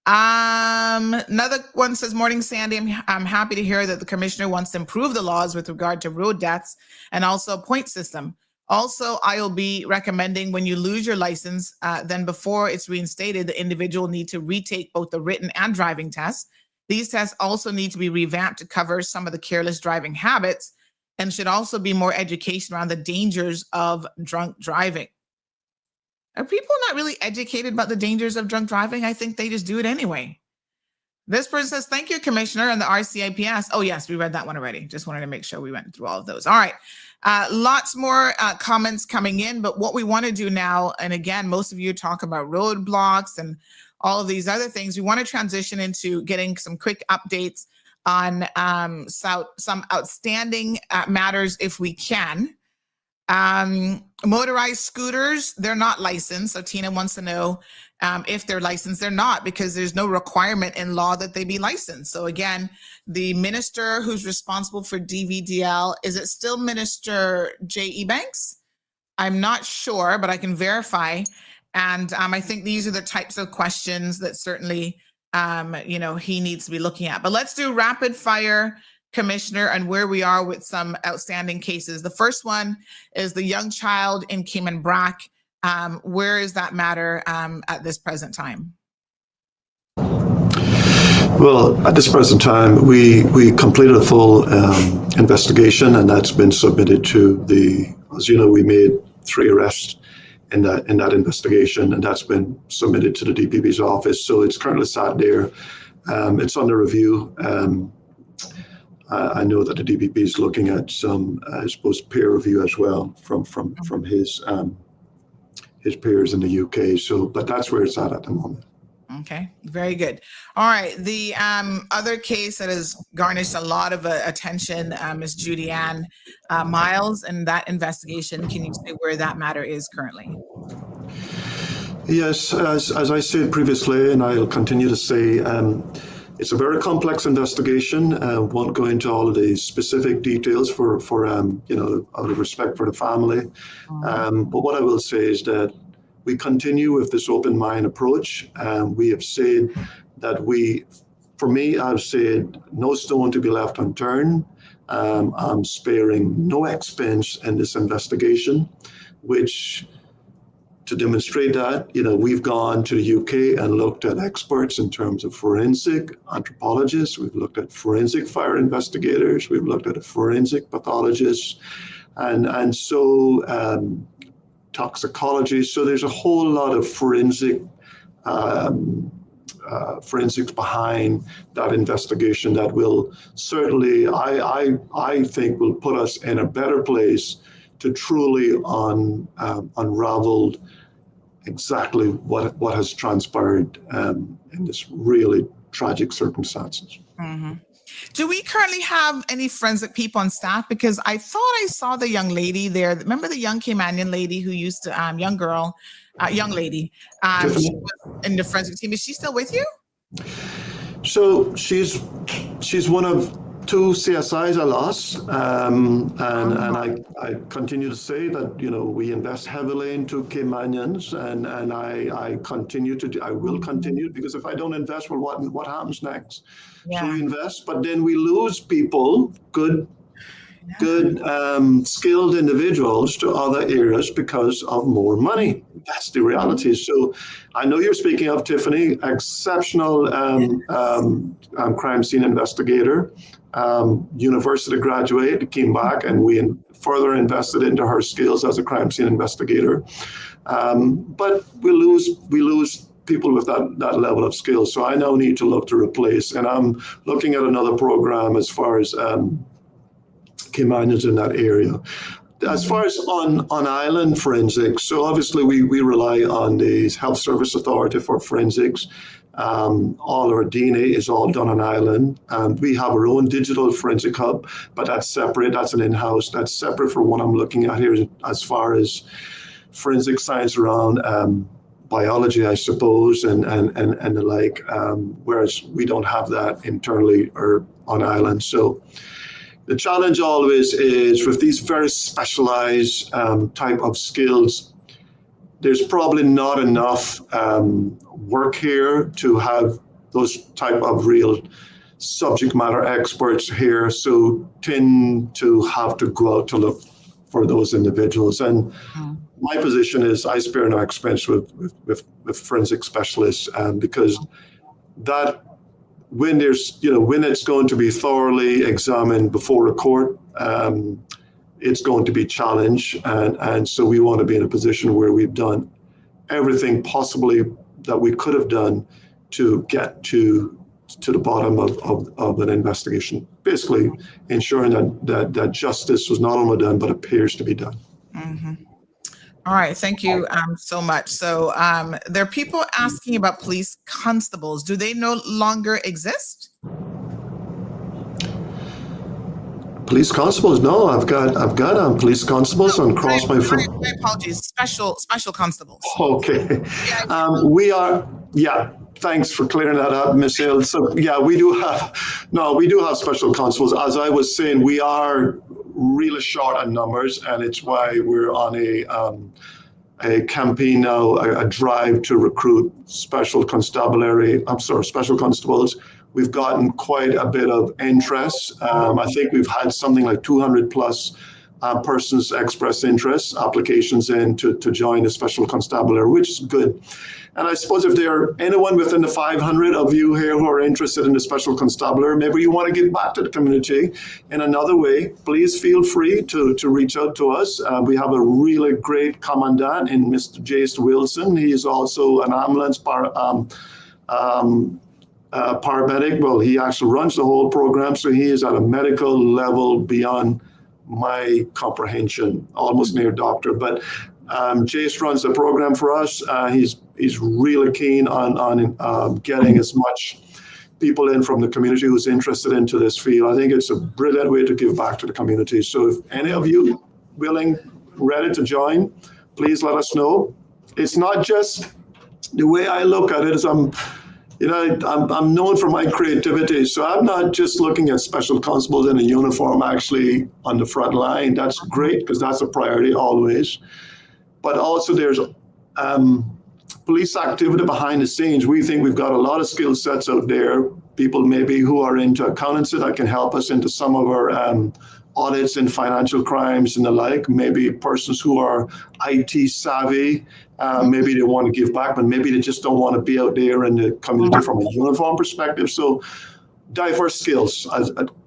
Another one says, morning, Sandy. I'm happy to hear that the commissioner wants to improve the laws with regard to road deaths and also a point system. Also, I will be recommending when you lose your license, then before it's reinstated, the individual need to retake both the written and driving tests. These tests also need to be revamped to cover some of the careless driving habits and should also be more education around the dangers of drunk driving. Are people not really educated about the dangers of drunk driving? I think they just do it anyway. This person says, thank you, Commissioner, and the RCIPS. Oh, yes, we read that one already. Just wanted to make sure we went through all of those. All right. Lots more comments coming in, but what we want to do now, and again, most of you talk about roadblocks and all of these other things. We want to transition into getting some quick updates on some outstanding matters if we can. Motorized scooters, they're not licensed. So Tina wants to know if they're licensed. They're not, because there's no requirement in law that they be licensed. So again, the minister who's responsible for DVDL, is it still Minister J.E. Banks? I'm not sure, but I can verify. And I think these are the types of questions that certainly, he needs to be looking at. But let's do rapid fire, Commissioner, and where we are with some outstanding cases. The first one is the young child in Cayman Brac. Where is that matter at this present time? Well, at this present time, we completed a full investigation, and that's been submitted to as you know, we made 3 arrests in that investigation, and that's been submitted to the DPP's office. So it's currently sat there. It's under review. I know that the DPP is looking at some, I suppose, peer review as well from his peers in the UK. So, but that's where it's at the moment. Okay, very good. All right, the other case that has garnished a lot of attention is Judy Ann Miles, and that investigation. Can you say where that matter is currently? Yes, as I said previously, and I'll continue to say, it's a very complex investigation. Won't go into all of the specific details for out of respect for the family. But what I will say is that we continue with this open mind approach. We have said that I've said no stone to be left unturned. I'm sparing no expense in this investigation, which to demonstrate that, we've gone to the UK and looked at experts in terms of forensic anthropologists. We've looked at forensic fire investigators. We've looked at forensic pathologists, and so toxicology. So there's a whole lot of forensics behind that investigation that will certainly, I think, will put us in a better place to truly unravel exactly what has transpired in this really tragic circumstances. Mm-hmm. Do we currently have any forensic people on staff? Because I thought I saw the young lady there. Remember the young Caymanian lady who used to, young lady, she was in the forensic team. Is she still with you? So she's one of 2 CSIs I lost, and I continue to say that we invest heavily into Caymanians, and I will continue, because if I don't invest, well, what happens next? Yeah. So we invest, but then we lose people, good skilled individuals, to other areas because of more money. That's the reality. So I know you're speaking of Tiffany, exceptional crime scene investigator, university graduate, came back, and we further invested into her skills as a crime scene investigator. But we lose people with that level of skill. So I now need to look to replace, and I'm looking at another program as far as Caymanians in that area. As far as on island forensics, so obviously we rely on the Health Service Authority for forensics. All our DNA is all done on island. We have our own digital forensic hub, but that's separate. That's an in-house. That's separate from what I'm looking at here as far as forensic science around biology, I suppose, and the like. Whereas we don't have that internally or on island. So the challenge always is with these very specialized type of skills, there's probably not enough work here to have those type of real subject matter experts here. So tend to have to go out to look for those individuals. And my position is I spare no expense with forensic specialists, because that, when it's going to be thoroughly examined before a court, it's going to be challenged. And so we want to be in a position where we've done everything possibly that we could have done to get to the bottom of an investigation, basically ensuring that justice was not only done, but appears to be done. Mm-hmm. All right, thank you so much. So there are people asking about police constables. Do they no longer exist? Police constables? No, I've got police constables across my front. My apologies. Special constables. Okay, we are. Yeah, thanks for clearing that up, Ms. Hill. So yeah, we do have special constables. As I was saying, we are really short on numbers, and it's why we're on a campaign now, a drive to recruit special constables. We've gotten quite a bit of interest. I think we've had something like 200 plus persons express interest, applications in to join the special constabulary, which is good. And I suppose if there are anyone within the 500 of you here who are interested in the special constabulary, maybe you want to give back to the community in another way, please feel free to reach out to us. We have a really great commandant in Mr. Jace Wilson. He is also an ambulance paramedic. Well, he actually runs the whole program, so he is at a medical level beyond my comprehension, almost near doctor. But Jace runs the program for us. He's really keen on getting as much people in from the community who's interested into this field. I think it's a brilliant way to give back to the community. So if any of you ready to join, please let us know. It's not just the way I look at it is I'm known for my creativity. So I'm not just looking at special constables in a uniform actually on the front line. That's great because that's a priority always. But also there's police activity behind the scenes. We think we've got a lot of skill sets out there. People maybe who are into accountancy that can help us into some of our audits in financial crimes and the like, maybe persons who are IT savvy, maybe they want to give back, but maybe they just don't want to be out there in the community from a uniform perspective. So diverse skills,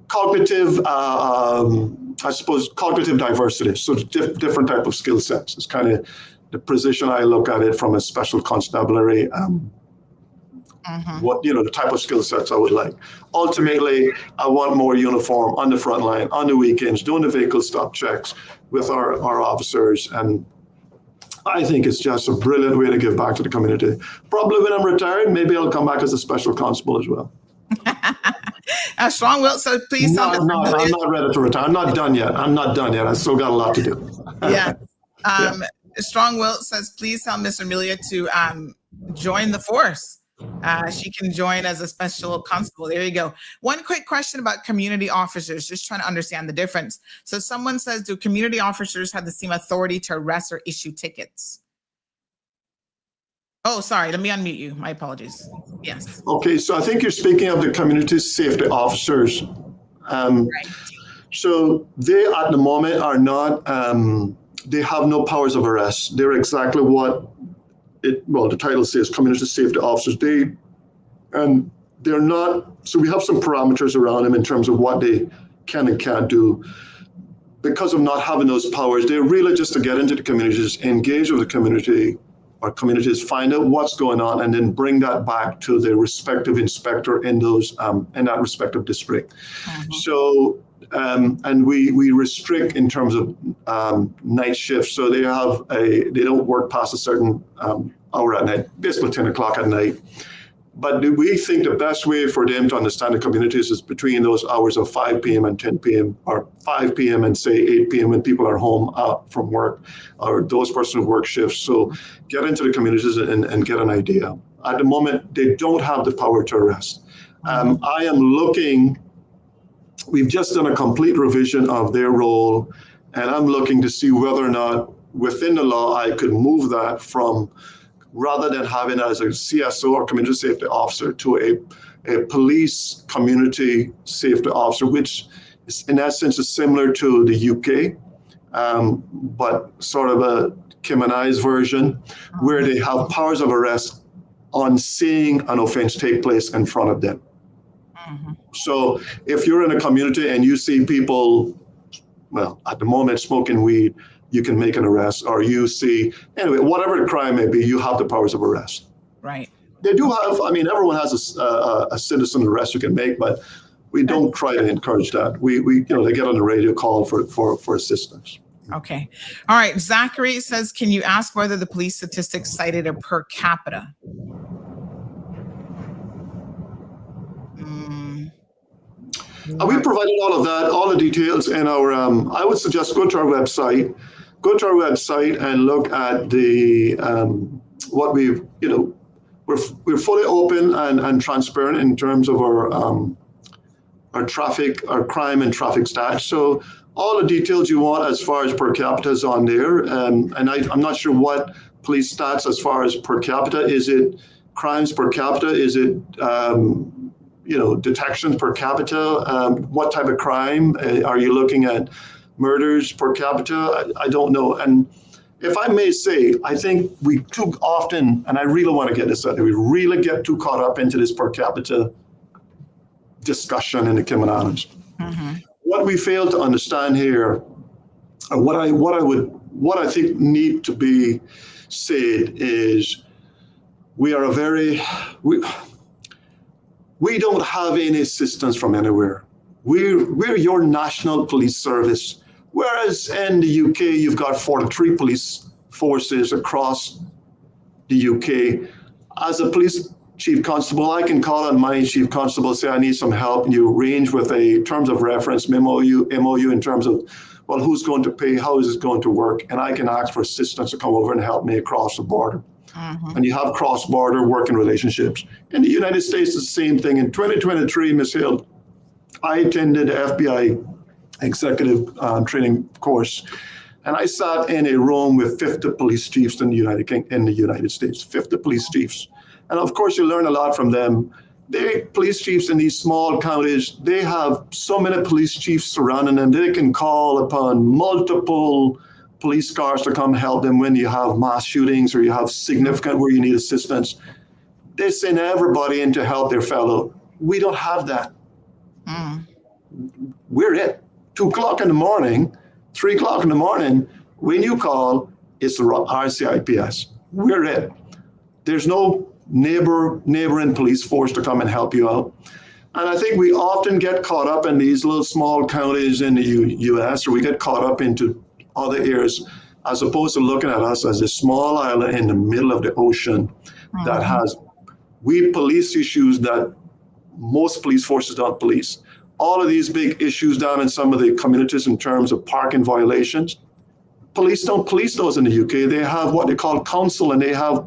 cognitive, I suppose, cognitive diversity. So different type of skill sets. It's kind of the position I look at it from a special constabulary, what, the type of skill sets I would like. Ultimately, I want more uniform on the front line, on the weekends, doing the vehicle stop checks with our officers. And I think it's just a brilliant way to give back to the community. Probably when I'm retired, maybe I'll come back as a special constable as well. Strong Will, so please tell me. I'm not ready to retire. I'm not done yet. I still got a lot to do. Yeah. Strong Will says, please tell Miss Amelia to join the force. She can join as a special constable. There you go. One quick question about community officers, just trying to understand the difference. So someone says, do community officers have the same authority to arrest or issue tickets? Oh, sorry. Let me unmute you. My apologies. Yes. Okay. So I think you're speaking of the community safety officers. Right. So they at the moment are not, they have no powers of arrest. They're exactly what the title says, community safety officers. They're not, so we have some parameters around them in terms of what they can and can't do. Because of not having those powers, they're really just to get into the communities, engage with the community or communities, find out what's going on, and then bring that back to the respective inspector in those in that respective district. So, and we restrict in terms of night shifts. So they don't work past a certain hour at night, basically 10 o'clock at night. But we think the best way for them to understand the communities is between those hours of 5 p.m. and 10 p.m. or 5 p.m. and say 8 p.m. when people are home out from work, or those persons who work shifts. So get into the communities and get an idea. At the moment, they don't have the power to arrest. I am looking, we've just done a complete revision of their role, and I'm looking to see whether or not within the law I could move that from, rather than having as a CSO or community safety officer, to a police community safety officer, which is, in essence is similar to the UK, but sort of a Caymanized version, where they have powers of arrest on seeing an offense take place in front of them. So if you're in a community and you see people, well, at the moment smoking weed, you can make an arrest, or you see, anyway, whatever the crime may be, you have the powers of arrest. Right. They do have, everyone has a citizen arrest you can make, but we don't try to encourage that. We they get on the radio call for assistance. Okay. All right. Zachary says, can you ask whether the police statistics cited are per capita? We provided all of that, all the details in our, I would suggest go to our website and look at the, what we've, we're fully open and transparent in terms of our traffic, our crime and traffic stats. So all the details you want as far as per capita is on there. And I'm not sure what police stats as far as per capita. Is it crimes per capita? Is it, detections per capita? What type of crime? Are you looking at murders per capita? I don't know. And if I may say, I think we too often, and I really want to get this out there, we really get too caught up into this per capita discussion in the Cayman Islands. What we fail to understand here, or what I think need to be said is, we don't have any assistance from anywhere. We're your national police service. Whereas in the UK, you've got 43 police forces across the UK. As a police chief constable, I can call on my chief constable, say I need some help, and you arrange with a terms of reference, MOU in terms of, well, who's going to pay, how is this going to work? And I can ask for assistance to come over and help me across the border. And you have cross-border working relationships. In the United States, it's the same thing. In 2023, Ms. Hill, I attended the FBI executive training course, and I sat in a room with 50 police chiefs in the United States, 50 police chiefs. And of course, you learn a lot from them. police chiefs in these small counties, they have so many police chiefs surrounding them. They can call upon multiple police cars to come help them when you have mass shootings or you have significant where you need assistance. They send everybody in to help their fellow. We don't have that. We're it. 2 o'clock in the morning, 3 o'clock in the morning, when you call, it's the RCIPS. We're it. There's no neighboring police force to come and help you out. And I think we often get caught up in these little small counties in the U.S., or we get caught up into other areas, as opposed to looking at us as a small island in the middle of the ocean that has, we police issues that most police forces don't police. All of these big issues down in some of the communities in terms of parking violations, police don't police those in the UK. They have what they call council, and they have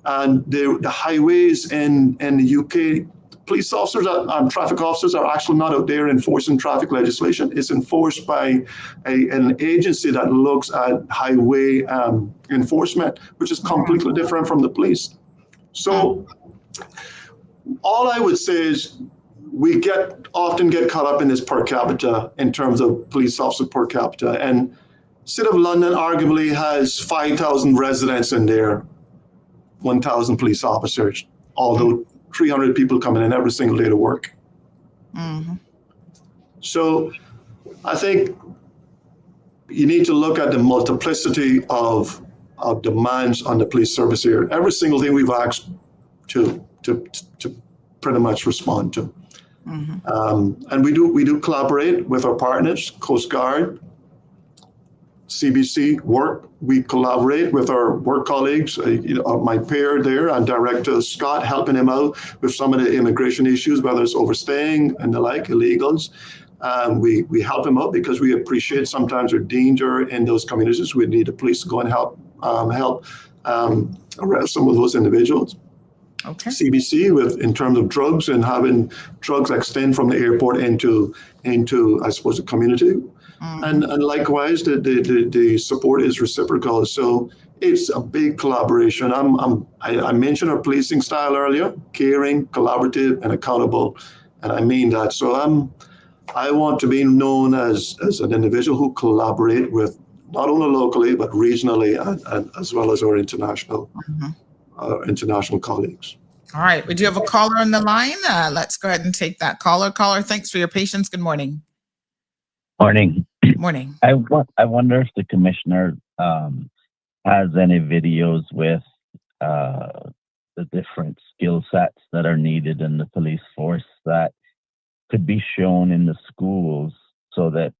the highways in the UK. Police officers and traffic officers are actually not out there enforcing traffic legislation. It's enforced by an agency that looks at highway enforcement, which is completely different from the police. So all I would say is we often get caught up in this per capita in terms of police officer per capita. And City of London arguably has 5,000 residents in there, 1,000 police officers, although 300 people coming in every single day to work. So I think you need to look at the multiplicity of demands on the police service here. Every single thing we've asked to pretty much respond to. And we do collaborate with our partners, Coast Guard, CBC, work. We collaborate with our work colleagues, my peer there and Director Scott, helping him out with some of the immigration issues, whether it's overstaying and the like, illegals. We help him out because we appreciate sometimes there's danger in those communities. We need the police to go and help arrest some of those individuals. Okay. CBC in terms of drugs and having drugs extend from the airport into I suppose the community. And likewise, the support is reciprocal. So it's a big collaboration. I mentioned our policing style earlier: caring, collaborative, and accountable. And I mean that. So I want to be known as an individual who collaborate with not only locally but regionally and as well as our international colleagues. All right, we do have a caller on the line. Let's go ahead and take that caller. Caller, thanks for your patience. Good morning. Morning. Morning. I wonder if the commissioner has any videos with the different skill sets that are needed in the police force that could be shown in the schools so that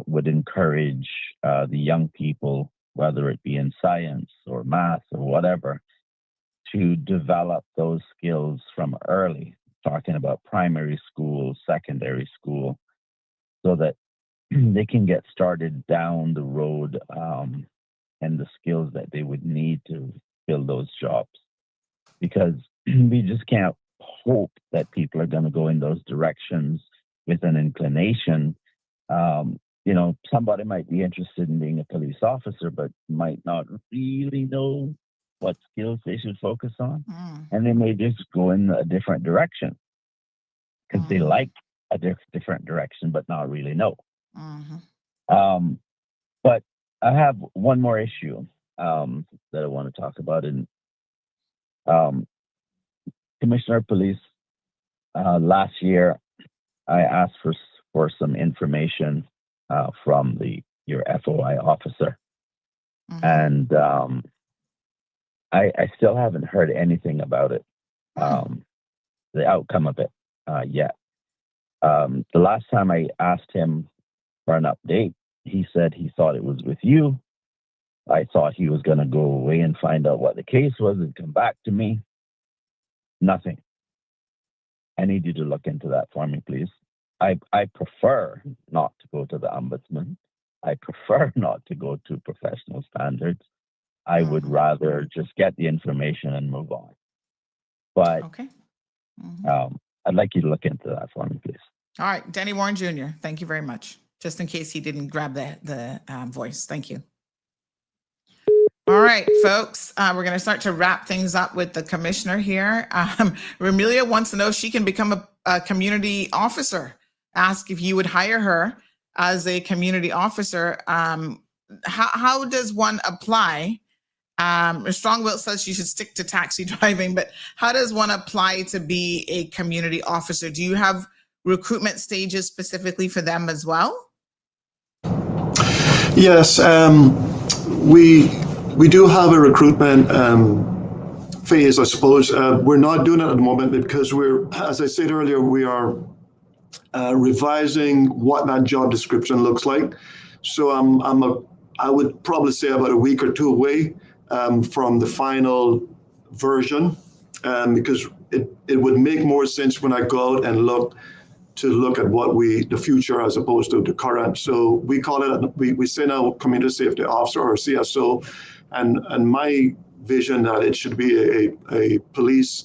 would encourage the young people, whether it be in science or math or whatever, to develop those skills from early, talking about primary school, secondary school, so that they can get started down the road and the skills that they would need to fill those jobs. Because we just can't hope that people are going to go in those directions with an inclination. Somebody might be interested in being a police officer, but might not really know what skills they should focus on. And they may just go in a different direction because they like a different direction, but not really know. But I have one more issue that I want to talk about. And Commissioner of Police, last year, I asked for some information from your FOI officer. And I still haven't heard anything about it, the outcome of it yet. The last time I asked him for an update, he said he thought it was with you. I thought he was going to go away and find out what the case was and come back to me. Nothing. I need you to look into that for me, please. I prefer not to go to the ombudsman. I prefer not to go to professional standards. I would rather just get the information and move on. But okay. I'd like you to look into that for me, please. All right, Danny Warren Jr., thank you very much. Just in case he didn't grab the voice. Thank you. All right, folks, we're going to start to wrap things up with the commissioner here. Ramelia wants to know if she can become a community officer. Ask if you would hire her as a community officer. How does one apply? Strongwill says she should stick to taxi driving, but how does one apply to be a community officer? Do you have recruitment stages specifically for them as well? Yes, we do have a recruitment phase, I suppose. We're not doing it at the moment because as I said earlier, we are revising what that job description looks like. So I would probably say about a week or two away from the final version, because it would make more sense when I go out and look at what the future as opposed to the current. So we call it, we say now community safety officer or CSO, and my vision that it should be a police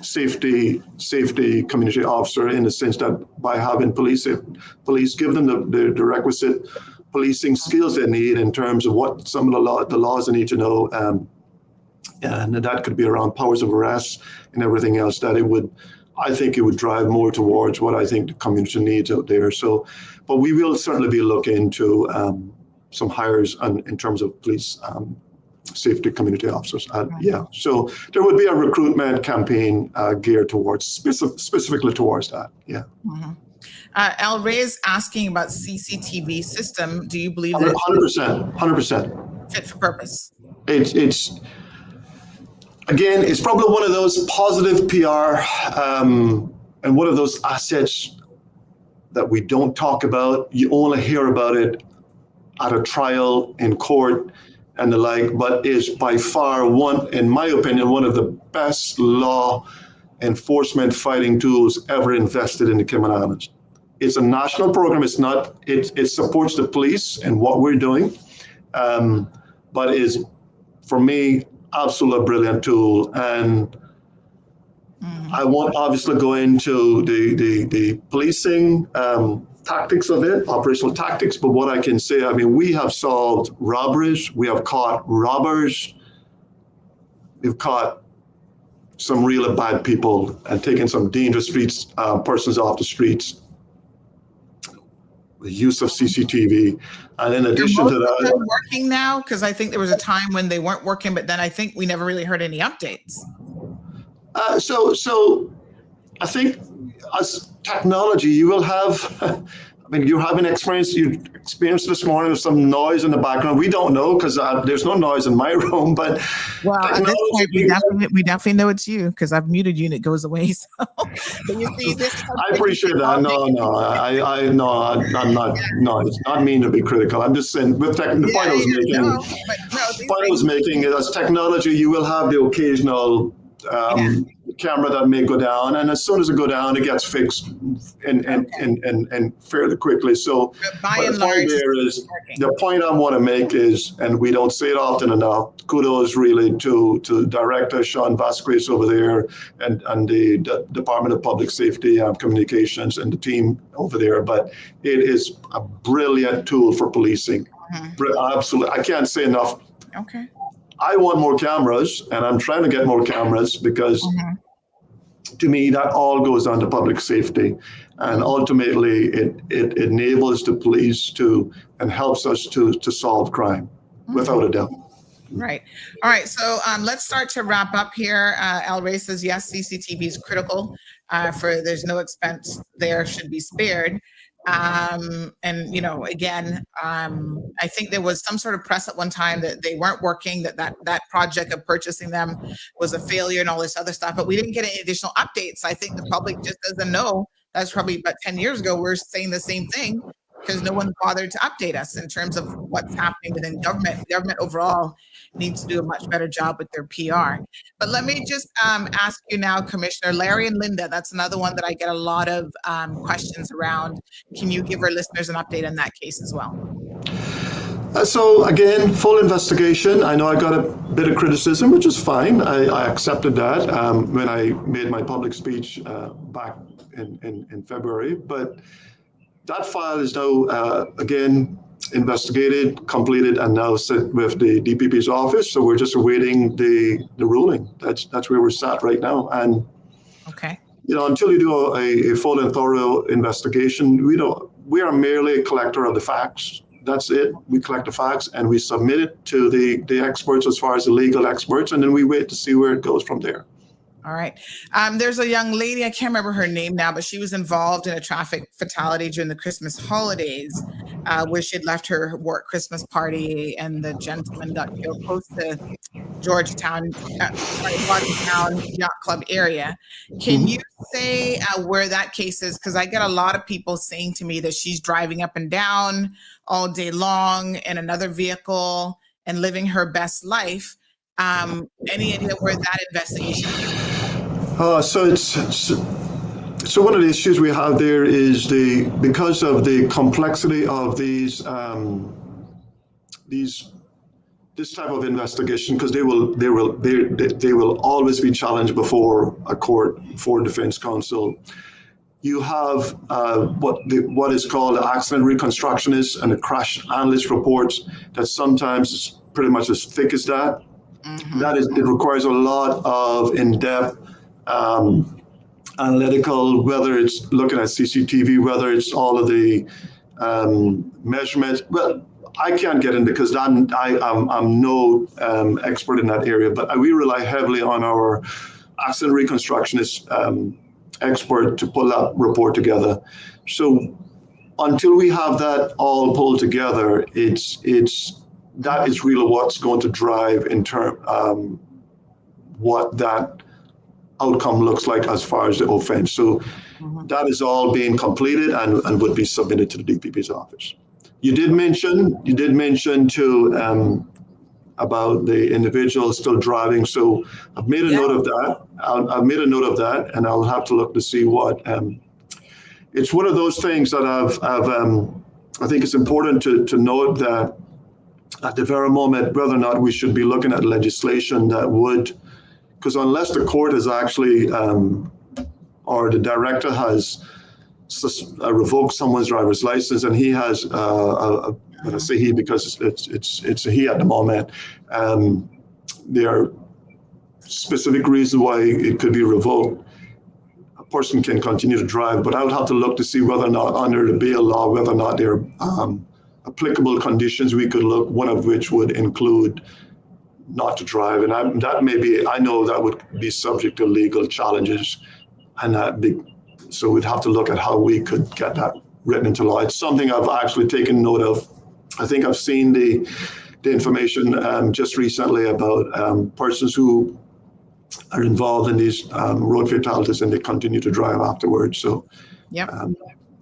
safety community officer, in the sense that by having police give them the requisite policing skills they need in terms of what some of the laws they need to know, and that could be around powers of arrest and everything else, that I think it would drive more towards what I think the community needs out there. So, but we will certainly be looking to some hires in terms of police safety community officers. Yeah, so there would be a recruitment campaign geared towards specifically towards that. Yeah. Mm-hmm. El Rey is asking about CCTV system. Do you believe that 100%? Fit for purpose? It's again, it's probably one of those positive PR and one of those assets that we don't talk about. You only hear about it at a trial in court and the like, but is by far in my opinion, one of the best law enforcement fighting tools ever invested in the Cayman Islands. It's a national program. It supports the police and what we're doing, but is, for me, absolutely a brilliant tool. And I won't obviously go into the policing tactics of it, operational tactics, but what I can say, I mean, we have solved robberies, we have caught robbers, we've caught some really bad people and taken some dangerous persons off the streets. The use of CCTV, and in addition to that, they're working now, because I think there was a time when they weren't working, but then I think we never really heard any updates. So I think as technology, you will have. I mean, you're having you experienced this morning with some noise in the background. We don't know because there's no noise in my room, but well, at this point, we definitely know it's you because I've muted you and it goes away. So, but you see, I appreciate that. No, I'm not. No, it's not mean to be critical. I'm just saying with the point I was making is as technology, you will have the occasional camera that may go down, and as soon as it go down, it gets fixed and fairly quickly. So the point I want to make is, and we don't say it often enough, kudos really to Director Sean Vasquez over there and the Department of Public Safety and Communications and the team over there. But it is a brilliant tool for policing. Absolutely, I can't say enough. Okay. I want more cameras, and I'm trying to get more cameras because to me, that all goes down to public safety. And ultimately, it enables the police and helps us to solve crime, without a doubt. Right. All right. So let's start to wrap up here. El Rey says, yes, CCTV is critical. There's no expense there should be spared. And, again, I think there was some sort of press at one time that they weren't working, that project of purchasing them was a failure and all this other stuff, but we didn't get any additional updates. I think the public just doesn't know. That's probably about 10 years ago. We're saying the same thing because no one bothered to update us in terms of what's happening within government. Government overall needs to do a much better job with their PR. But let me just ask you now, Commissioner, Larry and Linda, that's another one that I get a lot of questions around. Can you give our listeners an update on that case as well? So again, full investigation. I know I got a bit of criticism, which is fine. I accepted that when I made my public speech back in February. But that file is now, again, investigated, completed, and now sit with the DPP's office. So we're just awaiting the ruling. That's where we're sat right now. And okay, until you do a full and thorough investigation, we are merely a collector of the facts. That's it. We collect the facts and we submit it to the experts as far as the legal experts, and then we wait to see where it goes from there. All right. There's a young lady, I can't remember her name now, but she was involved in a traffic fatality during the Christmas holidays, where she had left her work Christmas party and the gentleman got killed close to Watertown Yacht Club area. Can you say where that case is? Because I get a lot of people saying to me that she's driving up and down all day long in another vehicle and living her best life. Any idea where that investigation is? So one of the issues we have there is because of the complexity of this type of investigation, because they will always be challenged before a court for defense counsel. You have what is called accident reconstructionists and the crash analyst reports that sometimes is pretty much as thick as that. It requires a lot of in-depth analytical, whether it's looking at CCTV, whether it's all of the measurements. Well, I can't get into because I'm no expert in that area, but we rely heavily on our accident reconstructionist expert to pull that report together. So until we have that all pulled together, that is really what's going to drive in term what that outcome looks like as far as the offense. So that is all being completed and would be submitted to the DPP's office. You did mention too about the individual still driving. So I've made a note of that. I've made a note of that, and I'll have to look to see what. It's one of those things that I think it's important to note that at the very moment, whether or not we should be looking at legislation that would, because unless the court has actually, or the director has revoked someone's driver's license, and he has, when I say he because it's a he at the moment, there are specific reasons why it could be revoked. A person can continue to drive, but I would have to look to see whether or not under the bail law, whether or not there are applicable conditions we could look, one of which would include not to drive. And I know that would be subject to legal challenges, and so we'd have to look at how we could get that written into law. It's something I've actually taken note of. I think I've seen the information just recently about persons who are involved in these road fatalities and they continue to drive afterwards. So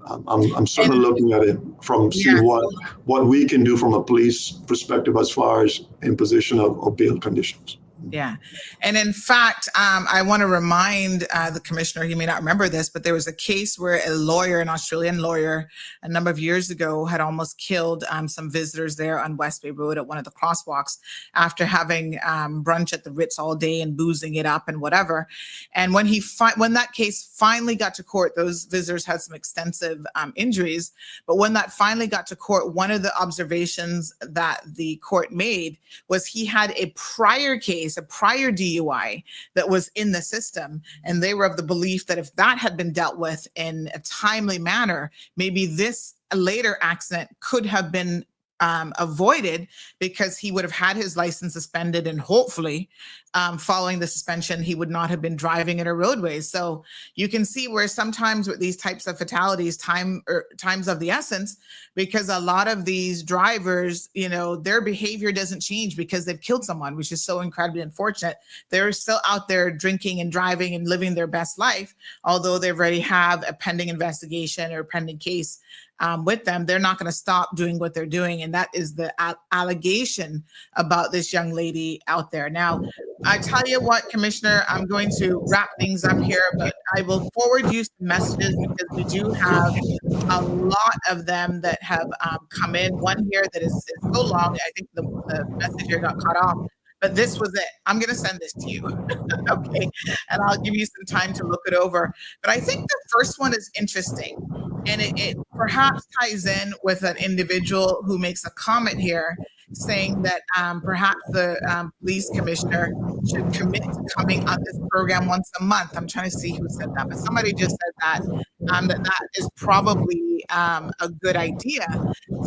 I'm certainly looking at it from seeing what we can do from a police perspective as far as imposition of bail conditions. Yeah. And in fact, I want to remind the commissioner, he may not remember this, but there was a case where a lawyer, an Australian lawyer, a number of years ago had almost killed some visitors there on West Bay Road at one of the crosswalks after having brunch at the Ritz all day and boozing it up and whatever. And when that case finally got to court, those visitors had some extensive injuries. But when that finally got to court, one of the observations that the court made was he had a prior case, a prior DUI that was in the system. And they were of the belief that if that had been dealt with in a timely manner, maybe this later accident could have been avoided because he would have had his license suspended, and hopefully following the suspension, he would not have been driving in our roadways. So you can see where sometimes with these types of fatalities, time's of the essence, because a lot of these drivers, their behavior doesn't change because they've killed someone, which is so incredibly unfortunate. They're still out there drinking and driving and living their best life, although they already have a pending investigation or pending case with them. They're not going to stop doing what they're doing. And that is the allegation about this young lady out there. Now, I tell you what, Commissioner, I'm going to wrap things up here, but I will forward you some messages because we do have a lot of them that have come in. One here that is so long, I think the message here got cut off. But this was it. I'm going to send this to you. Okay. And I'll give you some time to look it over. But I think the first one is interesting. And it perhaps ties in with an individual who makes a comment here saying that perhaps the police commissioner should commit to coming on this program once a month. I'm trying to see who said that, but somebody just said that that is probably a good idea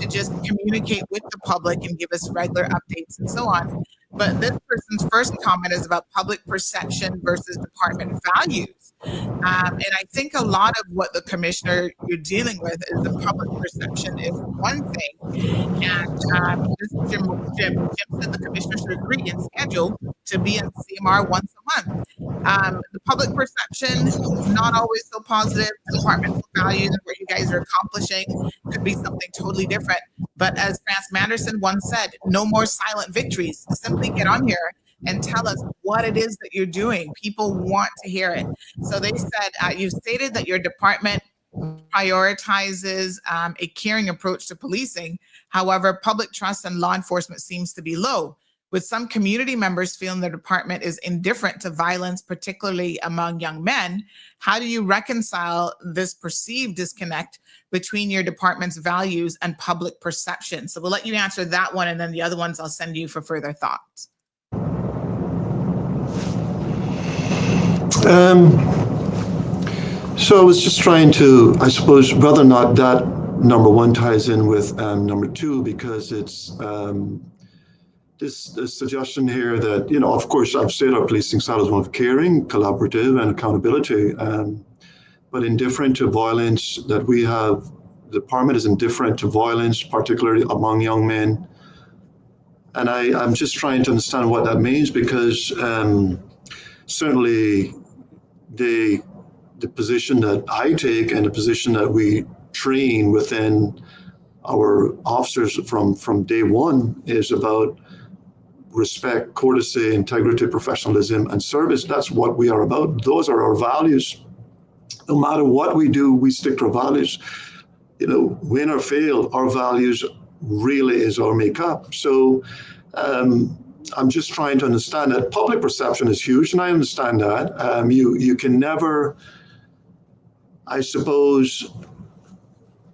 to just communicate with the public and give us regular updates and so on. But this person's first comment is about public perception versus department values. And I think a lot of what the commissioner you're dealing with is the public perception is one thing. And Jim said the commissioner should agree and schedule to be in CMR once a month. The public perception is not always so positive. Departmental values and what you guys are accomplishing could be something totally different. But as France Manderson once said, no more silent victories. Simply get on here and tell us what it is that you're doing. People want to hear it. So they said, you stated that your department prioritizes a caring approach to policing. However, public trust in law enforcement seems to be low, with some community members feeling the department is indifferent to violence, particularly among young men. How do you reconcile this perceived disconnect between your department's values and public perception? So we'll let you answer that one, and then the other ones I'll send you for further thoughts. So I was just trying to, I suppose, whether or not that number one ties in with number two, because it's this suggestion here that, you know, of course, I've said our policing style is one of caring, collaborative, and accountability, but indifferent to violence, that we have, the department is indifferent to violence, particularly among young men. And I'm just trying to understand what that means, because certainly the position that I take and the position that we train within our officers from day one is about respect, courtesy, integrity, professionalism, and service. That's what we are about. Those are our values. No matter what we do, we stick to our values. You know, win or fail, our values really is our makeup. So I'm just trying to understand that public perception is huge, and I understand that. You can never, I suppose,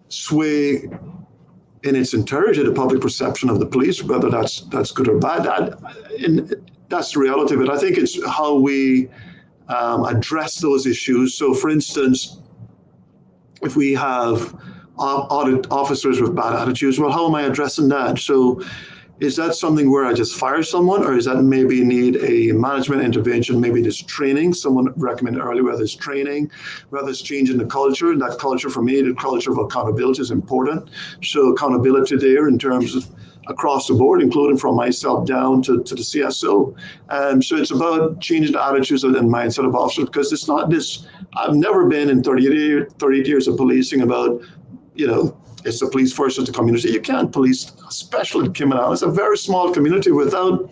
sway in its entirety the public perception of the police, whether that's good or bad. That's the reality, but I think it's how we address those issues. So, for instance, if we have officers with bad attitudes, well, how am I addressing that? So, is that something where I just fire someone, or is that maybe need a management intervention? Maybe there's training. Someone recommended earlier, whether it's training, whether it's changing the culture. And that culture, for me, the culture of accountability is important. So accountability there in terms of across the board, including from myself down to the CSO. So it's about changing the attitudes and mindset of officers, because it's not this, I've never been in 38 years of policing about, you know, it's the police first, it's the community. You can't police, especially criminal. It's a very small community. Without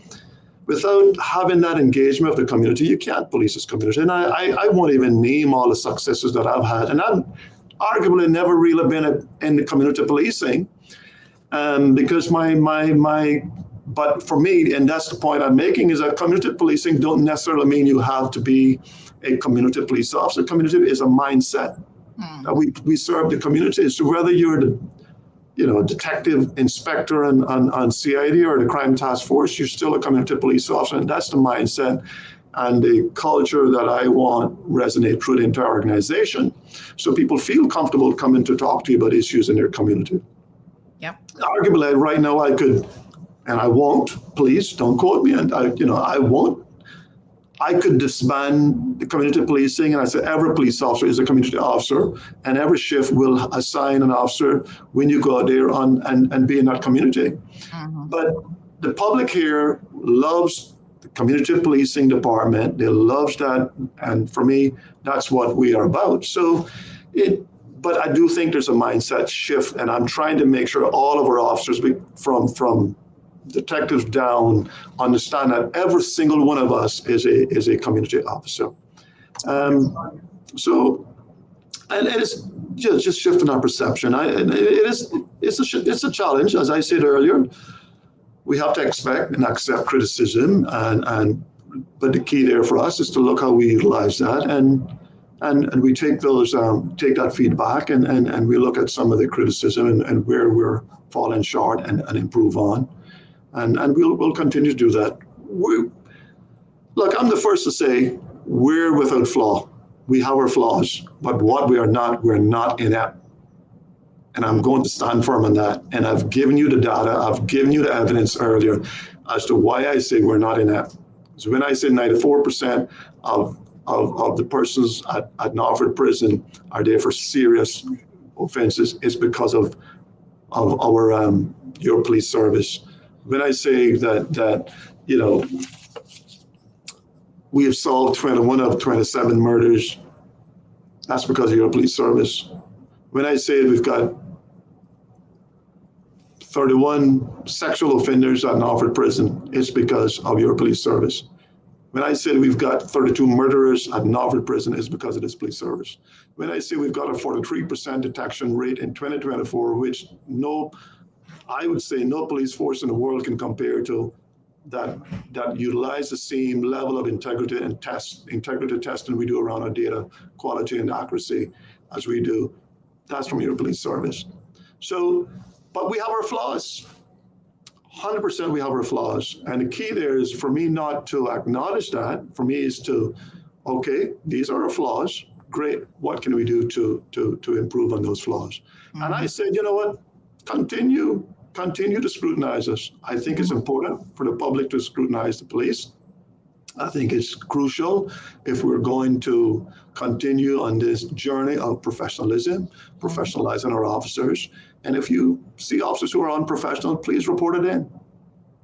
having that engagement of the community, you can't police this community. And I won't even name all the successes that I've had. And I've arguably never really been in the community policing, because but for me, and that's the point I'm making, is that community policing don't necessarily mean you have to be a community police officer. Community is a mindset. We serve the community. So whether you're the, you know, detective, inspector on CID or the crime task force, you're still a community police officer. And that's the mindset and the culture that I want resonate through the entire organization, so people feel comfortable coming to talk to you about issues in their community. Yep. Arguably, right now I could, and I won't, please don't quote me, and I won't. I could disband the community policing, and I said every police officer is a community officer, and every shift will assign an officer when you go out there and be in that community. Mm-hmm. But the public here loves the community policing department. They love that, and for me, that's what we are about. So, but I do think there's a mindset shift, and I'm trying to make sure all of our officers, from detectives down, understand that every single one of us is a community officer. So, and it's just shifting our perception. It's a challenge, as I said earlier. We have to expect and accept criticism, but the key there for us is to look how we utilize that and And we take that feedback and we look at some of the criticism and where we're falling short and improve on. And we'll continue to do that. Look, I'm the first to say we're without flaw. We have our flaws, but what we're not inept. And I'm going to stand firm on that. And I've given you the data, I've given you the evidence earlier as to why I say we're not inept. So when I say 94% of the persons at Norfolk Prison are there for serious offenses, it's because of our your police service. When I say that we have solved 21 of 27 murders, that's because of your police service. When I say we've got 31 sexual offenders at Norfolk Prison, it's because of your police service. When I say we've got 32 murderers at Norfolk Prison, it's because of this police service. When I say we've got a 43% detection rate in 2024, which I would say no police force in the world can compare to, that utilize the same level of integrity testing we do around our data quality and accuracy as we do. That's from your police service. So, but we have our flaws. 100% we have our flaws. And the key there is for me not to acknowledge that, for me is to, okay, these are our flaws. Great, what can we do to improve on those flaws? Mm-hmm. And I said, you know what, continue to scrutinize us. I think it's important for the public to scrutinize the police. I think it's crucial if we're going to continue on this journey of professionalism, professionalizing our officers. And if you see officers who are unprofessional, please report it in.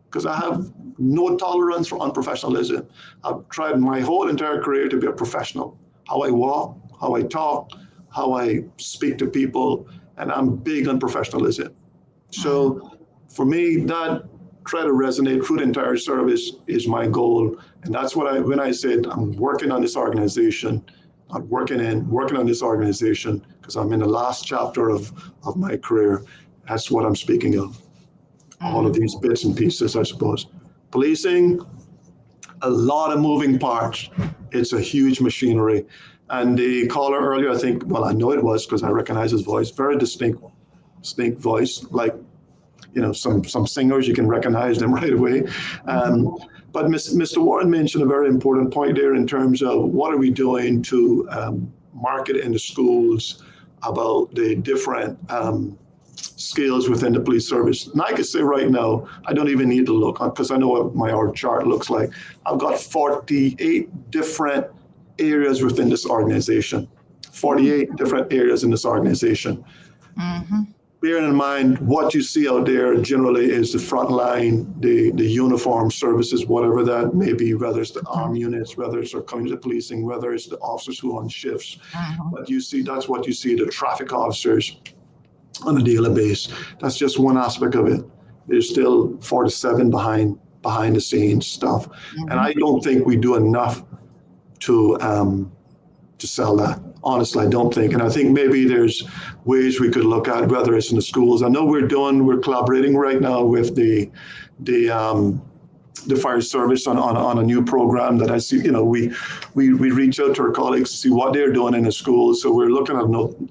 Because I have no tolerance for unprofessionalism. I've tried my whole entire career to be a professional. How I walk, how I talk, how I speak to people, and I'm big on professionalism. So for me, that try to resonate through the entire service is my goal. And that's what when I said I'm working on this organization, I'm working on this organization because I'm in the last chapter of my career. That's what I'm speaking of. All of these bits and pieces, I suppose. Policing, a lot of moving parts. It's a huge machinery. And the caller earlier, I know it was because I recognize his voice, very distinct voice, like, some singers, you can recognize them right away. But Mr. Warren mentioned a very important point there in terms of what are we doing to market in the schools about the different skills within the police service. And I can say right now, I don't even need to look because I know what my org chart looks like. I've got 48 different areas within this organization, 48 different areas in this organization. Mm-hmm. Bearing in mind what you see out there generally is the front line, the uniform services, whatever that may be, whether it's the armed units, whether it's our community policing, whether it's the officers who are on shifts. Mm-hmm. But that's what you see, the traffic officers on a daily basis. That's just one aspect of it. There's still 47 behind the scenes stuff. Mm-hmm. And I don't think we do enough to sell that. Honestly, I don't think. And I think maybe there's ways we could look at, whether it's in the schools. I know we're collaborating right now with the fire service on a new program that I see, we reach out to our colleagues to see what they're doing in the schools. So we're looking at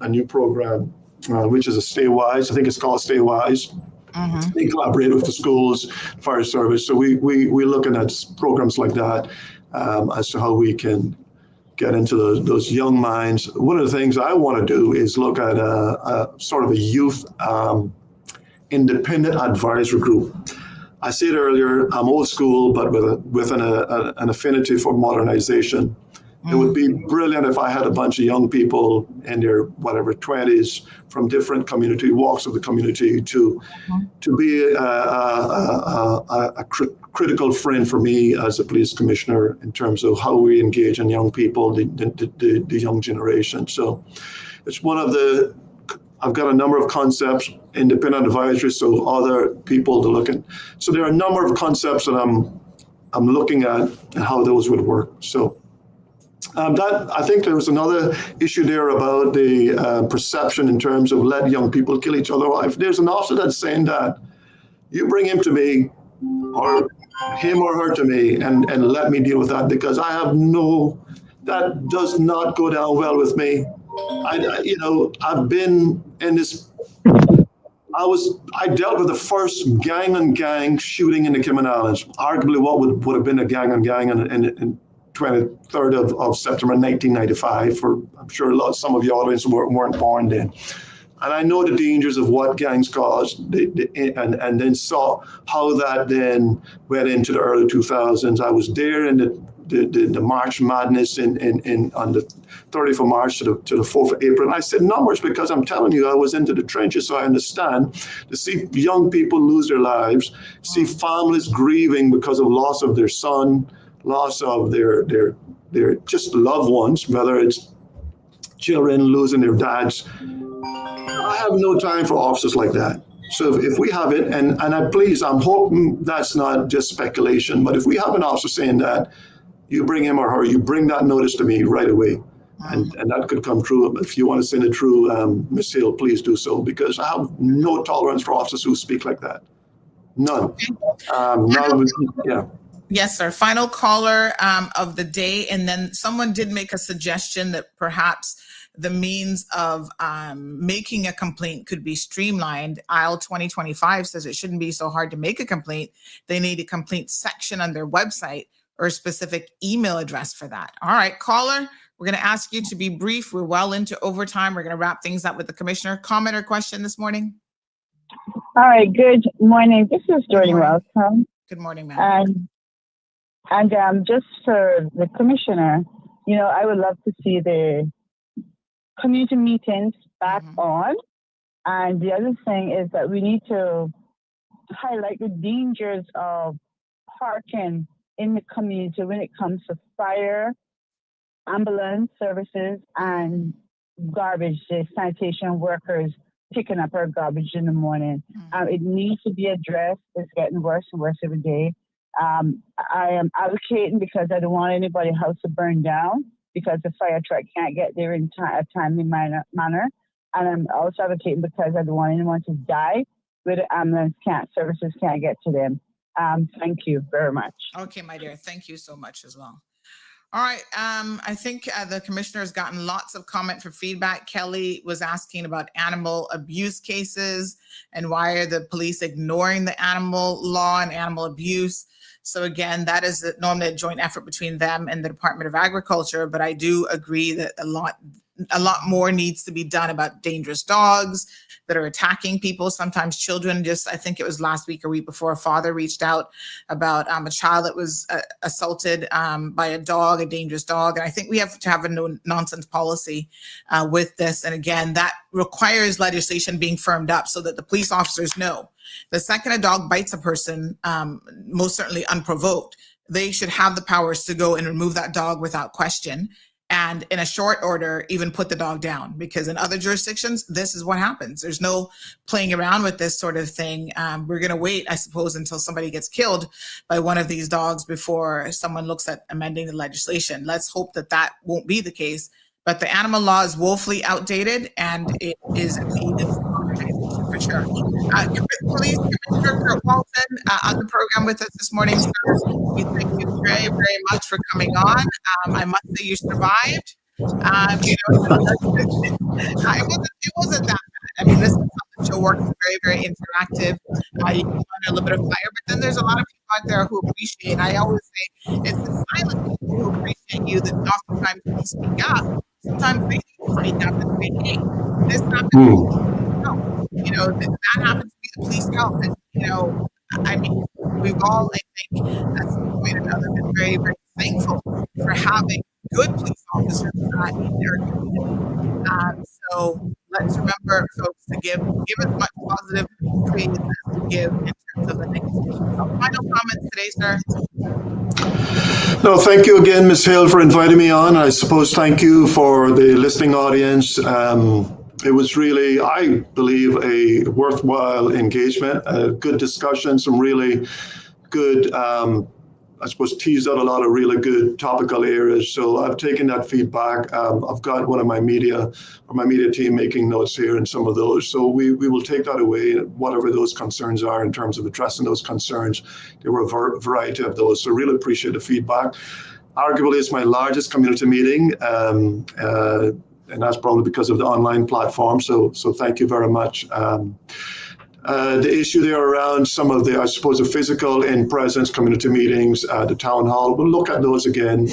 a new program, which is a Stay Wise. I think it's called Stay Wise. Mm-hmm. They collaborate with the schools, fire service. So we're looking at programs like that as to how we can get into those young minds. One of the things I want to do is look at a sort of a youth independent advisory group. I said earlier, I'm old school, but with an affinity for modernization. It would be brilliant if I had a bunch of young people in their 20s from different community walks of the community to be a critical friend for me as a police commissioner in terms of how we engage in young people, the young generation. So it's I've got a number of concepts, independent advisory, so other people to look at. So there are a number of concepts that I'm looking at and how those would work. So. I think there was another issue there about the perception in terms of let young people kill each other. If there's an officer that's saying that, you bring him to me or him or her to me and let me deal with that, because I have no that does not go down well with me. I've been in this. I dealt with the first gang-on-gang shooting in the Cayman Islands, arguably what would have been a gang-on-gang in 23rd of September 1995. I'm sure some of your audience weren't born then. And I know the dangers of what gangs cause, and then saw how that then went into the early 2000s. I was there in the March Madness on the 30th of March to the 4th of April. And I said numbers because I'm telling you, I was into the trenches, so I understand. To see young people lose their lives, see families grieving because of loss of their son, loss of their just loved ones, whether it's children losing their dads. I have no time for officers like that. So if we have it, and I'm hoping that's not just speculation, but if we have an officer saying that, you bring him or her, you bring that notice to me right away. And that could come true. If you want to send it through, Ms. Hill, please do so, because I have no tolerance for officers who speak like that. None. Yeah. Yes, sir. Final caller of the day. And then someone did make a suggestion that perhaps the means of making a complaint could be streamlined. Aisle 2025 says it shouldn't be so hard to make a complaint. They need a complaint section on their website or a specific email address for that. All right, caller, we're going to ask you to be brief. We're well into overtime. We're going to wrap things up with the commissioner. Comment or question this morning? All right, good morning. This is Jordan Welcome. Good morning, ma'am. And just for the commissioner, I would love to see the community meetings back on. And the other thing is that we need to highlight the dangers of parking in the community when it comes to fire, ambulance services, and garbage, the sanitation workers picking up our garbage in the morning. It needs to be addressed. It's getting worse and worse every day. I am advocating because I don't want anybody's house to burn down because the fire truck can't get there in a timely manner. And I'm also advocating because I don't want anyone to die where the ambulance services can't get to them. Thank you very much. Okay, my dear. Thank you so much as well. All right. I think the commissioner has gotten lots of comment for feedback. Kelly was asking about animal abuse cases and why are the police ignoring the animal law and animal abuse. So again, that is normally a joint effort between them and the Department of Agriculture. But I do agree that a lot more needs to be done about dangerous dogs that are attacking people, sometimes children. I think it was last week or week before, a father reached out about a child that was assaulted by a dog, a dangerous dog. And I think we have to have a no-nonsense policy with this. And again, that requires legislation being firmed up so that the police officers know the second a dog bites a person, most certainly unprovoked, they should have the powers to go and remove that dog without question. And in a short order, even put the dog down, because in other jurisdictions, this is what happens. There's no playing around with this sort of thing. We're going to wait, I suppose, until somebody gets killed by one of these dogs before someone looks at amending the legislation. Let's hope that that won't be the case. But the animal law is woefully outdated, and it is in need of modernization for sure. Police Commissioner Kurt Walton on the program with us this morning, sir. We thank you very, very much for coming on. I must say you survived. It wasn't that bad. I mean, this is how the show works. Very, very interactive. You can learn a little bit of fire, but then there's a lot of people out there who appreciate. I always say it's the silent people who appreciate you that oftentimes can speak up. Sometimes they need to speak up and say, hey, this happened. No, that happens to be the police help. And, I mean, we've all, I think, at some point or another, been very, very thankful for having good police officers in their community. So let's remember, folks, to give as much positive praise as to give in terms of the negative. Final comments today, sir? No, thank you again, Ms. Hill, for inviting me on. I suppose thank you for the listening audience. It was really, I believe, a worthwhile engagement, a good discussion, some really good, I suppose, teased out a lot of really good topical areas. So I've taken that feedback. I've got one of my media team making notes here and some of those. So we will take that away, whatever those concerns are in terms of addressing those concerns. There were a variety of those. So really appreciate the feedback. Arguably, it's my largest community meeting, and that's probably because of the online platform. So thank you very much. The issue there around some of the, I suppose, the physical in-presence community meetings, the town hall, we'll look at those again.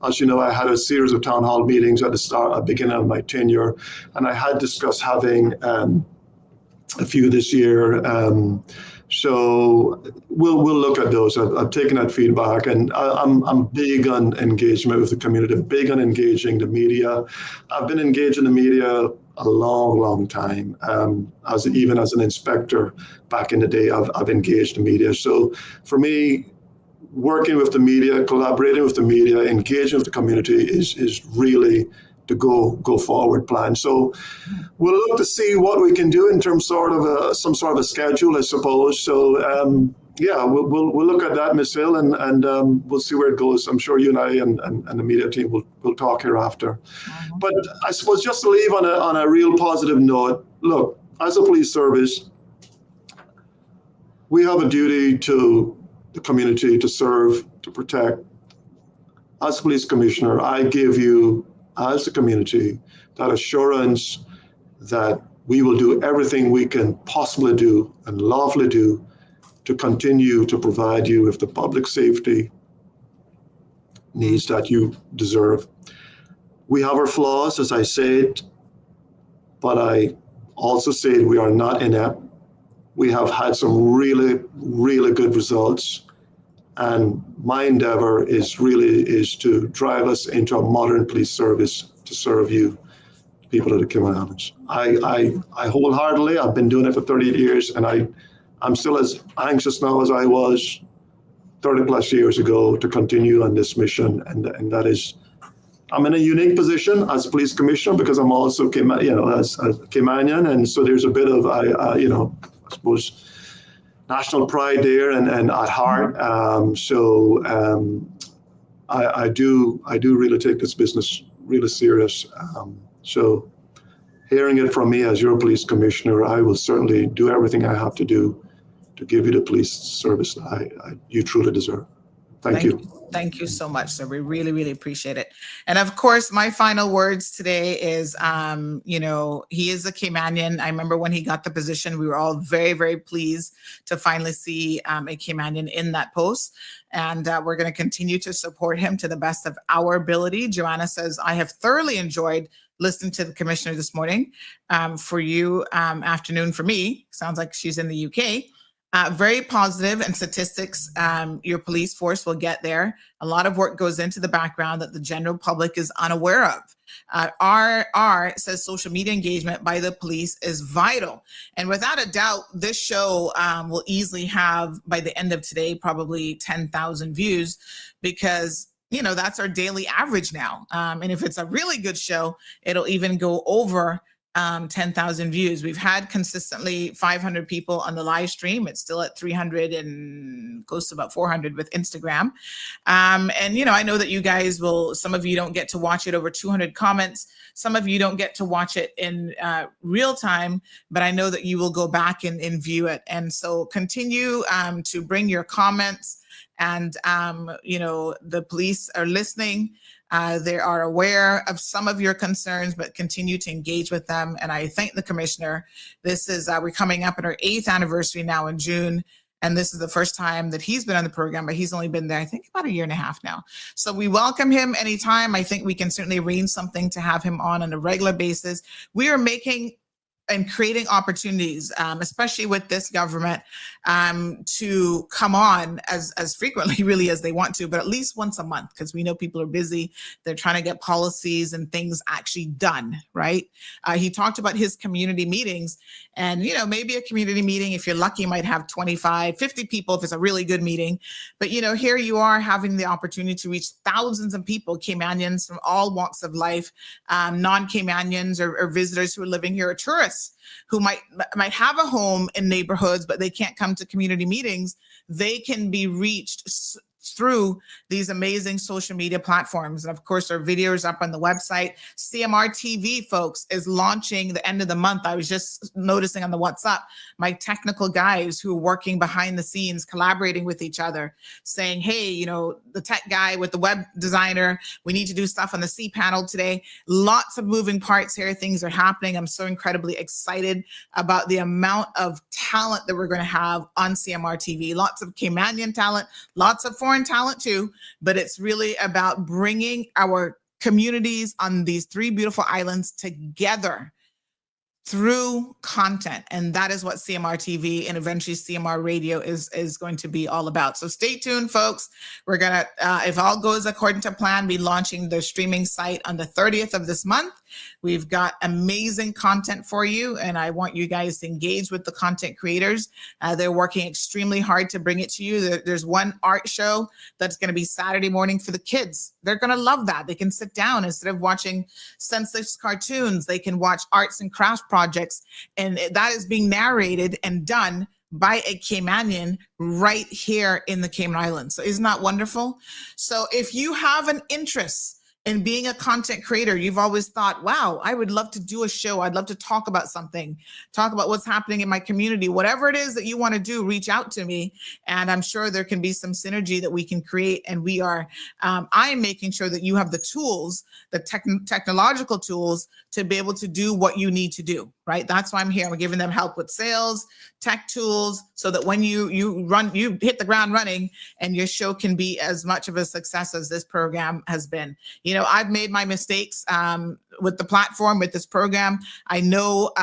As you know, I had a series of town hall meetings at the beginning of my tenure, and I had discussed having a few this year. So we'll look at those. I've taken that feedback, and I'm big on engagement with the community, big on engaging the media. I've been engaged in the media a long time. Even as an inspector back in the day, I've engaged the media. So for me, working with the media, collaborating with the media, engaging with the community is really the go forward plan. So we'll look to see what we can do in terms of some sort of a schedule, I suppose. So we'll look at that, Ms. Hill, and we'll see where it goes. I'm sure you and I and the media team will talk hereafter. But I suppose just to leave on a real positive note, look, as a police service, we have a duty to the community to serve, to protect. As police commissioner, I give you, as a community, that assurance that we will do everything we can possibly do and lawfully do to continue to provide you with the public safety needs that you deserve. We have our flaws, as I said, but I also said we are not inept. We have had some really, really good results. And my endeavor is to drive us into a modern police service to serve you, people of the Cayman Islands. I wholeheartedly, I've been doing it for 38 years, and I'm still as anxious now as I was 30 plus years ago to continue on this mission. And that is, I'm in a unique position as police commissioner because I'm also, as a Caymanian, and so there's a bit of, I suppose, national pride there and at heart. I do really take this business really serious. So hearing it from me as your police commissioner, I will certainly do everything I have to do to give you the police service that you truly deserve. Thank you. Thank you so much, sir. We really, really appreciate it. And of course, my final words today is, he is a Caymanian. I remember when he got the position, we were all very, very pleased to finally see a Caymanian in that post. And we're going to continue to support him to the best of our ability. Joanna says, I have thoroughly enjoyed listening to the commissioner this morning. For you, afternoon for me. Sounds like she's in the UK. Very positive, and statistics, your police force will get there. A lot of work goes into the background that the general public is unaware of. RR says social media engagement by the police is vital. And without a doubt, this show will easily have, by the end of today, probably 10,000 views, because that's our daily average now. And if it's a really good show, it'll even go over 10,000 views. We've had consistently 500 people on the live stream. It's still at 300 and close to about 400 with Instagram. And, I know that you guys some of you don't get to watch it, over 200 comments. Some of you don't get to watch it in real time, but I know that you will go back and view it. And so continue to bring your comments, and, the police are listening. They are aware of some of your concerns, but continue to engage with them. And I thank the commissioner. This is, we're coming up on our 8th anniversary now in June. And this is the first time that he's been on the program, but he's only been there, I think, about a year and a half now. So we welcome him anytime. I think we can certainly arrange something to have him on a regular basis. We are making and creating opportunities, especially with this government, to come on as frequently really as they want to, but at least once a month, because we know people are busy. They're trying to get policies and things actually done, right? He talked about his community meetings, and maybe a community meeting, if you're lucky, might have 25, 50 people if it's a really good meeting. But here you are having the opportunity to reach thousands of people, Caymanians from all walks of life, non-Caymanians or visitors who are living here, or tourists who might have a home in neighborhoods, but they can't come to community meetings. They can be reached through these amazing social media platforms. And of course, our videos up on the website. CMR TV, folks, is launching the end of the month. I was just noticing on the WhatsApp, my technical guys who are working behind the scenes, collaborating with each other, saying, hey, you know, the tech guy with the web designer, we need to do stuff on the C panel today. Lots of moving parts here. Things are happening. I'm so incredibly excited about the amount of talent that we're going to have on CMR TV. Lots of Caymanian talent, lots of foreign talent too, but it's really about bringing our communities on these 3 beautiful islands together through content. And that is what CMR TV and eventually CMR Radio is going to be all about. So stay tuned, folks. We're going to, if all goes according to plan, be launching the streaming site on the 30th of this month. We've got amazing content for you, and I want you guys to engage with the content creators. They're working extremely hard to bring it to you. There's one art show that's going to be Saturday morning for the kids. They're going to love that. They can sit down instead of watching senseless cartoons. They can watch arts and crafts projects, and that is being narrated and done by a Caymanian right here in the Cayman Islands. So isn't that wonderful? So if you have an interest in being a content creator, you've always thought, wow, I would love to do a show. I'd love to talk about something, talk about what's happening in my community. Whatever it is that you want to do, reach out to me. And I'm sure there can be some synergy that we can create. And we are, I am making sure that you have the tools, the technological tools to be able to do what you need to do, right? That's why I'm here. I'm giving them help with sales, tech tools, so that when you hit the ground running and your show can be as much of a success as this program has been. You know, I've made my mistakes with the platform, with this program. I know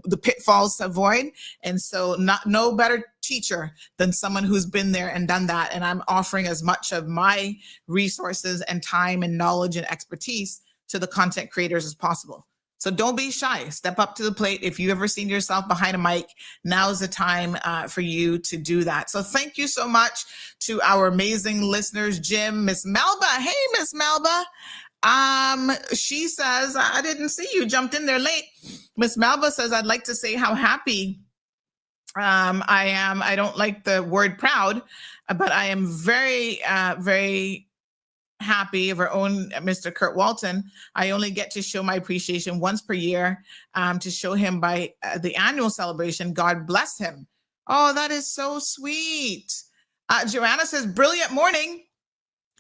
the pitfalls to avoid. And so no better teacher than someone who's been there and done that. And I'm offering as much of my resources and time and knowledge and expertise to the content creators as possible. So don't be shy. Step up to the plate. If you've ever seen yourself behind a mic, now's the time for you to do that. So thank you so much to our amazing listeners, Jim, Miss Melba. Hey, Miss Melba. She says, I didn't see you, jumped in there late. Miss Melba says, I'd like to say how happy I am. I don't like the word proud, but I am very, very happy of our own Mr. Kurt Walton. I only get to show my appreciation once per year to show him by the annual celebration. God bless him. Oh, that is so sweet. Joanna says, brilliant morning,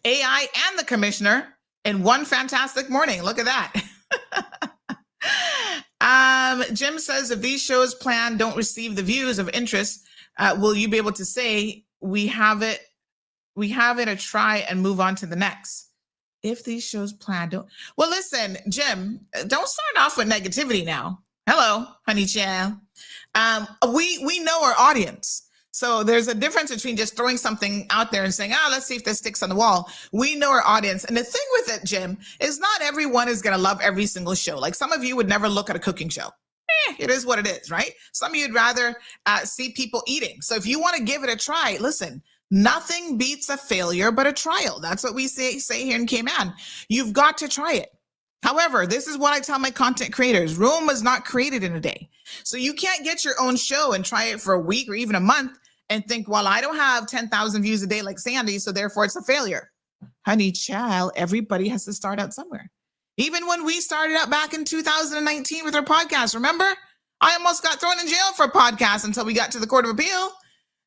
AI and the commissioner in one fantastic morning. Look at that. Jim says, if these shows planned don't receive the views of interest, will you be able to say we have it a try and move on to the next? If these shows planned don't. Well, listen, Jim, don't start off with negativity now. Hello, honey child. We know our audience. So there's a difference between just throwing something out there and saying, let's see if this sticks on the wall. We know our audience. And the thing with it, Jim, is not everyone is going to love every single show. Like some of you would never look at a cooking show. It is what it is, right? Some of you'd rather see people eating. So if you want to give it a try, listen, nothing beats a failure but a trial. That's what we say here in Cayman. You've got to try it. However, this is what I tell my content creators. Rome was not created in a day. So you can't get your own show and try it for a week or even a month and think, well, I don't have 10,000 views a day like Sandy, so therefore it's a failure. Honey child, everybody has to start out somewhere. Even when we started out back in 2019 with our podcast, remember? I almost got thrown in jail for a podcast until we got to the Court of Appeal.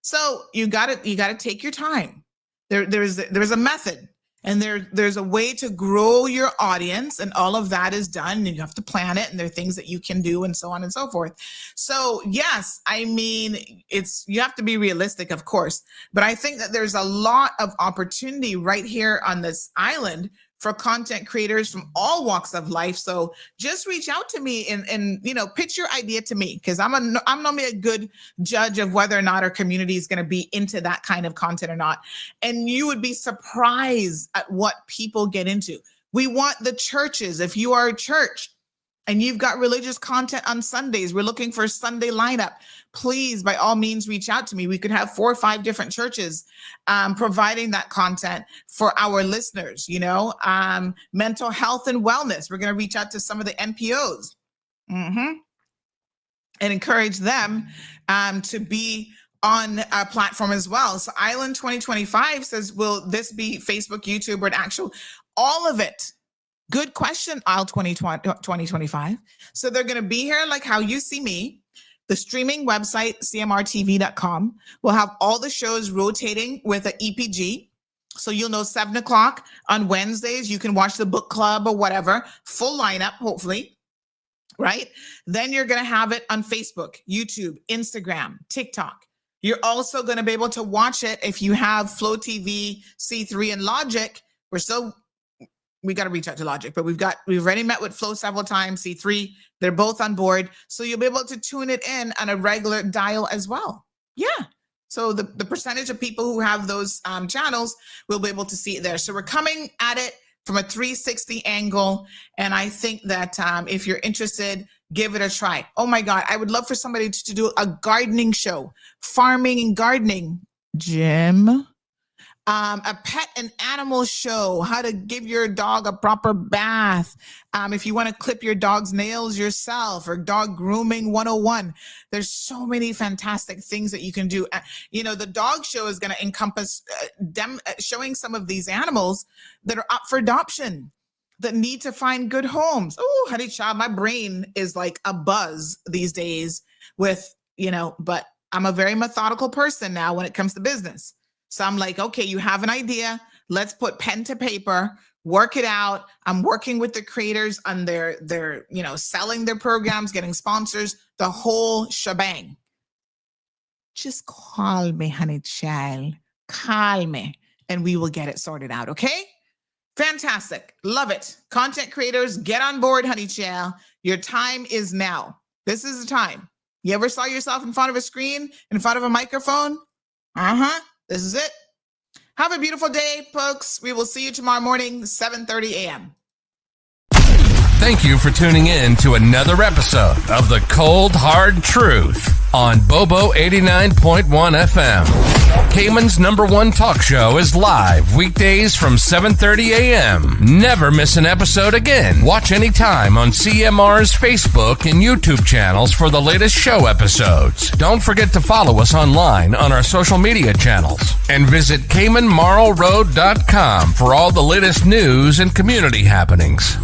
So you got to take your time. There's a method, and there's a way to grow your audience, and all of that is done. And you have to plan it, and there are things that you can do, and so on and so forth. So yes, I mean, you have to be realistic, of course, but I think that there's a lot of opportunity right here on this island for content creators from all walks of life. So just reach out to me and pitch your idea to me, because I'm normally a good judge of whether or not our community is going to be into that kind of content or not. And you would be surprised at what people get into. We want the churches. If you are a church and you've got religious content on Sundays, we're looking for a Sunday lineup. Please, by all means, reach out to me. We could have 4 or 5 different churches providing that content for our listeners, mental health and wellness. We're going to reach out to some of the NPOs and encourage them to be on a platform as well. So Island 2025 says, will this be Facebook, YouTube, or an actual, all of it? Good question, Isle 2025. So they're going to be here like how you see me. The streaming website, cmrtv.com, will have all the shows rotating with an EPG. So you'll know 7 o'clock on Wednesdays, you can watch the book club or whatever, full lineup, hopefully, right? Then you're going to have it on Facebook, YouTube, Instagram, TikTok. You're also going to be able to watch it if you have Flow TV, C3, and Logic. We got to reach out to Logic, but we've already met with Flow several times, C3, they're both on board. So you'll be able to tune it in on a regular dial as well. Yeah. So the percentage of people who have those channels will be able to see it there. So we're coming at it from a 360 angle. And I think that if you're interested, give it a try. Oh my God, I would love for somebody to do a gardening show, farming and gardening, Jim. A pet and animal show, how to give your dog a proper bath. If you want to clip your dog's nails yourself, or dog grooming 101. There's so many fantastic things that you can do. The dog show is going to encompass showing some of these animals that are up for adoption, that need to find good homes. Oh, honey child, my brain is like a buzz these days with, but I'm a very methodical person now when it comes to business. So I'm like, okay, you have an idea. Let's put pen to paper, work it out. I'm working with the creators on their selling their programs, getting sponsors, the whole shebang. Just call me, honey child. Call me, and we will get it sorted out, okay? Fantastic. Love it. Content creators, get on board, honey child. Your time is now. This is the time. You ever saw yourself in front of a screen, in front of a microphone? This is it. Have a beautiful day, folks. We will see you tomorrow morning, 7:30 a.m. Thank you for tuning in to another episode of The Cold Hard Truth on Bobo 89.1 FM. Cayman's #1 talk show is live weekdays from 7:30 a.m. Never miss an episode again. Watch anytime on CMR's Facebook and YouTube channels for the latest show episodes. Don't forget to follow us online on our social media channels. And visit CaymanMarlRoad.com for all the latest news and community happenings.